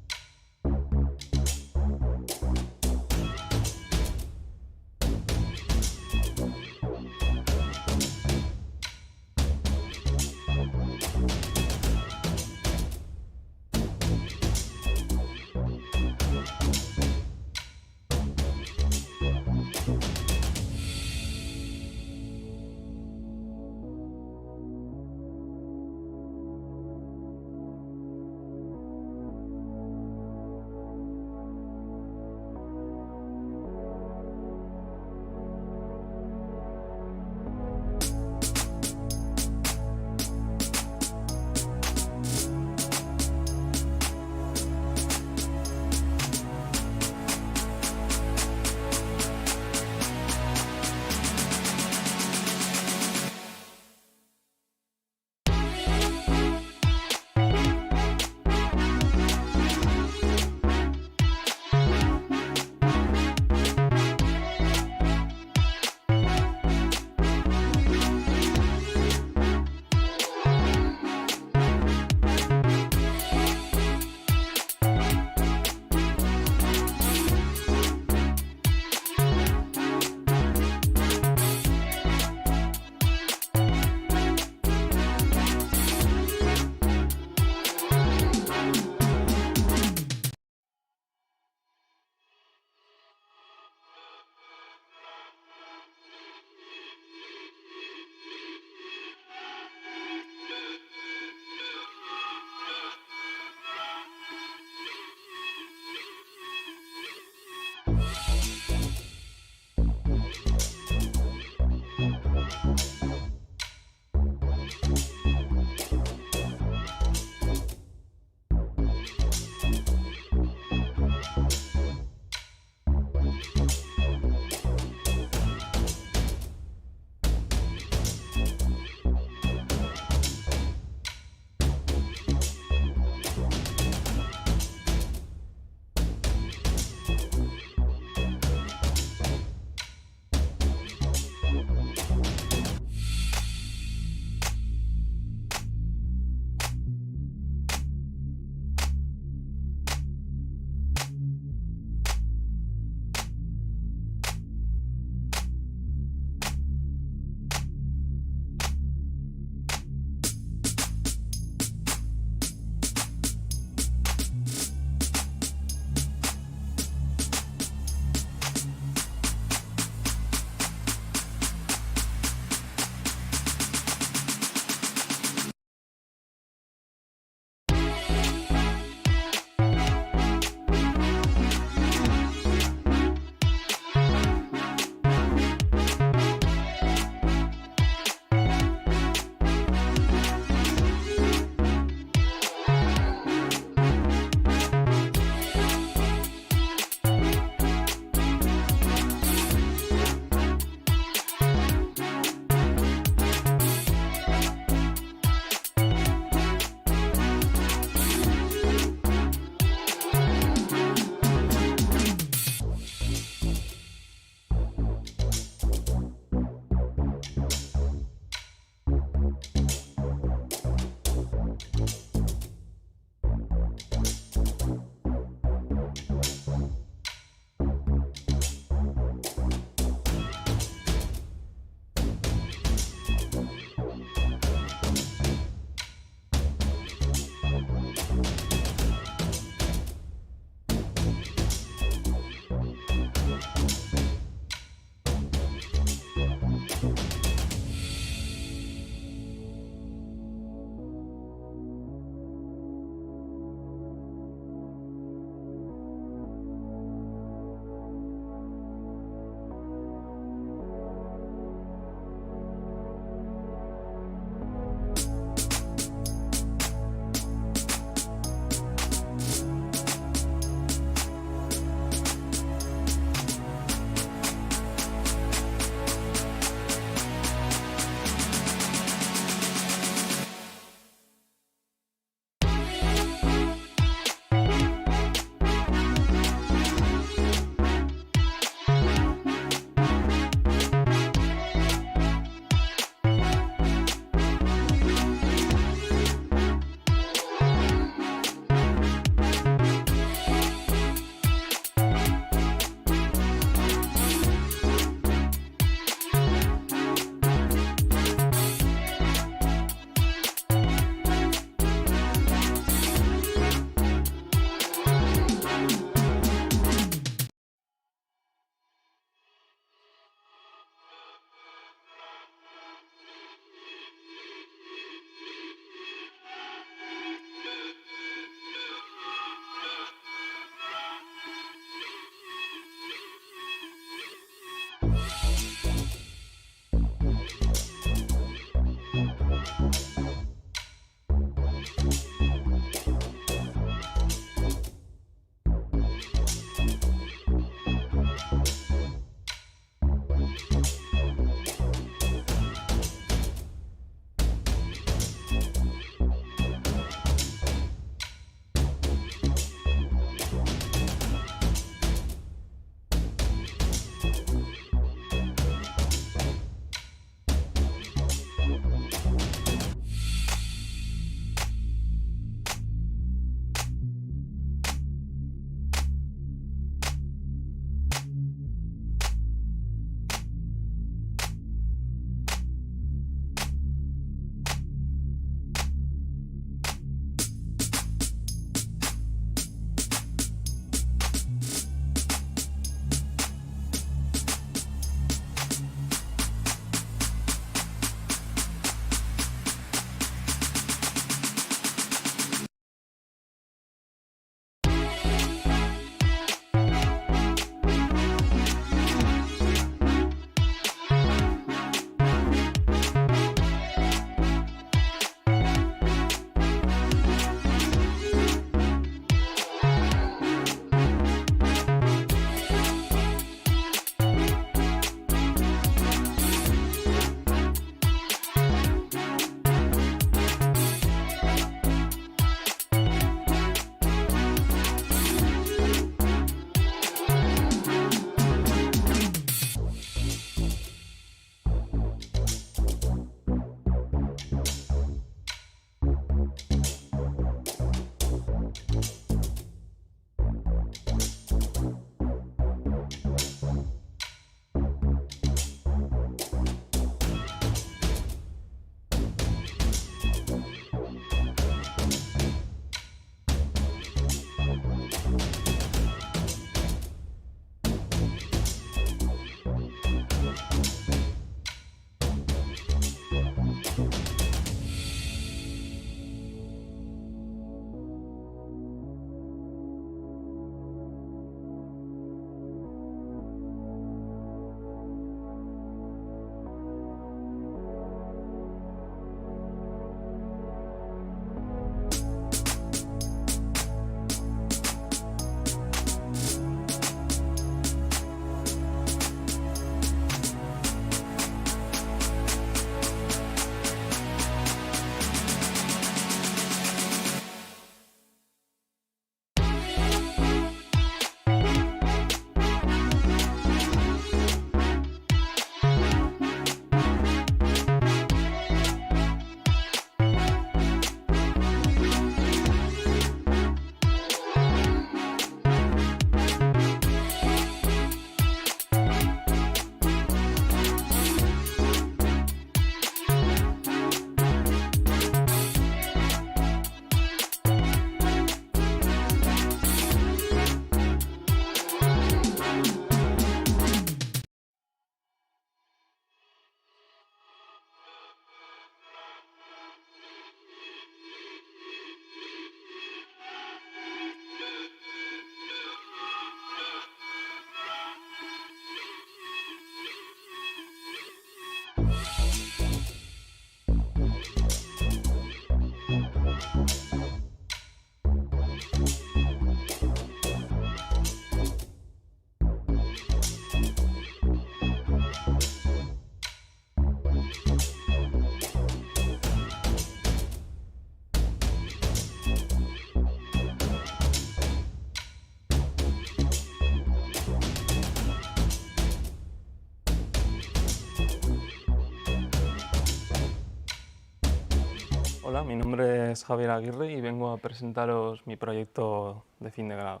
Hola, mi nombre es Javier Aguirre y vengo a presentaros mi proyecto de fin de grado.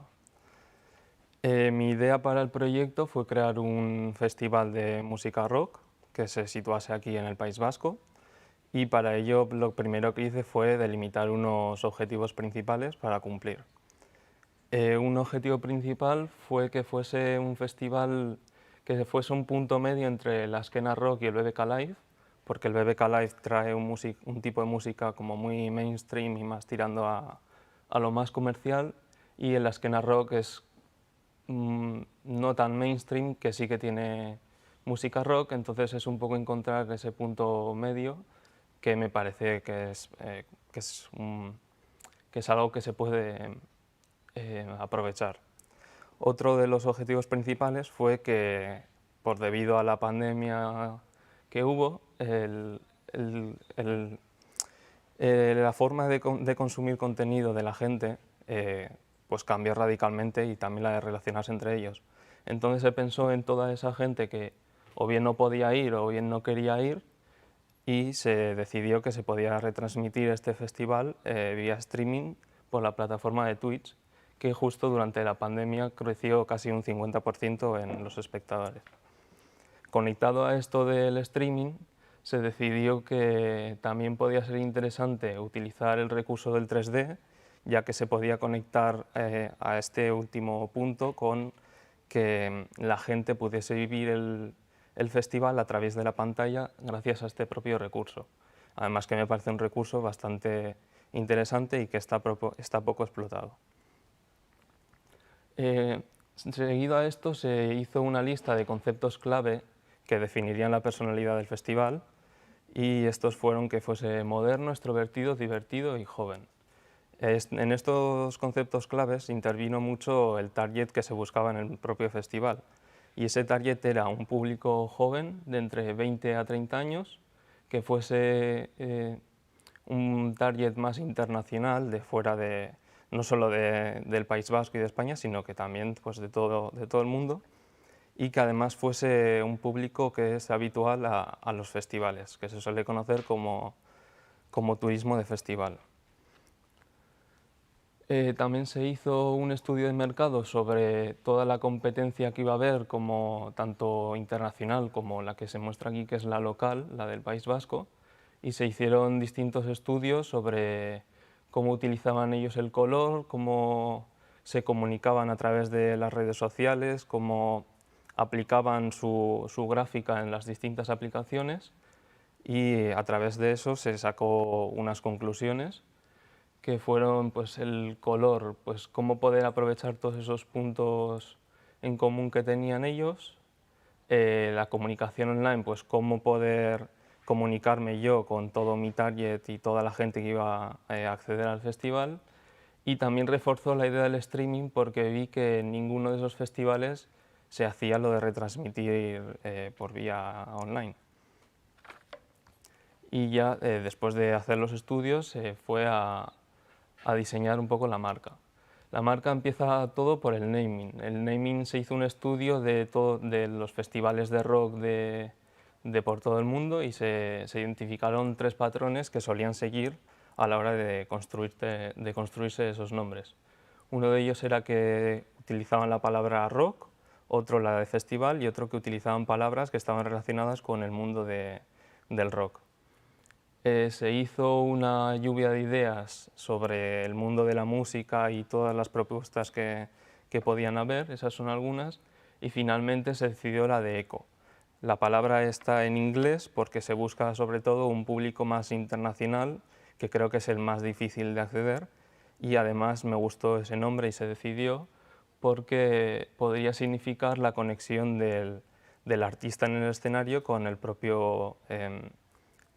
Mi idea para el proyecto fue crear un festival de música rock que se situase aquí en el País Vasco, y para ello lo primero que hice fue delimitar unos objetivos principales para cumplir. Un objetivo principal fue que fuese un festival que fuese un punto medio entre la escena rock y el BBK Live, porque el BBK Live trae un tipo de música como muy mainstream y más tirando a lo más comercial, y en la escena rock es no tan mainstream, que sí que tiene música rock. Entonces es un poco encontrar ese punto medio que me parece que es algo que se puede aprovechar. Otro de los objetivos principales fue que, debido a la pandemia que hubo, la forma de consumir contenido de la gente pues cambió radicalmente, y también la de relacionarse entre ellos. Entonces se pensó en toda esa gente que o bien no podía ir o bien no quería ir, y se decidió que se podía retransmitir este festival vía streaming por la plataforma de Twitch, que justo durante la pandemia creció casi un 50% en los espectadores. Conectado a esto del streaming, se decidió que también podía ser interesante utilizar el recurso del 3D, ya que se podía conectar a este último punto con que la gente pudiese vivir el festival a través de la pantalla gracias a este propio recurso. Además, que me parece un recurso bastante interesante y que está poco explotado. Seguido a esto se hizo una lista de conceptos clave que definirían la personalidad del festival, y estos fueron que fuese moderno, extrovertido, divertido y joven. En estos conceptos claves intervino mucho el target que se buscaba en el propio festival, y ese target era un público joven de entre 20 a 30 años, que fuese un target más internacional, de fuera no solo del País Vasco y de España, sino que también pues, de todo el mundo, y que además fuese un público que es habitual a los festivales, que se suele conocer como turismo de festival. También se hizo un estudio de mercado sobre toda la competencia que iba a haber, tanto internacional como la que se muestra aquí, que es la local, la del País Vasco, y se hicieron distintos estudios sobre cómo utilizaban ellos el color, cómo se comunicaban a través de las redes sociales, cómo aplicaban su gráfica en las distintas aplicaciones, y a través de eso se sacó unas conclusiones que fueron pues, el color, pues, cómo poder aprovechar todos esos puntos en común que tenían ellos, la comunicación online, pues cómo poder comunicarme yo con todo mi target y toda la gente que iba a acceder al festival, y también reforzó la idea del streaming, porque vi que en ninguno de esos festivales se hacía lo de retransmitir por vía online. Y ya después de hacer los estudios se fue a diseñar un poco la marca. La marca empieza todo por el naming. El naming se hizo un estudio de los festivales de rock de por todo el mundo, y se identificaron 3 patrones que solían seguir a la hora de construirse esos nombres. Uno de ellos era que utilizaban la palabra rock, otro la de festival, y otro que utilizaban palabras que estaban relacionadas con el mundo del rock. Se hizo una lluvia de ideas sobre el mundo de la música y todas las propuestas que podían haber, esas son algunas, y finalmente se decidió la de eco. La palabra está en inglés porque se busca sobre todo un público más internacional, que creo que es el más difícil de acceder, y además me gustó ese nombre y se decidió porque podría significar la conexión del artista en el escenario con el propio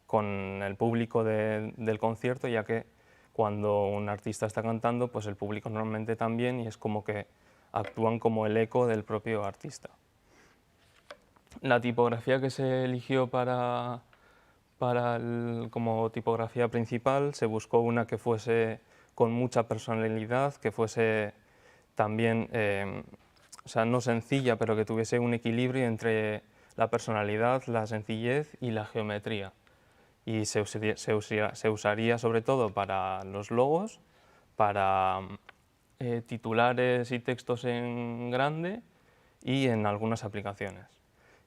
con el público del concierto, ya que cuando un artista está cantando, pues el público normalmente también, y es como que actúan como el eco del propio artista. La tipografía que se eligió como tipografía principal, se buscó una que fuese con mucha personalidad, que fuese también, o sea, no sencilla, pero que tuviese un equilibrio entre la personalidad, la sencillez y la geometría. y se usaría sobre todo para los logos, para titulares y textos en grande y en algunas aplicaciones.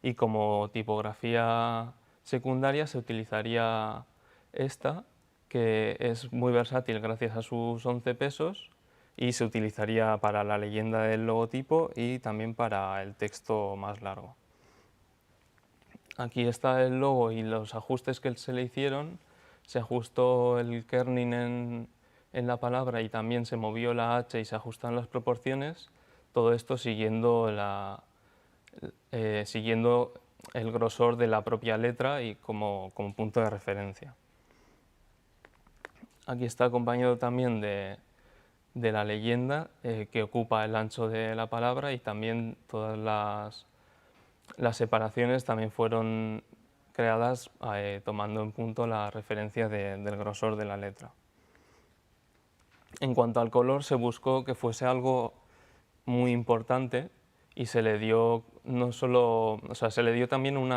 Y como tipografía secundaria se utilizaría esta, que es muy versátil gracias a sus 11 pesos, y se utilizaría para la leyenda del logotipo y también para el texto más largo. Aquí está el logo y los ajustes que se le hicieron. Se ajustó el kerning en la palabra y también se movió la H y se ajustan las proporciones. Todo esto siguiendo el grosor de la propia letra y como punto de referencia. Aquí está acompañado también de la leyenda que ocupa el ancho de la palabra, y también todas las separaciones también fueron creadas tomando en punto la referencia del grosor de la letra. En cuanto al color, se buscó que fuese algo muy importante y se le dio se le dio también un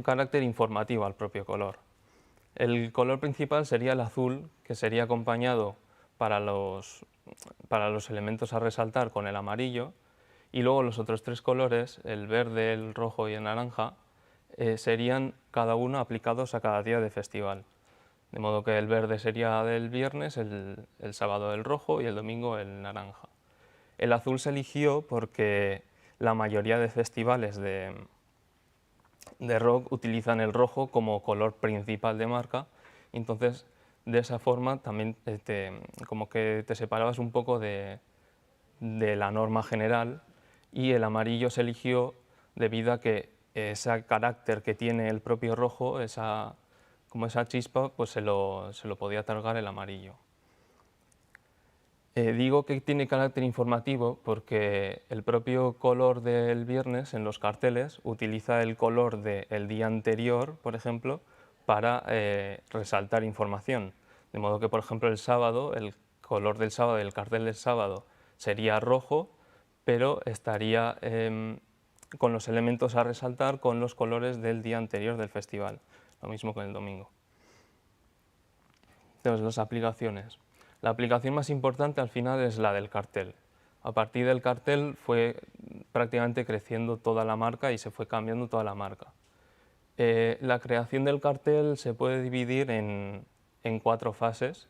carácter informativo al propio color. El color principal sería el azul, que sería acompañado para los elementos a resaltar con el amarillo, y luego los otros tres colores, el verde, el rojo y el naranja, serían cada uno aplicados a cada día de festival. De modo que el verde sería del viernes, el sábado el rojo y el domingo el naranja. El azul se eligió porque la mayoría de festivales de rock utilizan el rojo como color principal de marca, entonces de esa forma también como que te separabas un poco de la norma general, y el amarillo se eligió debido a que ese carácter que tiene el propio rojo, como esa chispa, pues se lo podía otorgar el amarillo. Digo que tiene carácter informativo porque el propio color del viernes en los carteles utiliza el color del día anterior, por ejemplo, para resaltar información. De modo que, por ejemplo, el sábado, el color del sábado, el cartel del sábado sería rojo, pero estaría con los elementos a resaltar con los colores del día anterior del festival. Lo mismo con el domingo. Entonces, las aplicaciones. La aplicación más importante al final es la del cartel. A partir del cartel fue prácticamente creciendo toda la marca y se fue cambiando toda la marca. La creación del cartel se puede dividir en 4 fases.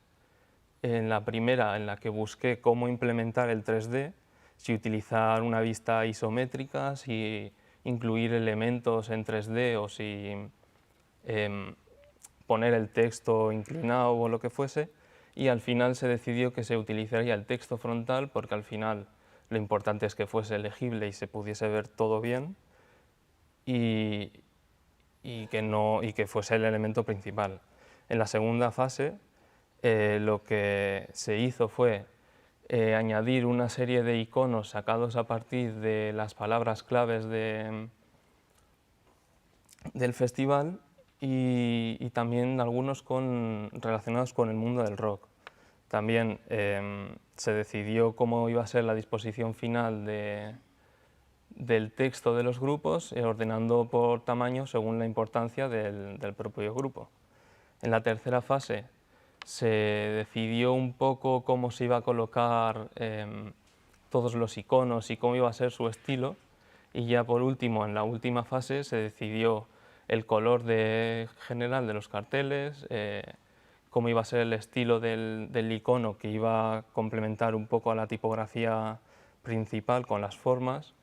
En la primera, en la que busqué cómo implementar el 3D, si utilizar una vista isométrica, si incluir elementos en 3D o si poner el texto inclinado o lo que fuese, y al final se decidió que se utilizaría el texto frontal porque al final lo importante es que fuese legible y se pudiese ver todo bien y que fuese el elemento principal. En la segunda fase lo que se hizo fue añadir una serie de iconos sacados a partir de las palabras claves del festival y también algunos relacionados con el mundo del rock. También se decidió cómo iba a ser la disposición final del texto de los grupos, ordenando por tamaño según la importancia del propio grupo. En la tercera fase se decidió un poco cómo se iba a colocar todos los iconos y cómo iba a ser su estilo, y ya por último, en la última fase, se decidió el color general de los carteles, cómo iba a ser el estilo del icono que iba a complementar un poco a la tipografía principal con las formas,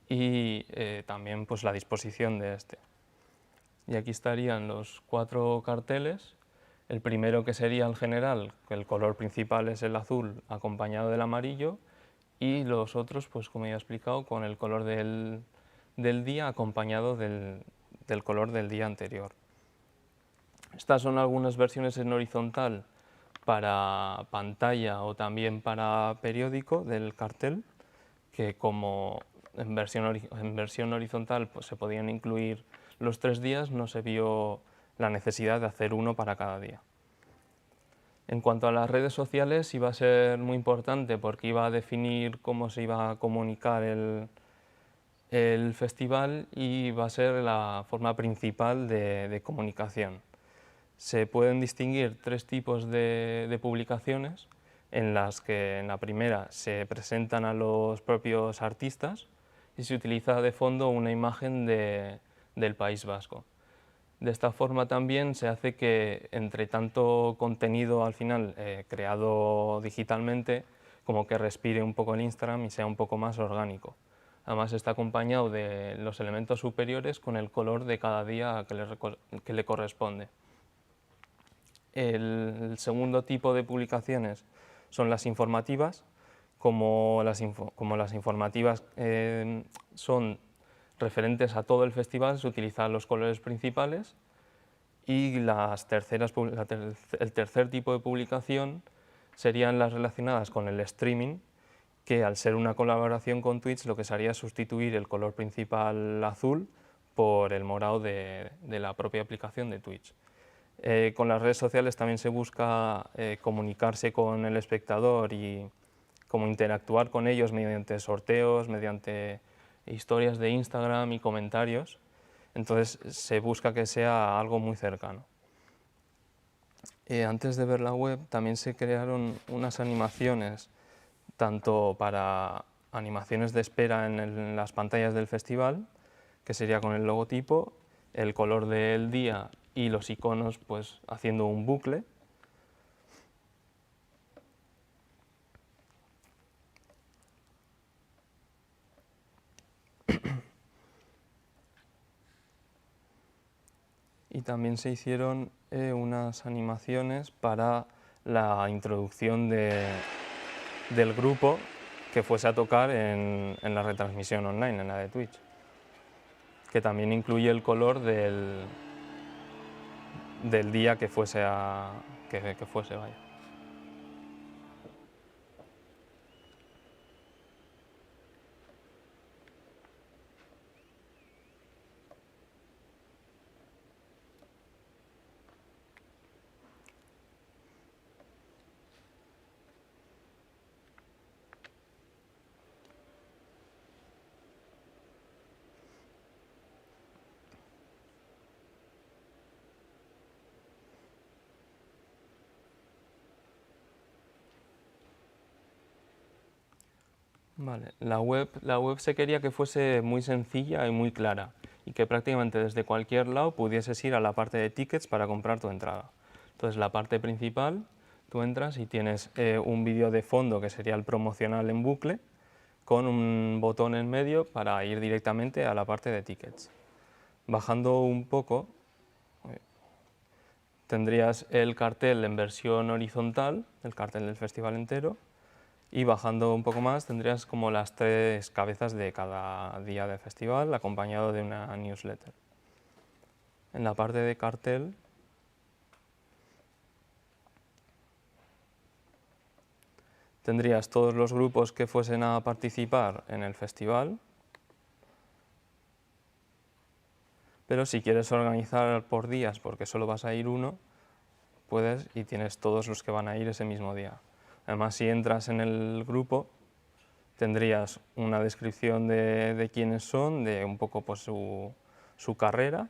y también pues, la disposición de este. Y aquí estarían los 4 carteles. El primero, que sería el general, que el color principal es el azul acompañado del amarillo, y los otros, pues como ya he explicado, con el color del día acompañado del color del día anterior. Estas son algunas versiones en horizontal para pantalla o también para periódico del cartel, que como en versión horizontal pues, se podían incluir los 3 días, no se vio la necesidad de hacer uno para cada día. En cuanto a las redes sociales, iba a ser muy importante porque iba a definir cómo se iba a comunicar el festival y va a ser la forma principal de comunicación. Se pueden distinguir tres tipos de publicaciones, en las que en la primera se presentan a los propios artistas y se utiliza de fondo una imagen del País Vasco. De esta forma también se hace que entre tanto contenido al final creado digitalmente, como que respire un poco el Instagram y sea un poco más orgánico. Además está acompañado de los elementos superiores con el color de cada día que le corresponde. El segundo tipo de publicaciones son las informativas. Como las informativas son referentes a todo el festival, se utilizan los colores principales, y el tercer tipo de publicación serían las relacionadas con el streaming, que al ser una colaboración con Twitch lo que se haría es sustituir el color principal azul por el morado de la propia aplicación de Twitch. Con las redes sociales también se busca comunicarse con el espectador y como interactuar con ellos mediante sorteos, mediante historias de Instagram y comentarios. Entonces se busca que sea algo muy cercano. Antes de ver la web también se crearon unas animaciones, tanto para animaciones de espera en las pantallas del festival, que sería con el logotipo, el color del día y los iconos pues haciendo un bucle. Y también se hicieron unas animaciones para la introducción del grupo que fuese a tocar en la retransmisión online, en la de Twitch, que también incluye el color del día que fuese, vaya. Vale. La web se quería que fuese muy sencilla y muy clara y que prácticamente desde cualquier lado pudieses ir a la parte de tickets para comprar tu entrada. Entonces la parte principal, tú entras y tienes un vídeo de fondo que sería el promocional en bucle con un botón en medio para ir directamente a la parte de tickets. Bajando un poco tendrías el cartel en versión horizontal, el cartel del festival entero. Y bajando un poco más tendrías como las tres cabezas de cada día del festival, acompañado de una newsletter. En la parte de cartel tendrías todos los grupos que fuesen a participar en el festival, pero si quieres organizar por días, porque solo vas a ir uno, puedes y tienes todos los que van a ir ese mismo día. Además, si entras en el grupo, tendrías una descripción de quiénes son, de un poco pues, su carrera.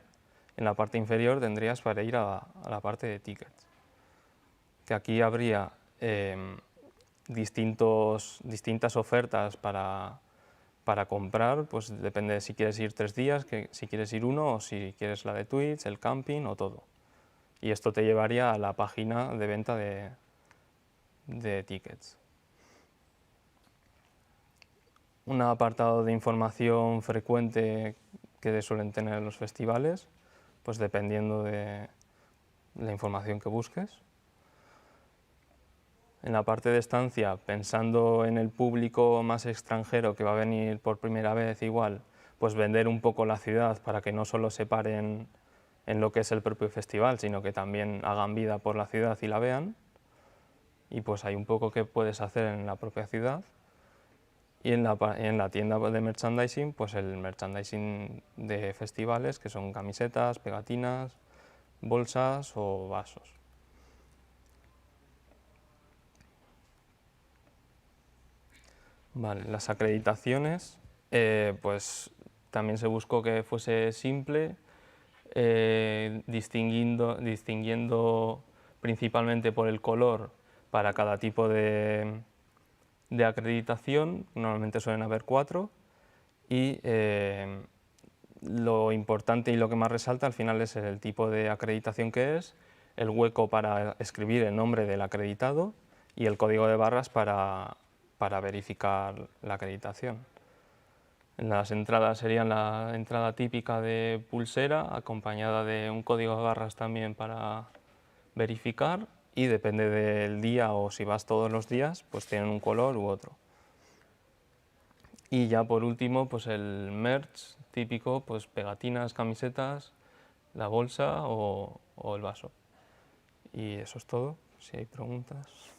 En la parte inferior tendrías para ir a la parte de tickets, que aquí habría distintas ofertas para comprar, pues depende de si quieres ir 3 días, si quieres ir uno o si quieres la de Twitch, el camping o todo. Y esto te llevaría a la página de venta de tickets. Un apartado de información frecuente que suelen tener los festivales, pues dependiendo de la información que busques. En la parte de estancia, pensando en el público más extranjero que va a venir por primera vez igual, pues vender un poco la ciudad para que no solo se paren en lo que es el propio festival, sino que también hagan vida por la ciudad y la vean. Y pues hay un poco que puedes hacer en la propia ciudad. Y en la tienda de merchandising, pues el merchandising de festivales, que son camisetas, pegatinas, bolsas o vasos. Vale, las acreditaciones, pues también se buscó que fuese simple, distinguiendo principalmente por el color para cada tipo de acreditación, normalmente suelen haber 4, y lo importante y lo que más resalta al final es el tipo de acreditación que es, el hueco para escribir el nombre del acreditado y el código de barras para verificar la acreditación. Las entradas serían la entrada típica de pulsera, acompañada de un código de barras también para verificar, y depende del día o si vas todos los días, pues tienen un color u otro. Y ya por último, pues el merch típico, pues pegatinas, camisetas, la bolsa o el vaso. Y eso es todo, si hay preguntas.